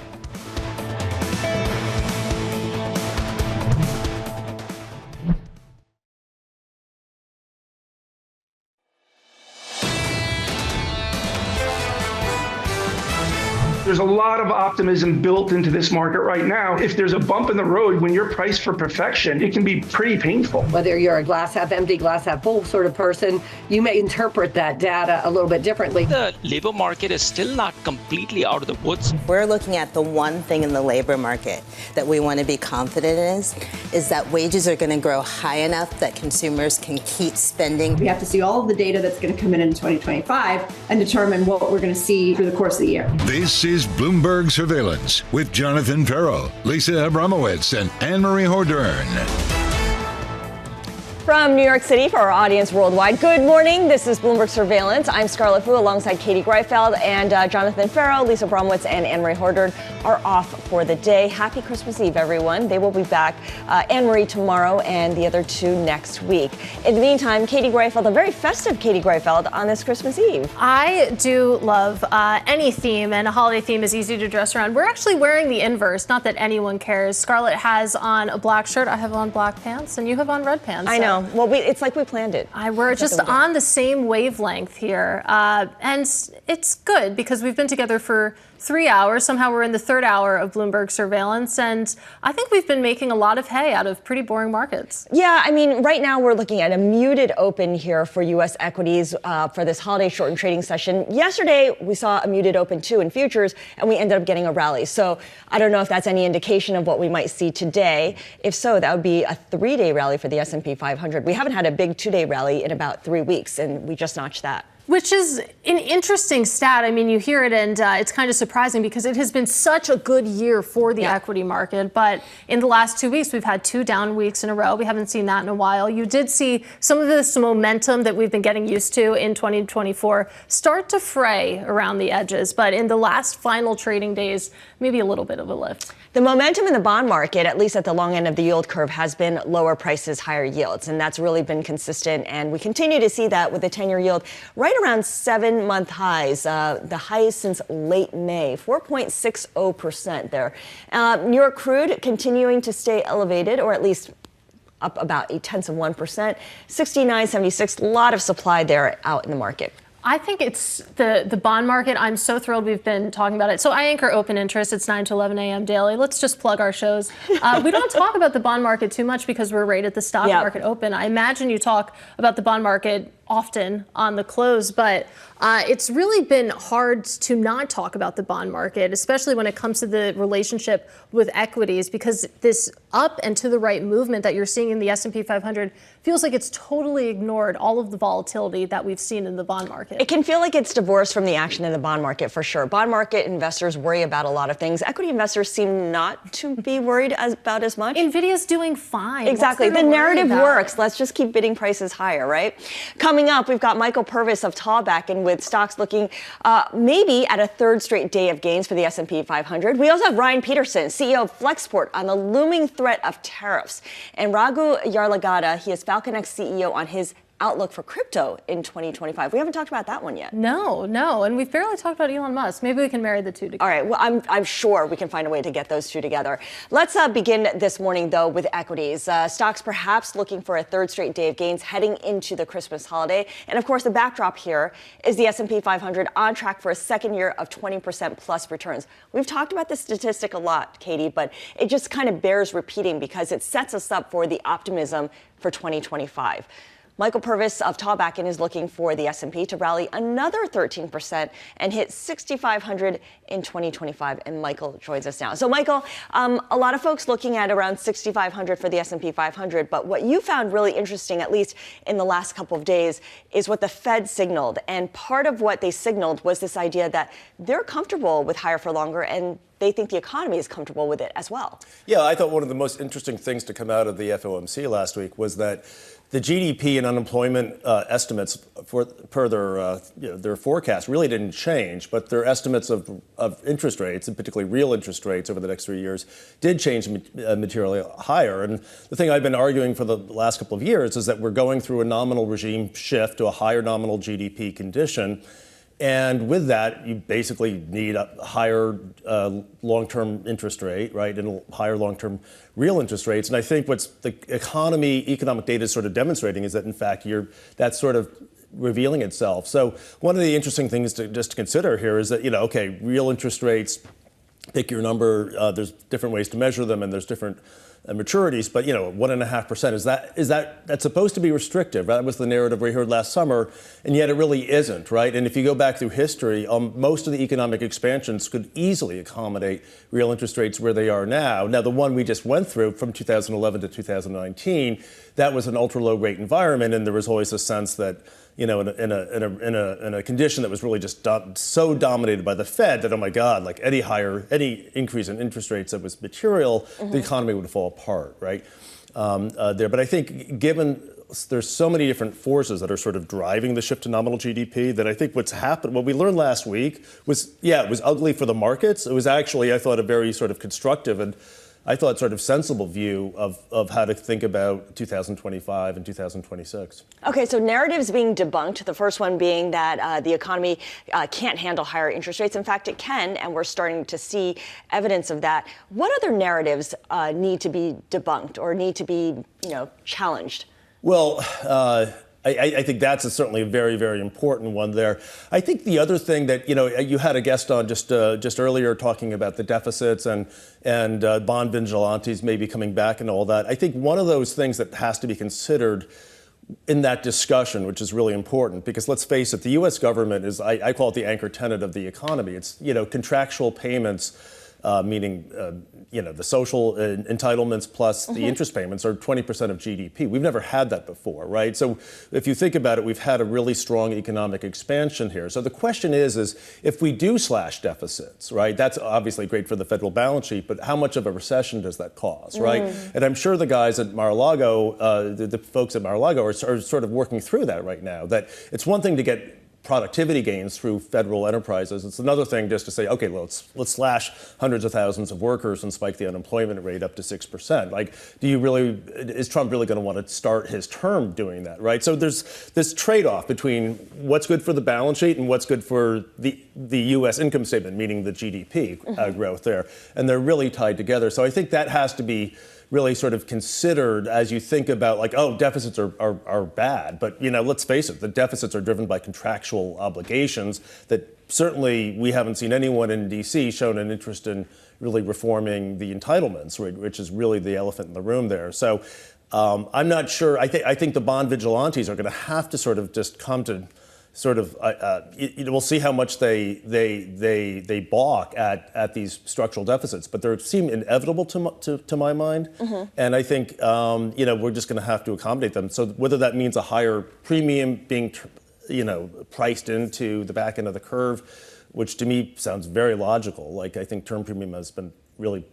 There's a lot of optimism built into this market right now. If there's a bump in the road when you're priced for perfection, it can be pretty painful. Whether you're a glass half empty, glass half full sort of person, you may interpret that data a little bit differently. The labor market is still not completely out of the woods. We're looking at the one thing in the labor market that we want to be confident in is that wages are going to grow high enough that consumers can keep spending. We have to see all of the data that's going to come in 2025 and determine what we're going to see through the course of the year. This is Bloomberg Surveillance with Jonathan Ferro, Lisa Abramowitz, and Anne-Marie Hordern. From New York City for our audience worldwide, good morning. This is Bloomberg Surveillance. I'm Scarlett Fu alongside Katie Greifeld and Jonathan Ferro. Lisa Abramowitz and Anne-Marie Hordern are off for the day. Happy Christmas Eve, everyone. They will be back, Anne-Marie tomorrow and the other two next week. In the meantime, Katie Greifeld, a very festive Katie Greifeld on this Christmas Eve. I do love any theme, and a holiday theme is easy to dress around. We're actually wearing the inverse, not that anyone cares. Scarlett has on a black shirt, I have on black pants, and you have on red pants. I know. Well, it's like we planned it. We're just on the same wavelength here. And it's good because we've been together for 3 hours. Somehow we're in the third hour of Bloomberg Surveillance. And I think we've been making a lot of hay out of pretty boring markets. Yeah, I mean, right now we're looking at a muted open here for U.S. equities for this holiday shortened trading session. Yesterday, we saw a muted open too in futures, and we ended up getting a rally. So I don't know if that's any indication of what we might see today. If so, that would be a 3-day rally for the S&P 500. We haven't had a big 2-day rally in about 3 weeks, and we just notched that. Which is an interesting stat. I mean, you hear it and it's kind of surprising because it has been such a good year for the equity market. But in the last 2 weeks, we've had 2 down weeks in a row. We haven't seen that in a while. You did see some of this momentum that we've been getting used to in 2024 start to fray around the edges. But in the last final trading days, maybe a little bit of a lift. The momentum in the bond market, at least at the long end of the yield curve, has been lower prices, higher yields. And that's really been consistent. And we continue to see that with the 10-year yield right around 7-month highs, the highest since late May, 4.60% there. New York crude continuing to stay elevated, or at least up about 0.8%, 69.76. A lot of supply there out in the market. I think it's the bond market. I'm so thrilled we've been talking about it. So I anchor Open Interest. It's 9 to 11 a.m. daily. Let's just plug our shows. We don't talk about the bond market too much because we're right at the stock market open. I imagine you talk about the bond market often on the close, but it's really been hard to not talk about the bond market, especially when it comes to the relationship with equities, because this up and to the right movement that you're seeing in the S&P 500 feels like it's totally ignored all of the volatility that we've seen in the bond market. It can feel like it's divorced from the action in the bond market for sure. Bond market investors worry about a lot of things. Equity investors seem not to be worried about as much. Nvidia's doing fine. Exactly. The narrative works. Let's just keep bidding prices higher, right? Coming up, we've got Michael Purvis of Tall back in with stocks looking maybe at a third straight day of gains for the S&P 500. We also have Ryan Peterson, CEO of Flexport, on the looming threat of tariffs. And Raghu Yarlagadda, he is FalconX CEO, on his outlook for crypto in 2025. We haven't talked about that one yet. No. And we've barely talked about Elon Musk. Maybe we can marry the two together. All right. Well, I'm sure we can find a way to get those two together. Let's begin this morning, though, with equities. Stocks perhaps looking for a third straight day of gains heading into the Christmas holiday. And, of course, the backdrop here is the S&P 500 on track for a second year of 20% plus returns. We've talked about this statistic a lot, Katie, but it just kind of bears repeating because it sets us up for the optimism for 2025. Michael Purvis of Tallbacken is looking for the S&P to rally another 13% and hit 6,500 in 2025. And Michael joins us now. So, Michael, a lot of folks looking at around 6,500 for the S&P 500. But what you found really interesting, at least in the last couple of days, is what the Fed signaled. And part of what they signaled was this idea that they're comfortable with higher for longer, and they think the economy is comfortable with it as well. Yeah, I thought one of the most interesting things to come out of the FOMC last week was that the GDP and unemployment estimates per their forecast really didn't change, but their estimates of interest rates, and particularly real interest rates over the next 3 years, did change materially higher. And the thing I've been arguing for the last couple of years is that we're going through a nominal regime shift to a higher nominal GDP condition. And with that, you basically need a higher long-term interest rate, right, and higher long-term real interest rates. And I think what's the economic data is sort of demonstrating is that, in fact, that's sort of revealing itself. So one of the interesting things to consider here is that, okay, real interest rates, pick your number, there's different ways to measure them, and there's different maturities, but 1.5% that's supposed to be restrictive. That was the narrative we heard last summer, and yet it really isn't, right? And if you go back through history, most of the economic expansions could easily accommodate real interest rates where they are now. Now, the one we just went through from 2011 to 2019, that was an ultra low rate environment, and there was always a sense that in a condition that was really just so dominated by the Fed that, oh my God, like any increase in interest rates that was material, the economy would fall apart, right? But I think given there's so many different forces that are sort of driving the shift to nominal GDP, that I think what's happened, what we learned last week was, it was ugly for the markets. It was actually, I thought, a very sort of constructive and I thought sort of sensible view of how to think about 2025 and 2026. Okay, so narratives being debunked, the first one being that the economy can't handle higher interest rates. In fact, it can, and we're starting to see evidence of that. What other narratives need to be debunked or need to be, challenged? Well, I think that's certainly a very, very important one there. I think the other thing that, you had a guest on just earlier talking about the deficits and bond vigilantes maybe coming back and all that. I think one of those things that has to be considered in that discussion, which is really important, because let's face it, the U.S. government is, I call it the anchor tenet of the economy. It's, contractual payments meaning the social entitlements plus the interest payments are 20% of GDP. We've never had that before, right? So if you think about it, we've had a really strong economic expansion here. So the question is if we do slash deficits, right, that's obviously great for the federal balance sheet, but how much of a recession does that cause, right? And I'm sure the guys at Mar-a-Lago, the folks at Mar-a-Lago are sort of working through that right now, that it's one thing to get productivity gains through federal enterprises. It's another thing just to say, okay, well, let's slash hundreds of thousands of workers and spike the unemployment rate up to 6%. Like, is Trump really going to want to start his term doing that, right? So there's this trade-off between what's good for the balance sheet and what's good for the U.S. income statement, meaning the GDP growth there. And they're really tied together. So I think that has to be really sort of considered as you think about deficits are bad. But, let's face it, the deficits are driven by contractual obligations that certainly we haven't seen anyone in D.C. shown an interest in really reforming the entitlements, which is really the elephant in the room there. So I'm not sure. I think the bond vigilantes are going to have to sort of just come to we'll see how much they balk at these structural deficits, but they seem inevitable to my mind. And I think we're just going to have to accommodate them. So whether that means a higher premium being priced into the back end of the curve, which to me sounds very logical. Like, I think term premium has been really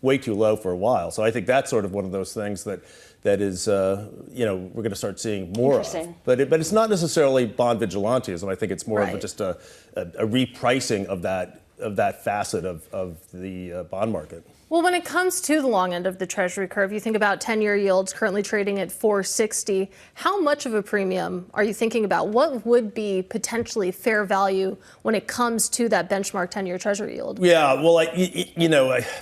way too low for a while. So I think that's sort of one of those things that is, we're going to start seeing more of. But it's not necessarily bond vigilantism. I think it's more of just a repricing of that facet of the bond market. Well, when it comes to the long end of the Treasury curve, you think about 10-year yields currently trading at 4.60. How much of a premium are you thinking about? What would be potentially fair value when it comes to that benchmark 10-year Treasury yield? Yeah, well,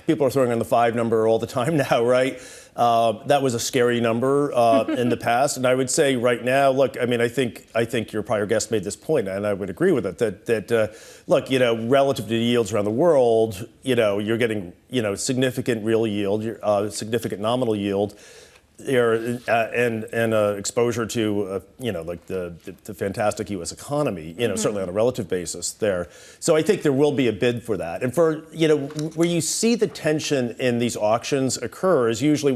people are throwing on the 5 number all the time now, right? That was a scary number in the past, and I would say right now, look, I think your prior guest made this point, and I would agree with it. That look, relative to the yields around the world, you're getting significant real yield, significant nominal yield, and exposure to the fantastic U.S. economy, certainly on a relative basis there. So I think there will be a bid for that. And for where you see the tension in these auctions occur is usually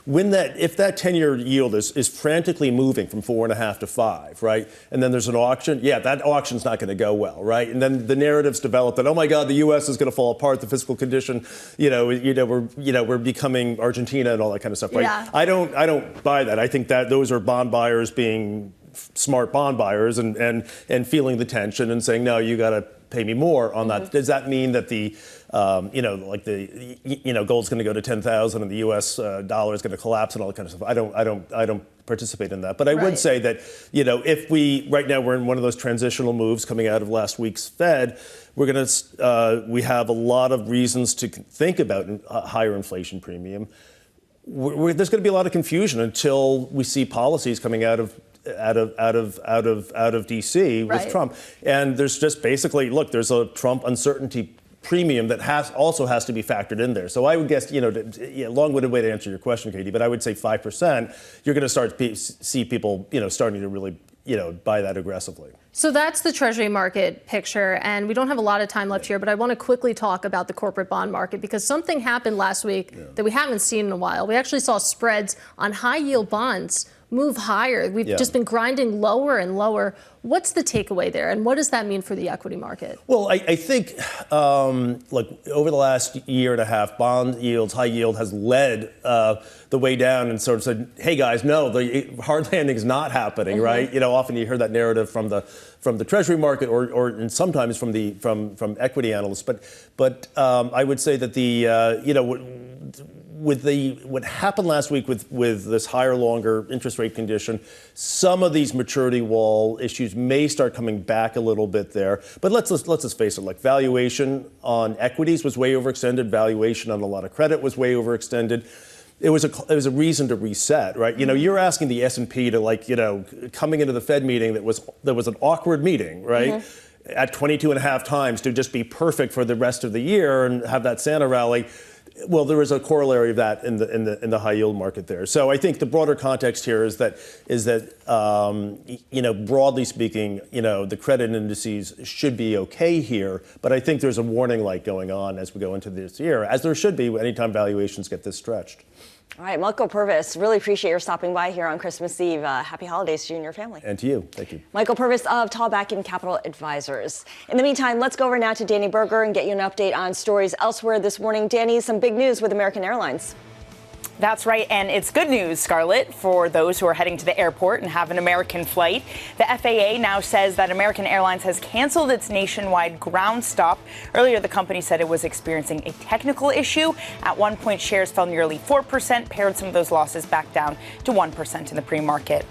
if that 10-year yield is frantically moving from 4.5 to 5, right? And then there's an auction. Yeah, that auction's not going to go well, right? And then the narratives develop that, oh my God, the U.S. is going to fall apart, the fiscal condition, we're becoming Argentina and all that kind of stuff, right? Yeah. I don't buy that. I think that those are bond buyers being smart bond buyers and feeling the tension and saying, no, you got to pay me more on that. Does that mean that the gold's going to go to 10,000 and the U.S. dollar is going to collapse and all that kind of stuff? I don't participate in that. But I would say that if right now we're in one of those transitional moves coming out of last week's Fed, we have a lot of reasons to think about a higher inflation premium. There's going to be a lot of confusion until we see policies coming out of D.C. with Trump, and there's just basically there's a Trump uncertainty premium that also has to be factored in there. So I would guess, long-winded way to answer your question, Katie, but I would say 5%. You're going to start to see people, starting to really, buy that aggressively. So that's the Treasury market picture, and we don't have a lot of time left here, but I want to quickly talk about the corporate bond market because something happened last week that we haven't seen in a while. We actually saw spreads on high-yield bonds move higher. We've just been grinding lower and lower. What's the takeaway there, and what does that mean for the equity market? Well, I think, over the last year and a half, bond yields, high yield has led the way down and sort of said, hey, guys, no, the hard landing is not happening, right? Often you hear that narrative from the Treasury market or sometimes from equity analysts. But I would say that what happened last week with this higher, longer interest rate condition, some of these maturity wall issues may start coming back a little bit there. But let's just face it, valuation on equities was way overextended. Valuation on a lot of credit was way overextended. It was a reason to reset, right? You're asking the S&P to coming into the Fed meeting that was an awkward meeting, right? At 22.5 times to just be perfect for the rest of the year and have that Santa rally. Well, there is a corollary of that in the high yield market there. So I think the broader context here is that broadly speaking, the credit indices should be okay here. But I think there's a warning light going on as we go into this year, as there should be anytime valuations get this stretched. All right, Michael Purvis, really appreciate your stopping by here on Christmas Eve. Happy holidays to you and your family. And to you. Thank you. Michael Purvis of Tallback Capital Advisors. In the meantime, let's go over now to Danny Berger and get you an update on stories elsewhere this morning. Danny, some big news with American Airlines. That's right, and it's good news, Scarlett, for those who are heading to the airport and have an American flight. The FAA now says that American Airlines has canceled its nationwide ground stop. Earlier, the company said it was experiencing a technical issue. At one point, shares fell nearly 4%, pared some of those losses back down to 1% in the pre-market.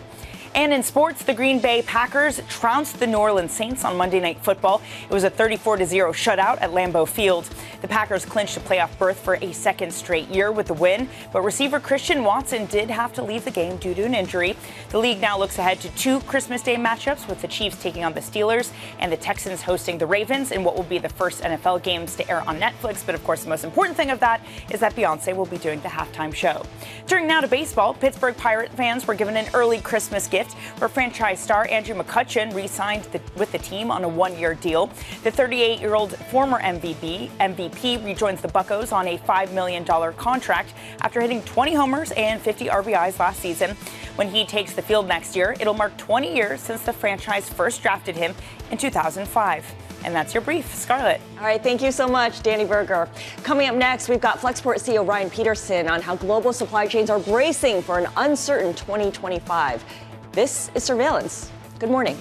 And in sports, the Green Bay Packers trounced the New Orleans Saints on Monday Night Football. It was a 34-0 shutout at Lambeau Field. The Packers clinched a playoff berth for a second straight year with the win, but receiver Christian Watson did have to leave the game due to an injury. The league now looks ahead to two Christmas Day matchups, with the Chiefs taking on the Steelers and the Texans hosting the Ravens in what will be the first NFL games to air on Netflix. But of course, the most important thing of that is that Beyonce will be doing the halftime show. Turning now to baseball, Pittsburgh Pirate fans were given an early Christmas gift, where franchise star Andrew McCutchen re-signed with the team on a one-year deal. The 38-year-old former MVP rejoins the Buccos on a $5 million contract after hitting 20 homers and 50 RBIs last season. When he takes the field next year, it'll mark 20 years since the franchise first drafted him in 2005. And that's your brief, Scarlett. All right, thank you so much, Danny Berger. Coming up next, we've got Flexport CEO Ryan Peterson on how global supply chains are bracing for an uncertain 2025. This is Surveillance. Good morning.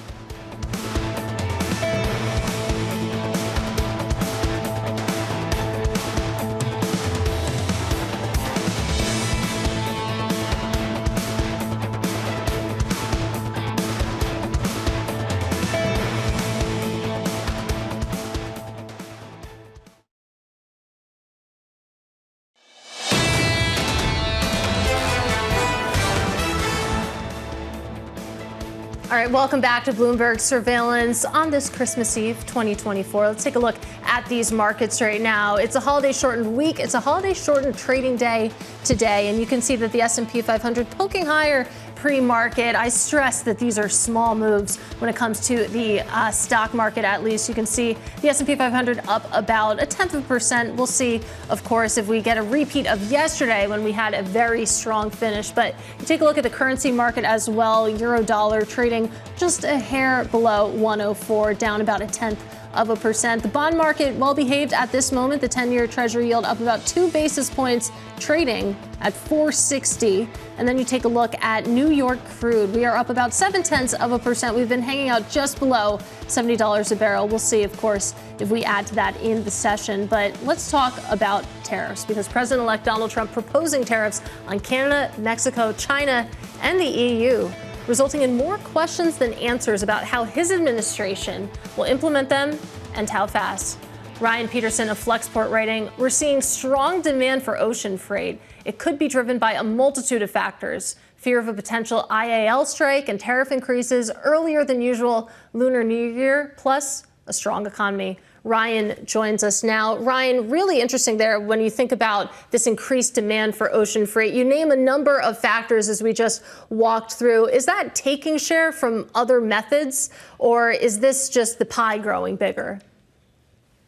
All right, welcome back to Bloomberg Surveillance on this Christmas Eve 2024. Let's take a look at these markets right now. It's a holiday shortened week. It's a holiday shortened trading day today, and you can see that the S&P 500 poking higher pre-market. I stress that these are small moves when it comes to the stock market. At least you can see the S&P 500 up about 0.1%. We'll see, of course, if we get a repeat of yesterday when we had a very strong finish. But you take a look at the currency market as well. Euro dollar trading just a hair below 104, down about 0.1%. The bond market well behaved at this moment. The 10-year Treasury yield up about 2 basis points, trading at 460. And then you take a look at New York crude. We are up about 0.7%. We've been hanging out just below $70 a barrel. We'll see, of course, if we add to that in the session. But let's talk about tariffs, because President-elect Donald Trump proposing tariffs on Canada, Mexico, China, and the EU, resulting in more questions than answers about how his administration will implement them and how fast. Ryan Peterson of Flexport writing, we're seeing strong demand for ocean freight. It could be driven by a multitude of factors. Fear of a potential IAL strike and tariff increases earlier than usual, Lunar New Year, plus a strong economy. Ryan joins us now. Ryan, really interesting there when you think about this increased demand for ocean freight. You name a number of factors as we just walked through. Is that taking share from other methods, or is this just the pie growing bigger?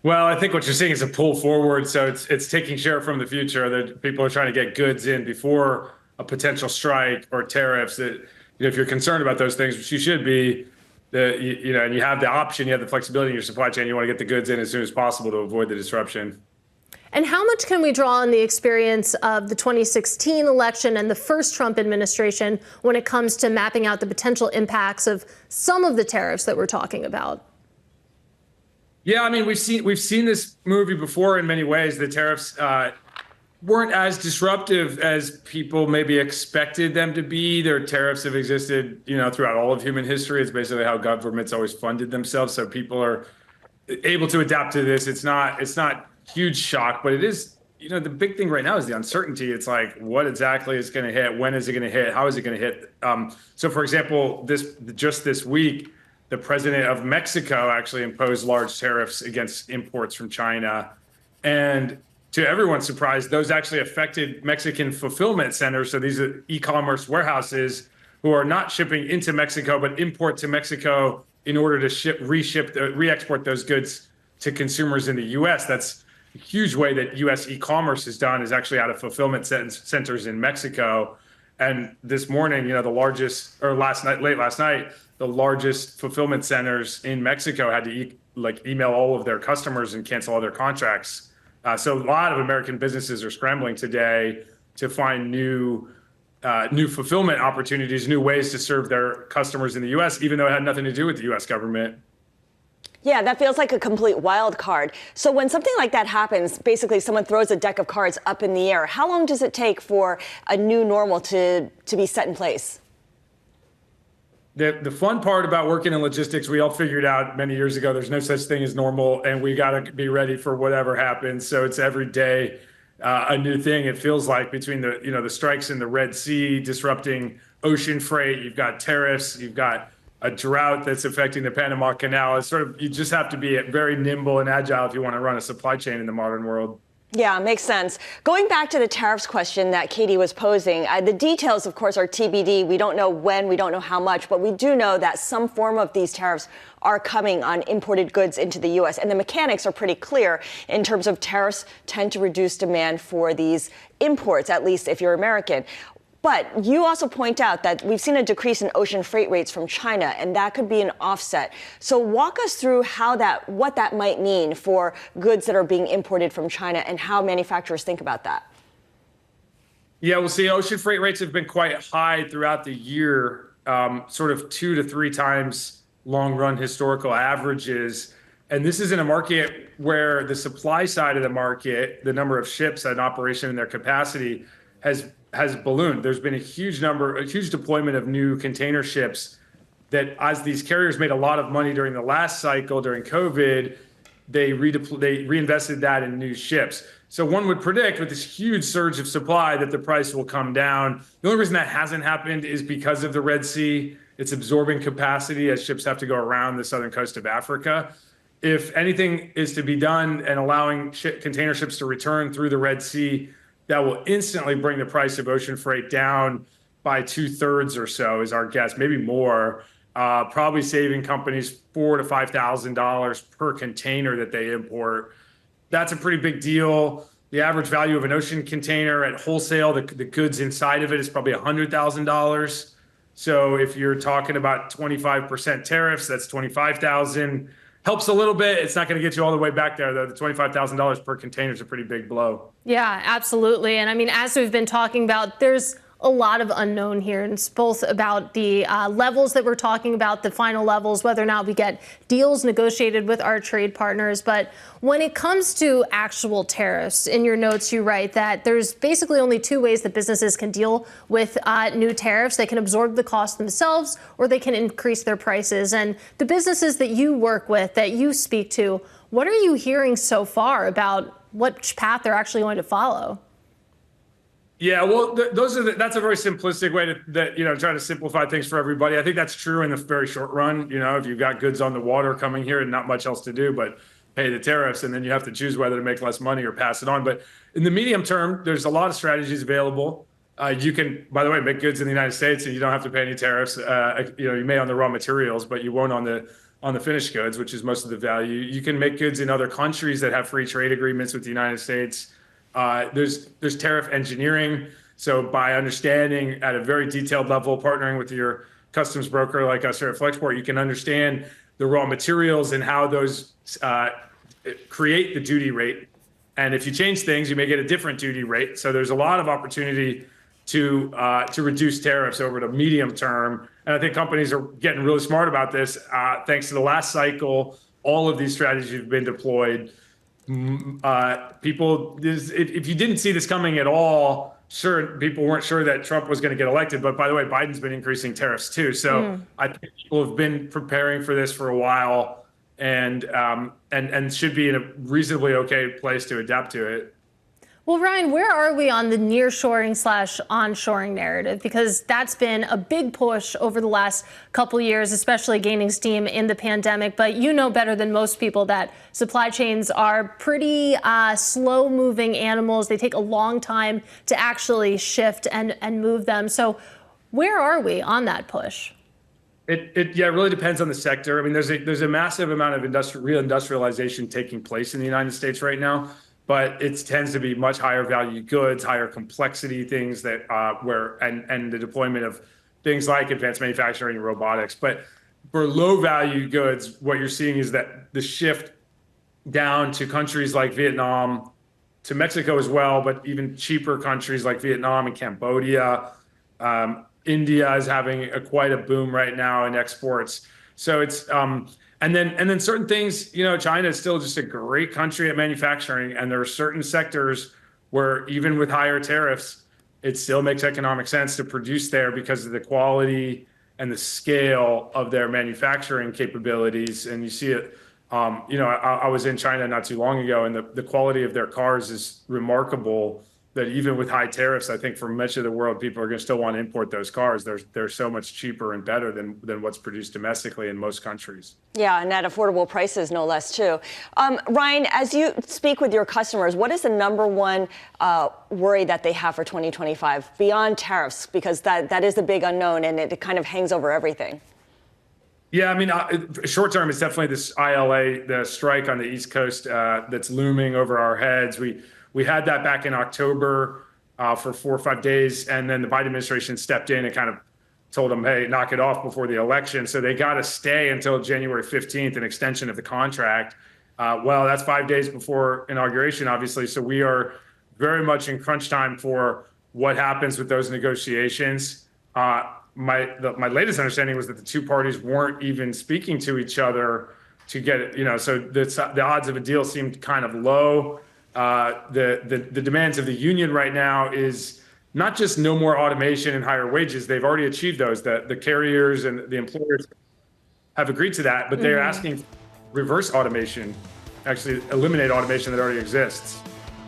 Well, I think what you're seeing is a pull forward. So it's taking share from the future, that people are trying to get goods in before a potential strike or tariffs. That, if you're concerned about those things, which you should be, and you have the option, you have the flexibility in your supply chain, you want to get the goods in as soon as possible to avoid the disruption. And how much can we draw on the experience of the 2016 election and the first Trump administration when it comes to mapping out the potential impacts of some of the tariffs that we're talking about? Yeah, I mean, we've seen this movie before in many ways. The tariffs weren't as disruptive as people maybe expected them to be. Their tariffs have existed, throughout all of human history. It's basically how governments always funded themselves. So people are able to adapt to this. It's not huge shock, but it is. The big thing right now is the uncertainty. It's like, what exactly is going to hit? When is it going to hit? How is it going to hit? So, for example, just this week, the president of Mexico actually imposed large tariffs against imports from China. And to everyone's surprise, those actually affected Mexican fulfillment centers. So these are e-commerce warehouses who are not shipping into Mexico, but import to Mexico in order to re-export those goods to consumers in the U.S. That's a huge way that U.S. e-commerce is done, is actually out of fulfillment centers in Mexico. And this morning, late last night, the largest fulfillment centers in Mexico had to email all of their customers and cancel all their contracts. So a lot of American businesses are scrambling today to find new fulfillment opportunities, new ways to serve their customers in the U.S., even though it had nothing to do with the U.S. government. Yeah, that feels like a complete wild card. So when something like that happens, basically someone throws a deck of cards up in the air, how long does it take for a new normal to be set in place? The fun part about working in logistics, we all figured out many years ago, there's no such thing as normal, and we got to be ready for whatever happens. So it's every day a new thing. It feels like between the strikes in the Red Sea disrupting ocean freight, you've got tariffs, you've got a drought that's affecting the Panama Canal. It's you just have to be very nimble and agile if you want to run a supply chain in the modern world. Yeah, makes sense. Going back to the tariffs question that Katie was posing, the details, of course, are TBD. We don't know when, we don't know how much, but we do know that some form of these tariffs are coming on imported goods into the U.S. And the mechanics are pretty clear in terms of tariffs tend to reduce demand for these imports, at least if you're American. But you also point out that we've seen a decrease in ocean freight rates from China, and that could be an offset. So walk us through what that might mean for goods that are being imported from China and how manufacturers think about that. Yeah, we'll see. Ocean freight rates have been quite high throughout the year, sort of 2 to 3 times long-run historical averages. And this is in a market where the supply side of the market, the number of ships in operation and their capacity, has ballooned. There's been a huge deployment of new container ships that, as these carriers made a lot of money during the last cycle, during COVID, they reinvested that in new ships. So one would predict with this huge surge of supply that the price will come down. The only reason that hasn't happened is because of the Red Sea. It's absorbing capacity as ships have to go around the southern coast of Africa. If anything is to be done and allowing container ships to return through the Red Sea, that will instantly bring the price of ocean freight down by 2/3 or so, is our guess, maybe more, probably saving companies $4,000 to $5,000 per container that they import. That's a pretty big deal. The average value of an ocean container at wholesale, the goods inside of it, is probably $100,000. So if you're talking about 25% tariffs, that's $25,000. Helps a little bit. It's not going to get you all the way back there, though. The $25,000 per container is a pretty big blow. Yeah, absolutely. And I mean, as we've been talking about, there's a lot of unknown here. And it's both about the levels that we're talking about, the final levels, whether or not we get deals negotiated with our trade partners. But when it comes to actual tariffs, in your notes, you write that there's basically only 2 ways that businesses can deal with new tariffs. They can absorb the cost themselves, or they can increase their prices. And the businesses that you work with, that you speak to, what are you hearing so far about which path they're actually going to follow? Yeah, well, that's a very simplistic way to try to simplify things for everybody. I think that's true in the very short run. If you've got goods on the water coming here and not much else to do but pay the tariffs, and then you have to choose whether to make less money or pass it on. But in the medium term, there's a lot of strategies available. You can, by the way, make goods in the United States and you don't have to pay any tariffs. You may on the raw materials, but you won't on the finished goods, which is most of the value. You can make goods in other countries that have free trade agreements with the United States. There's tariff engineering. So by understanding at a very detailed level, partnering with your customs broker like us here at Flexport, you can understand the raw materials and how those create the duty rate. And if you change things, you may get a different duty rate. So there's a lot of opportunity to reduce tariffs over the medium term. And I think companies are getting really smart about this. Thanks to the last cycle, all of these strategies have been deployed. If you didn't see this coming at all, sure, people weren't sure that Trump was going to get elected. But by the way, Biden's been increasing tariffs too. So I think people have been preparing for this for a while, and should be in a reasonably okay place to adapt to it. Well, Ryan, where are we on the nearshoring/onshoring narrative? Because that's been a big push over the last couple years, especially gaining steam in the pandemic. But you know better than most people that supply chains are pretty slow-moving animals. They take a long time to actually shift and move them. So where are we on that push? It really depends on the sector. I mean, there's a massive amount of reindustrialization taking place in the United States right now. But it tends to be much higher value goods, higher complexity things that and the deployment of things like advanced manufacturing and robotics. But for low value goods, what you're seeing is that the shift down to countries like Vietnam, to Mexico as well, but even cheaper countries like Vietnam and Cambodia. India is having quite a boom right now in exports. So it's and then certain things, China is still just a great country at manufacturing. And there are certain sectors where even with higher tariffs, it still makes economic sense to produce there because of the quality and the scale of their manufacturing capabilities. And you see it, I was in China not too long ago, and the quality of their cars is remarkable. That even with high tariffs, I think for much of the world, people are going to still want to import those cars. They're so much cheaper and better than what's produced domestically in most countries. Yeah, and at affordable prices, no less, too. Ryan, as you speak with your customers, what is the number one worry that they have for 2025 beyond tariffs? Because that is the big unknown, and it kind of hangs over everything. Yeah, I mean, short term, it's definitely this ILA, the strike on the East Coast that's looming over our heads. We had that back in October for 4 or 5 days, and then the Biden administration stepped in and kind of told them, hey, knock it off before the election. So they got to stay until January 15th, an extension of the contract. Well, that's 5 days before inauguration, obviously. So we are very much in crunch time for what happens with those negotiations. My latest understanding was that the two parties weren't even speaking to each other to get it, so the odds of a deal seemed kind of low. The demands of the union right now is not just no more automation and higher wages. They've already achieved those. The carriers and the employers have agreed to that, but they're asking reverse automation, actually eliminate automation that already exists.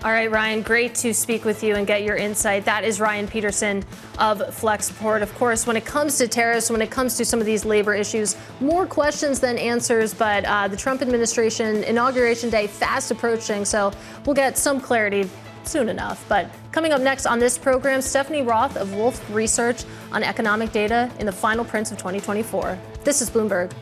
All right, Ryan, great to speak with you and get your insight. That is Ryan Peterson of Flexport. Of course, when it comes to tariffs, when it comes to some of these labor issues, more questions than answers, but the Trump administration, Inauguration Day, fast approaching, so we'll get some clarity soon enough. But coming up next on this program, Stephanie Roth of Wolfe Research on economic data in the final prints of 2024. This is Bloomberg.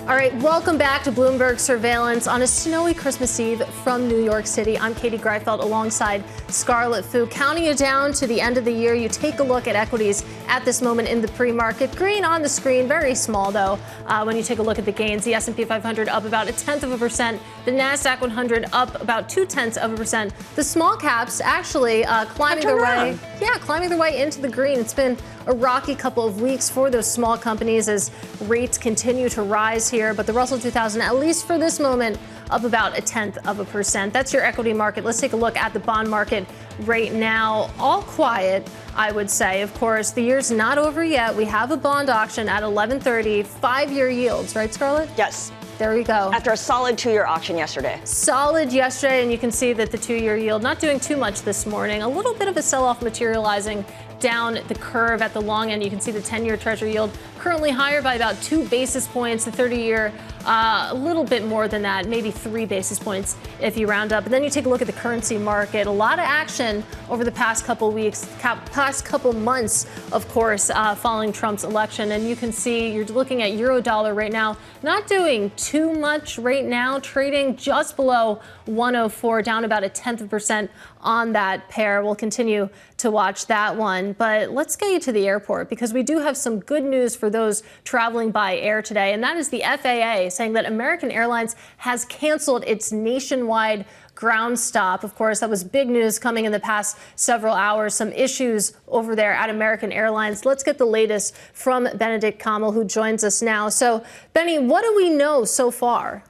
All right, welcome back to Bloomberg Surveillance on a snowy Christmas Eve from New York City. I'm Katie Greifeld alongside Scarlett Fu. Counting you down to the end of the year, you take a look at equities at this moment in the pre-market. Green on the screen, very small though, when you take a look at the gains. The S&P 500 up about 0.1%. The NASDAQ 100 up about 0.2%. The small caps actually climbing their way. Yeah, climbing their way into the green. It's been a rocky couple of weeks for those small companies as rates continue to rise here. But the Russell 2000, at least for this moment, up about 0.1%. That's your equity market. Let's take a look at the bond market right now. All quiet, I would say. Of course, the year's not over yet. We have a bond auction at 11:30, 5-year yields, right, Scarlett? Yes. There we go. After a solid 2-year auction yesterday. Solid yesterday, and you can see that the 2-year yield not doing too much this morning. A little bit of a sell-off materializing down the curve at the long end. You can see the 10-year Treasury yield currently higher by about 2 basis points. The 30-year a little bit more than that, maybe 3 basis points if you round up. And then you take a look at the currency market. A lot of action over the past couple weeks, past couple months, of course, following Trump's election. And you can see you're looking at euro dollar right now, not doing too much right now, trading just below 104, down about 0.1% on that pair. We'll continue to watch that one. But let's get you to the airport because we do have some good news for those traveling by air today. And that is the FAA saying that American Airlines has canceled its nationwide ground stop. Of course, that was big news coming in the past several hours. Some issues over there at American Airlines. Let's get the latest from Benedict Kamal, who joins us now. So, Benny, what do we know so far?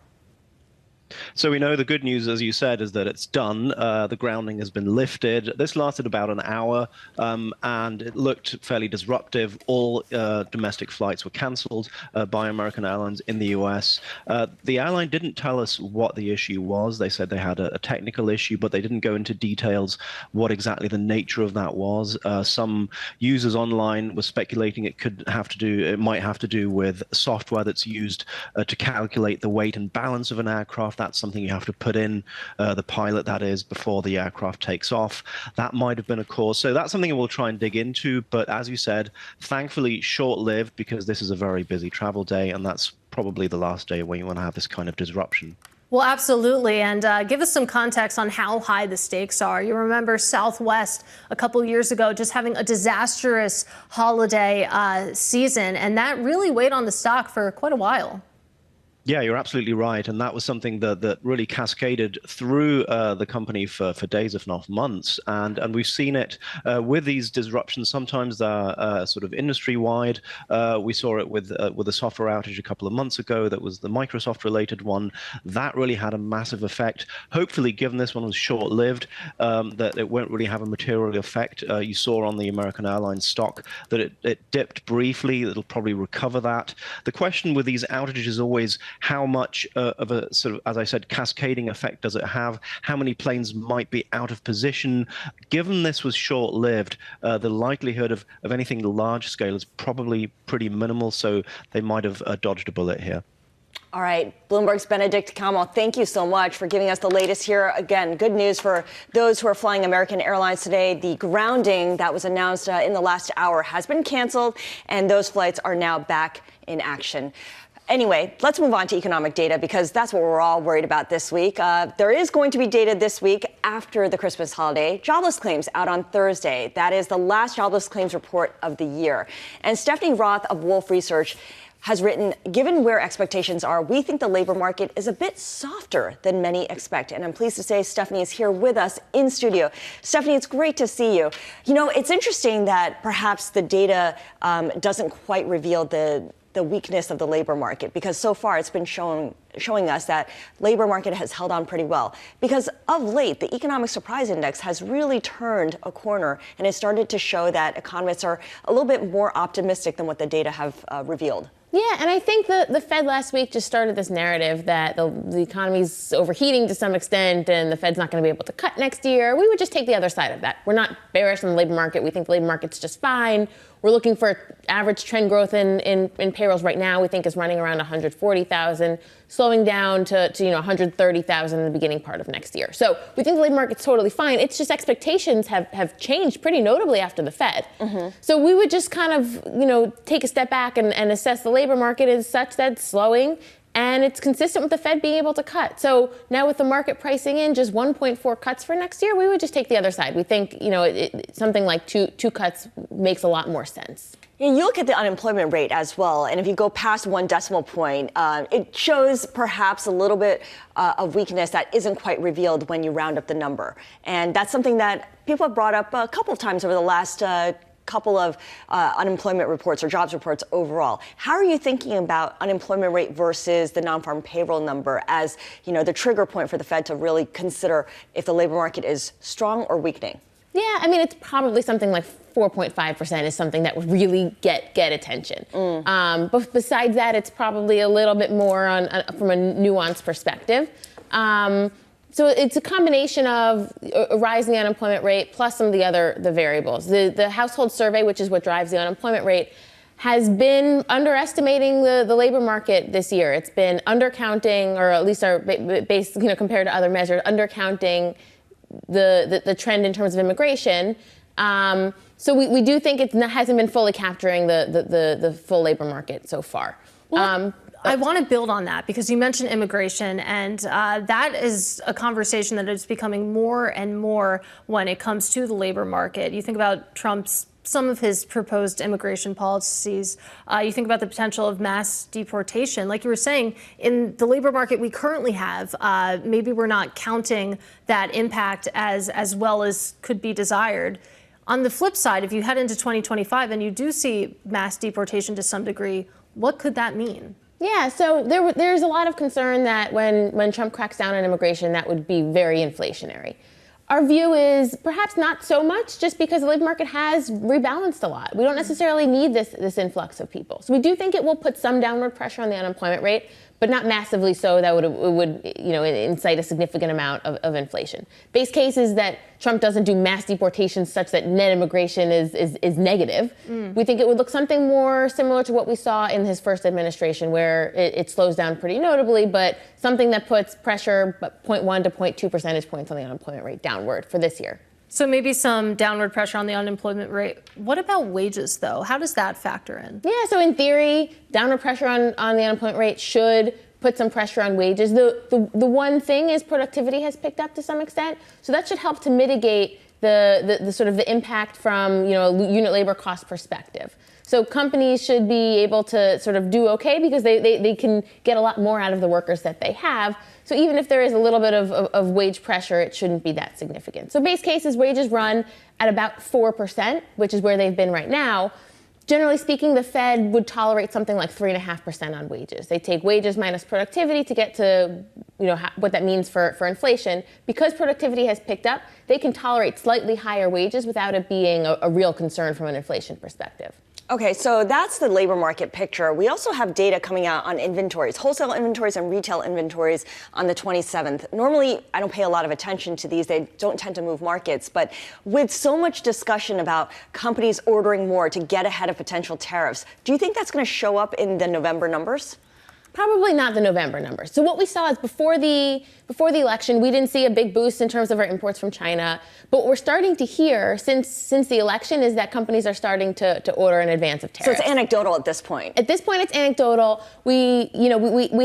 So we know the good news, as you said, is that it's done. The grounding has been lifted. This lasted about an hour, and it looked fairly disruptive. All domestic flights were cancelled by American Airlines in the US. The airline didn't tell us what the issue was. They said they had a technical issue, but they didn't go into details what exactly the nature of that was. Some users online were speculating it might have to do with software that's used to calculate the weight and balance of an aircraft. That's something you have to put in, the pilot that is, before the aircraft takes off. That might have been a cause. So that's something we'll try and dig into. But as you said, thankfully short-lived, because this is a very busy travel day, and that's probably the last day where you want to have this kind of disruption. Well, absolutely. And give us some context on how high the stakes are. You remember Southwest a couple years ago just having a disastrous holiday season, and that really weighed on the stock for quite a while. Yeah, you're absolutely right. And that was something that really cascaded through the company for days, if not months. And we've seen it with these disruptions. Sometimes they're sort of industry-wide. We saw it with a software outage a couple of months ago. That was the Microsoft-related one. That really had a massive effect. Hopefully, given this one was short-lived, that it won't really have a material effect. You saw on the American Airlines stock that it dipped briefly. It'll probably recover that. The question with these outages is always, how much of a sort of, as I said, cascading effect does it have? How many planes might be out of position? Given this was short-lived, the likelihood of anything large scale is probably pretty minimal, so they might have dodged a bullet here. All right, Bloomberg's Benedict Kamal, thank you so much for giving us the latest here. Again, good news for those who are flying American Airlines today. The grounding that was announced in the last hour has been canceled, and those flights are now back in action. Anyway, let's move on to economic data, because that's what we're all worried about this week. There is going to be data this week after the Christmas holiday. Jobless claims out on Thursday. That is the last jobless claims report of the year. And Stephanie Roth of Wolfe Research has written, given where expectations are, we think the labor market is a bit softer than many expect. And I'm pleased to say Stephanie is here with us in studio. Stephanie, it's great to see you. You know, it's interesting that perhaps the data doesn't quite reveal the weakness of the labor market, because so far it's been showing us that labor market has held on pretty well. Because of late, the economic surprise index has really turned a corner and has started to show that economists are a little bit more optimistic than what the data have revealed. Yeah, and I think the Fed last week just started this narrative that the economy's overheating to some extent and the Fed's not going to be able to cut next year. We would just take the other side of that. We're not bearish on the labor market. We think the labor market's just fine. We're looking for average trend growth in payrolls right now. We think is running around 140,000, slowing down to 130,000 in the beginning part of next year. So we think the labor market's totally fine. It's just expectations have changed pretty notably after the Fed. Mm-hmm. So we would just kind of take a step back and assess the labor market as such that's slowing. And it's consistent with the Fed being able to cut. So now with the market pricing in just 1.4 cuts for next year, we would just take the other side. We think, something like two cuts makes a lot more sense. You look at the unemployment rate as well, and if you go past 1 decimal point, it shows perhaps a little bit of weakness that isn't quite revealed when you round up the number. And that's something that people have brought up a couple of times over the last couple of unemployment reports or jobs reports overall. How are you thinking about unemployment rate versus the non-farm payroll number as, the trigger point for the Fed to really consider if the labor market is strong or weakening? Yeah, I mean, it's probably something like 4.5% is something that would really get attention. But besides that, it's probably a little bit more from a nuanced perspective. So it's a combination of a rising unemployment rate plus some of the variables. The household survey, which is what drives the unemployment rate, has been underestimating the labor market this year. It's been undercounting, or at least our base, compared to other measures, undercounting the trend in terms of immigration. So we do think it hasn't been fully capturing the full labor market so far. I want to build on that because you mentioned immigration, and that is a conversation that is becoming more and more when it comes to the labor market. You think about some of his proposed immigration policies. You think about the potential of mass deportation. Like you were saying, in the labor market we currently have, maybe we're not counting that impact as well as could be desired. On the flip side, if you head into 2025 and you do see mass deportation to some degree, what could that mean? Yeah, so there's a lot of concern that when Trump cracks down on immigration, that would be very inflationary. Our view is perhaps not so much, just because the labor market has rebalanced a lot. We don't necessarily need this influx of people. So we do think it will put some downward pressure on the unemployment rate, but not massively so that it would incite a significant amount of inflation. Base case is that Trump doesn't do mass deportations such that net immigration is negative. We think it would look something more similar to what we saw in his first administration, where it slows down pretty notably, but something that puts pressure 0.1 to 0.2 percentage points on the unemployment rate downward for this year. So maybe some downward pressure on the unemployment rate. What about wages, though? How does that factor in? Yeah, so in theory, downward pressure on the unemployment rate should put some pressure on wages. The one thing is productivity has picked up to some extent, so that should help to mitigate the sort of the impact from unit labor cost perspective. So companies should be able to sort of do okay because they can get a lot more out of the workers that they have. So even if there is a little bit of wage pressure, it shouldn't be that significant. So base case is wages run at about 4%, which is where they've been right now. Generally speaking, the Fed would tolerate something like 3.5% on wages. They take wages minus productivity to get to what that means for inflation. Because productivity has picked up, they can tolerate slightly higher wages without it being a real concern from an inflation perspective. Okay, so that's the labor market picture. We also have data coming out on inventories, wholesale inventories and retail inventories on the 27th. Normally, I don't pay a lot of attention to these. They don't tend to move markets. But with so much discussion about companies ordering more to get ahead of potential tariffs, do you think that's going to show up in the November numbers? Probably not the November numbers. So what we saw is before the election, we didn't see a big boost in terms of our imports from China. But what we're starting to hear since the election is that companies are starting to order in advance of tariffs. So it's anecdotal at this point. At this point, it's anecdotal. We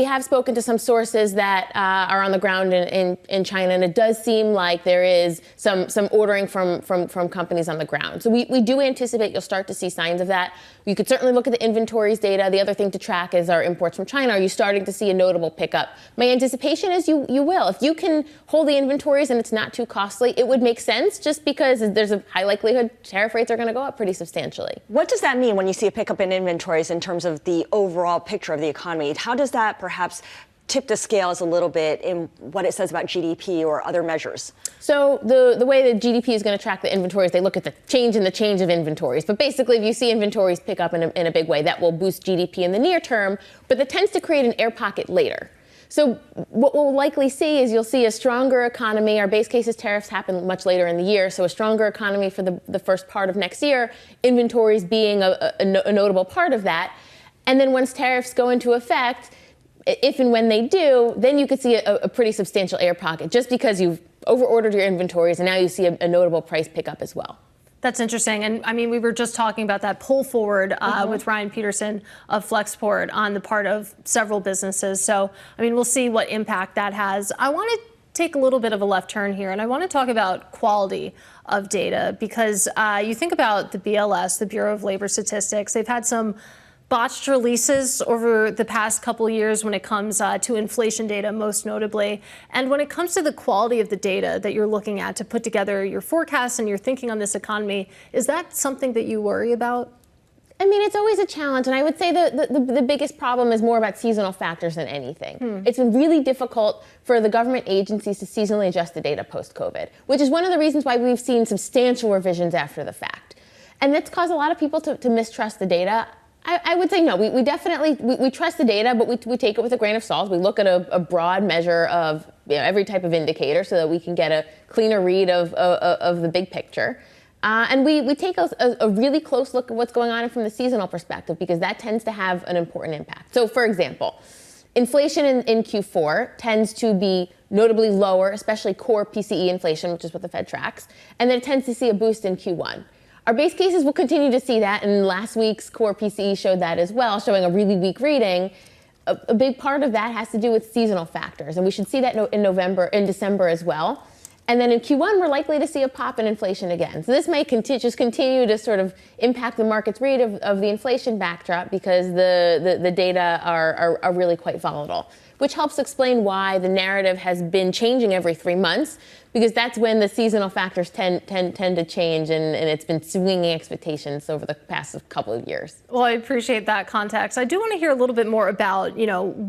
have spoken to some sources that are on the ground in China, and it does seem like there is some ordering from companies on the ground. So we do anticipate you'll start to see signs of that. You could certainly look at the inventories data. The other thing to track is our imports from China. Are you starting to see a notable pickup? My anticipation is you will. If you can hold the inventories and it's not too costly, it would make sense just because there's a high likelihood tariff rates are going to go up pretty substantially. What does that mean when you see a pickup in inventories in terms of the overall picture of the economy? How does that perhaps tip the scales a little bit in what it says about GDP or other measures? So the way that GDP is going to track the inventories, they look at the change of inventories. But basically, if you see inventories pick up in a big way, that will boost GDP in the near term. But that tends to create an air pocket later. So what we'll likely see is you'll see a stronger economy. Our base case is tariffs happen much later in the year. So a stronger economy for the first part of next year, inventories being a notable part of that. And then once tariffs go into effect, if and when they do, then you could see a pretty substantial air pocket just because you've over-ordered your inventories and now you see a notable price pickup as well. That's interesting. And I mean, we were just talking about that pull forward with Ryan Peterson of Flexport on the part of several businesses. So, I mean, we'll see what impact that has. I want to take a little bit of a left turn here, and I want to talk about quality of data because you think about the BLS, the Bureau of Labor Statistics. They've had some botched releases over the past couple of years when it comes to inflation data, most notably. And when it comes to the quality of the data that you're looking at to put together your forecasts and your thinking on this economy, is that something that you worry about? I mean, it's always a challenge. And I would say the biggest problem is more about seasonal factors than anything. It's been really difficult for the government agencies to seasonally adjust the data post-COVID, which is one of the reasons why we've seen substantial revisions after the fact. And that's caused a lot of people to mistrust the data. I would say no. We definitely trust the data, but we take it with a grain of salt. We look at a broad measure of every type of indicator so that we can get a cleaner read of the big picture. And we take a really close look at what's going on from the seasonal perspective because that tends to have an important impact. So, for example, inflation in Q4 tends to be notably lower, especially core PCE inflation, which is what the Fed tracks, and then it tends to see a boost in Q1. Our base cases will continue to see that, and last week's core PCE showed that as well, showing a really weak reading. A big part of that has to do with seasonal factors, and we should see that in December as well. And then in Q1, we're likely to see a pop in inflation again. So this may just continue to sort of impact the market's read of the inflation backdrop because the data are really quite volatile. which helps explain why the narrative has been changing every 3 months, because that's when the seasonal factors tend to change, and it's been swinging expectations over the past couple of years. Well, I appreciate that context. I do want to hear a little bit more about,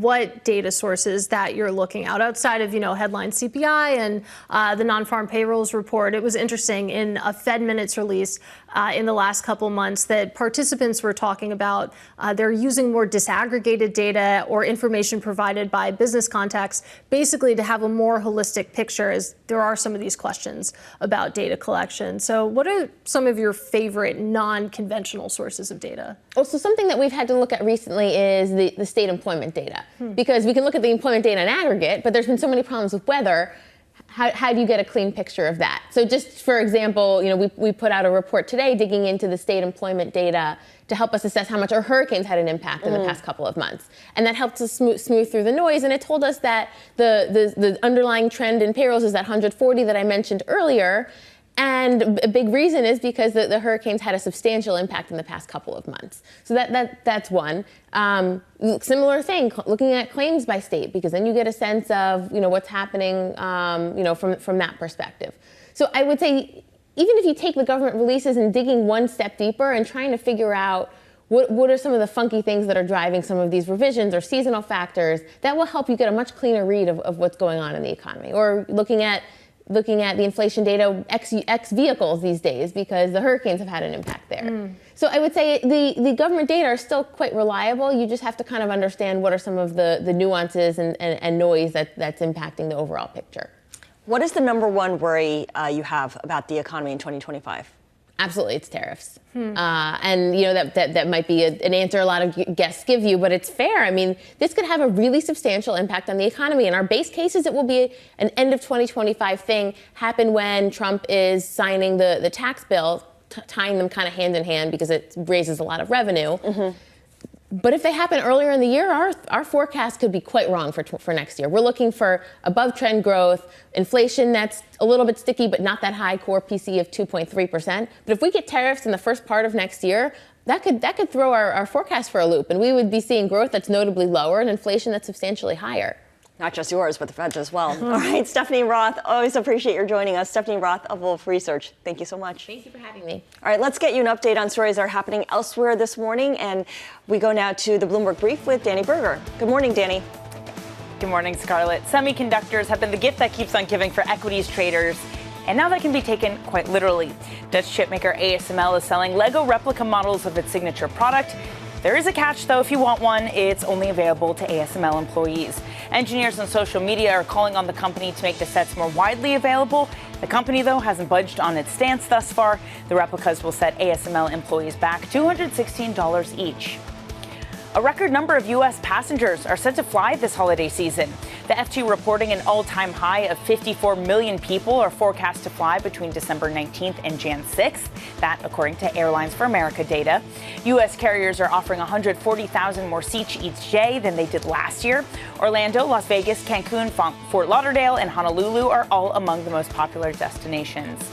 what data sources that you're looking at outside of, headline CPI and the non-farm payrolls report. It was interesting in a Fed minutes release in the last couple months that participants were talking about they're using more disaggregated data or information provided by business contacts, basically to have a more holistic picture, as there are some of these questions about data collection. So what are some of your favorite non-conventional sources of data? Also, something that we've had to look at recently is the state employment data, because we can look at the employment data in aggregate, but there's been so many problems with weather. How do you get a clean picture of that? So just for example, we put out a report today digging into the state employment data to help us assess how much our hurricanes had an impact in the past couple of months. And that helped us smooth through the noise. And it told us that the underlying trend in payrolls is that 140 that I mentioned earlier. And a big reason is because the hurricanes had a substantial impact in the past couple of months. So that's one. Similar thing, looking at claims by state, because then you get a sense of what's happening from that perspective. So I would say, even if you take the government releases and digging one step deeper and trying to figure out what are some of the funky things that are driving some of these revisions or seasonal factors, that will help you get a much cleaner read of what's going on in the economy. Or looking at the inflation data X vehicles these days, because the hurricanes have had an impact there. So I would say the government data are still quite reliable. You just have to kind of understand what are some of the nuances and noise that's impacting the overall picture. What is the number one worry you have about the economy in 2025? Absolutely, it's tariffs. And that might be an answer a lot of guests give you, but it's fair. I mean, this could have a really substantial impact on the economy. And our base case is it will be an end of 2025 thing, happen when Trump is signing the tax bill, tying them kind of hand in hand because it raises a lot of revenue. But if they happen earlier in the year, our forecast could be quite wrong for next year. We're looking for above trend growth, inflation that's a little bit sticky but not that high, core PCE of 2.3%. But if we get tariffs in the first part of next year, that could throw our forecast for a loop, and we would be seeing growth that's notably lower and inflation that's substantially higher. Not just yours, but the Fed's as well. All right, Stephanie Roth, always appreciate your joining us. Stephanie Roth of Wolfe Research, thank you so much. Thank you for having me. All right, let's get you an update on stories that are happening elsewhere this morning. And we go now to the Bloomberg Brief with Danny Berger. Good morning, Danny. Good morning, Scarlett. Semiconductors have been the gift that keeps on giving for equities traders. And now that can be taken quite literally. Dutch chipmaker ASML is selling Lego replica models of its signature product. There is a catch, though. If you want one, it's only available to ASML employees. Engineers on social media are calling on the company to make the sets more widely available. The company, though, hasn't budged on its stance thus far. The replicas will set ASML employees back $216 each. A record number of U.S. passengers are set to fly this holiday season. The FT reporting an all-time high of 54 million people are forecast to fly between December 19th and Jan 6th. That, according to Airlines for America data. U.S. carriers are offering 140,000 more seats each day than they did last year. Orlando, Las Vegas, Cancun, Fort Lauderdale, and Honolulu are all among the most popular destinations.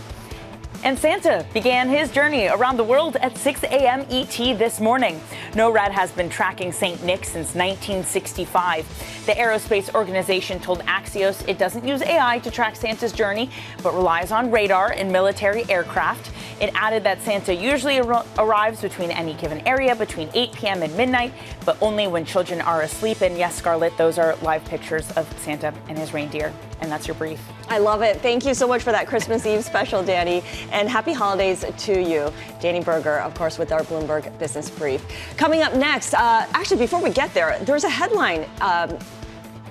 And Santa began his journey around the world at 6 a.m. ET this morning. NORAD has been tracking St. Nick since 1965. The aerospace organization told Axios it doesn't use AI to track Santa's journey, but relies on radar in military aircraft. It added that Santa usually arrives between any given area between 8 p.m. and midnight, but only when children are asleep. And yes, Scarlett, those are live pictures of Santa and his reindeer. And that's your brief. I love it. Thank you so much for that Christmas Eve special, Danny. And happy holidays to you. Danny Berger, of course, with our Bloomberg Business Brief. Coming up next, actually, before we get there's a headline,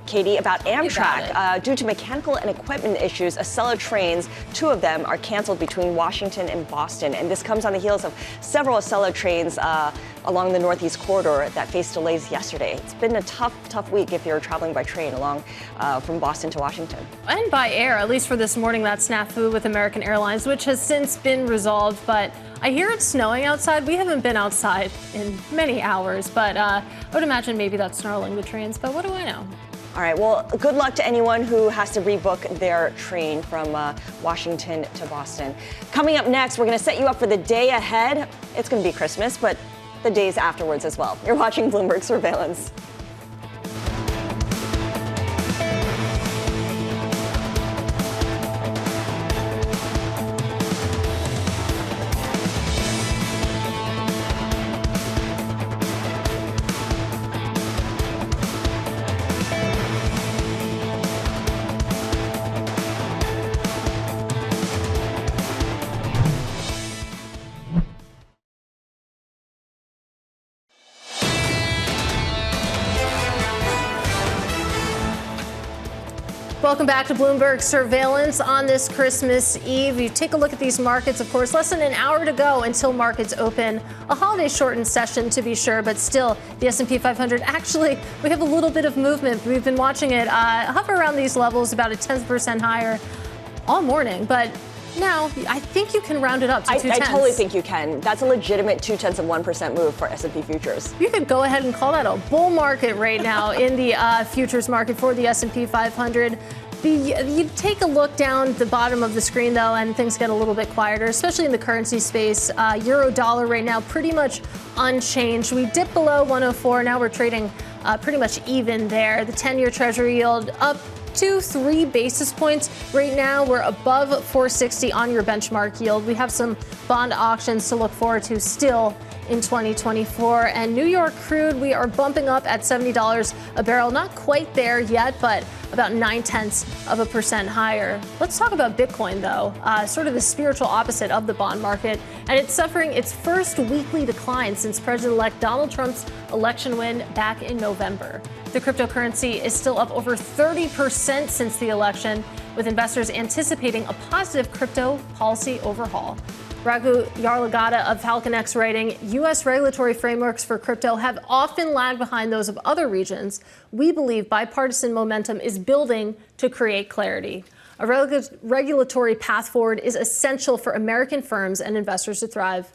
Katie, about Amtrak. Due to mechanical and equipment issues, Acela trains, 2 of them, are canceled between Washington and Boston. And this comes on the heels of several Acela trains along the Northeast Corridor that faced delays yesterday. It's been a tough week if you're traveling by train along from Boston to Washington. And by air, at least for this morning, that snafu with American Airlines, which has since been resolved. But I hear it's snowing outside. We haven't been outside in many hours, but I would imagine maybe that's snarling the trains. But what do I know? All right, well, good luck to anyone who has to rebook their train from Washington to Boston. Coming up next, we're going to set you up for the day ahead. It's going to be Christmas, but the days afterwards as well. You're watching Bloomberg Surveillance. Welcome back to Bloomberg Surveillance on this Christmas Eve. You take a look at these markets, of course, less than an hour to go until markets open. A holiday-shortened session, to be sure, but still, the S&P 500, actually, we have a little bit of movement. We've been watching it hover around these levels, about a 10% higher all morning, but now I think you can round it up to 2/10. I totally think you can. That's a legitimate 0.2% move for S&P futures. You could go ahead and call that a bull market right now in the futures market for the S&P 500. You take a look down the bottom of the screen, though, and things get a little bit quieter, especially in the currency space. Euro dollar right now pretty much unchanged. We dipped below 104. Now we're trading pretty much even there. The 10-year Treasury yield up 3 basis points. Right now, we're above 460 on your benchmark yield. We have some bond auctions to look forward to still in 2024. And New York crude, we are bumping up at $70 a barrel. Not quite there yet, but about 0.9% higher. Let's talk about Bitcoin, though, sort of the spiritual opposite of the bond market. And it's suffering its first weekly decline since President-elect Donald Trump's election win back in November. The cryptocurrency is still up over 30% since the election, with investors anticipating a positive crypto policy overhaul. Raghu Yarlagadda of FalconX writing, U.S. regulatory frameworks for crypto have often lagged behind those of other regions. We believe bipartisan momentum is building to create clarity. A regulatory path forward is essential for American firms and investors to thrive.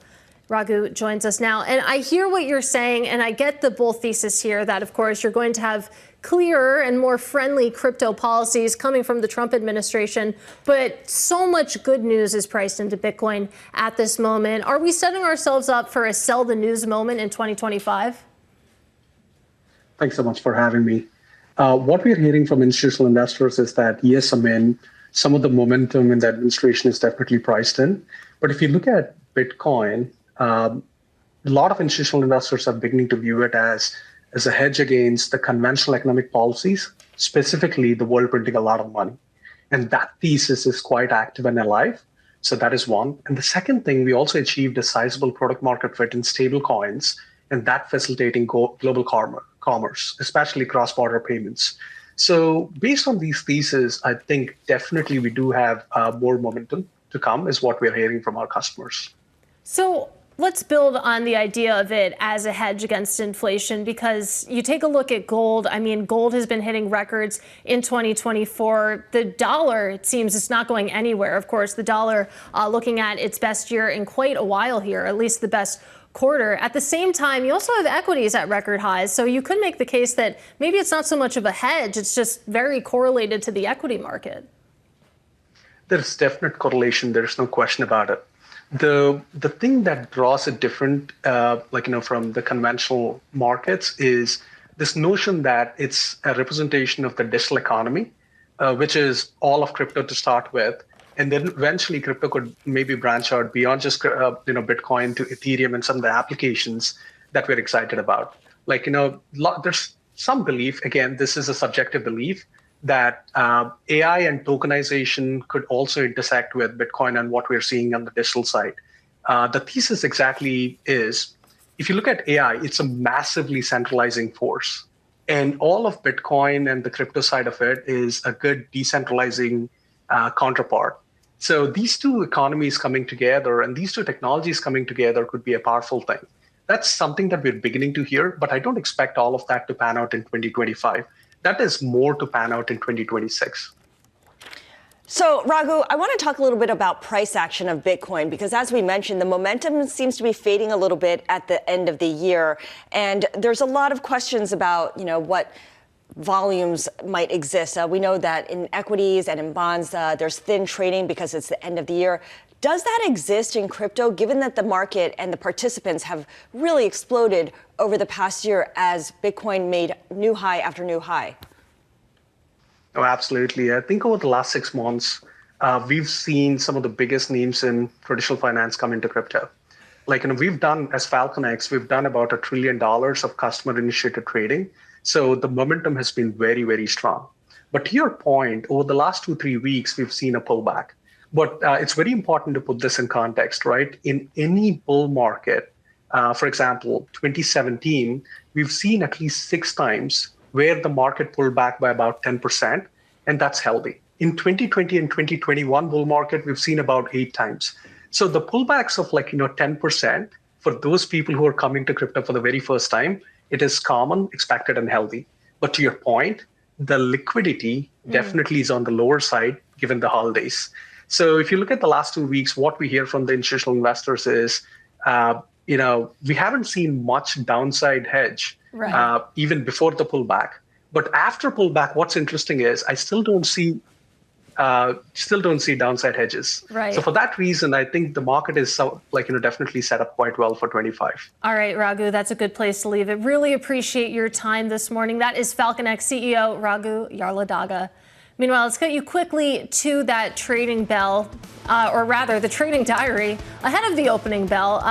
Raghu joins us now. And I hear what you're saying, and I get the bull thesis here that, of course, you're going to have clearer and more friendly crypto policies coming from the Trump administration. But so much good news is priced into Bitcoin at this moment. Are we setting ourselves up for a sell the news moment in 2025? Thanks so much for having me. What we're hearing from institutional investors is that, yes, some of the momentum in the administration is definitely priced in. But if you look at Bitcoin, a lot of institutional investors are beginning to view it as a hedge against the conventional economic policies, specifically the world printing a lot of money. And that thesis is quite active and alive. So that is one. And the second thing, we also achieved a sizable product market fit in stable coins, and that facilitating global commerce, especially cross-border payments. So based on these theses, I think definitely we do have more momentum to come is what we're hearing from our customers. So let's build on the idea of it as a hedge against inflation, because you take a look at gold. I mean, gold has been hitting records in 2024. The dollar, it seems, is not going anywhere. Of course, the dollar looking at its best year in quite a while here, at least the best quarter. At the same time, you also have equities at record highs. So you could make the case that maybe it's not so much of a hedge. It's just very correlated to the equity market. There's definite correlation. There's no question about it. The thing that draws it different, from the conventional markets is this notion that it's a representation of the digital economy, which is all of crypto to start with. And then eventually crypto could maybe branch out beyond just, Bitcoin to Ethereum and some of the applications that we're excited about. There's some belief, again, this is a subjective belief, that AI and tokenization could also intersect with Bitcoin and what we're seeing on the digital side. The thesis exactly is, if you look at AI, it's a massively centralizing force. And all of Bitcoin and the crypto side of it is a good decentralizing counterpart. So these two economies coming together and these two technologies coming together could be a powerful thing. That's something that we're beginning to hear, but I don't expect all of that to pan out in 2025. That is more to pan out in 2026. So, Raghu, I want to talk a little bit about price action of Bitcoin, because as we mentioned, the momentum seems to be fading a little bit at the end of the year. And there's a lot of questions about, what volumes might exist. We know that in equities and in bonds, there's thin trading because it's the end of the year. Does that exist in crypto, given that the market and the participants have really exploded over the past year as Bitcoin made new high after new high? Oh, absolutely. I think over the last 6 months, we've seen some of the biggest names in traditional finance come into crypto. We've done, as FalconX, we've done about $1 trillion of customer-initiated trading. So the momentum has been very, very strong. But to your point, over the last 2-3 weeks, we've seen a pullback. But it's very important to put this in context, right? In any bull market, for example, 2017, we've seen at least 6 times where the market pulled back by about 10%. and that's healthy. In 2020 and 2021 bull market, we've seen about 8 times. So the pullbacks of 10% for those people who are coming to crypto for the very first time, it is common, expected, and healthy. But to your point, the liquidity definitely is on the lower side given the holidays. So if you look at the last 2 weeks, what we hear from the institutional investors is, we haven't seen much downside hedge even before the pullback. But after pullback, what's interesting is I still don't see downside hedges. Right. So for that reason, I think the market is definitely set up quite well for 25. All right, Raghu, that's a good place to leave it. Really appreciate your time this morning. That is FalconX CEO Raghu Yarladaga. Meanwhile, let's get you quickly to that trading bell, or rather the trading diary ahead of the opening bell.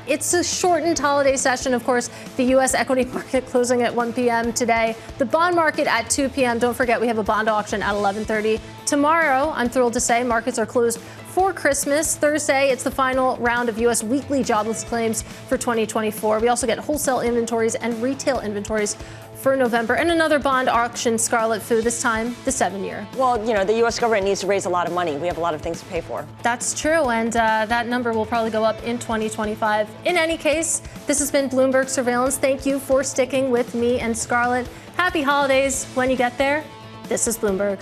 It's a shortened holiday session. Of course, the U.S. equity market closing at 1 p.m. today. The bond market at 2 p.m. Don't forget, we have a bond auction at 11:30. Tomorrow, I'm thrilled to say, markets are closed for Christmas. Thursday, it's the final round of U.S. weekly jobless claims for 2024. We also get wholesale inventories and retail inventories for November, and another bond auction, Scarlet Fu, this time the 7-year. Well, the U.S. government needs to raise a lot of money. We have a lot of things to pay for. That's true, and that number will probably go up in 2025. In any case, this has been Bloomberg Surveillance. Thank you for sticking with me and Scarlett. Happy holidays when you get there. This is Bloomberg.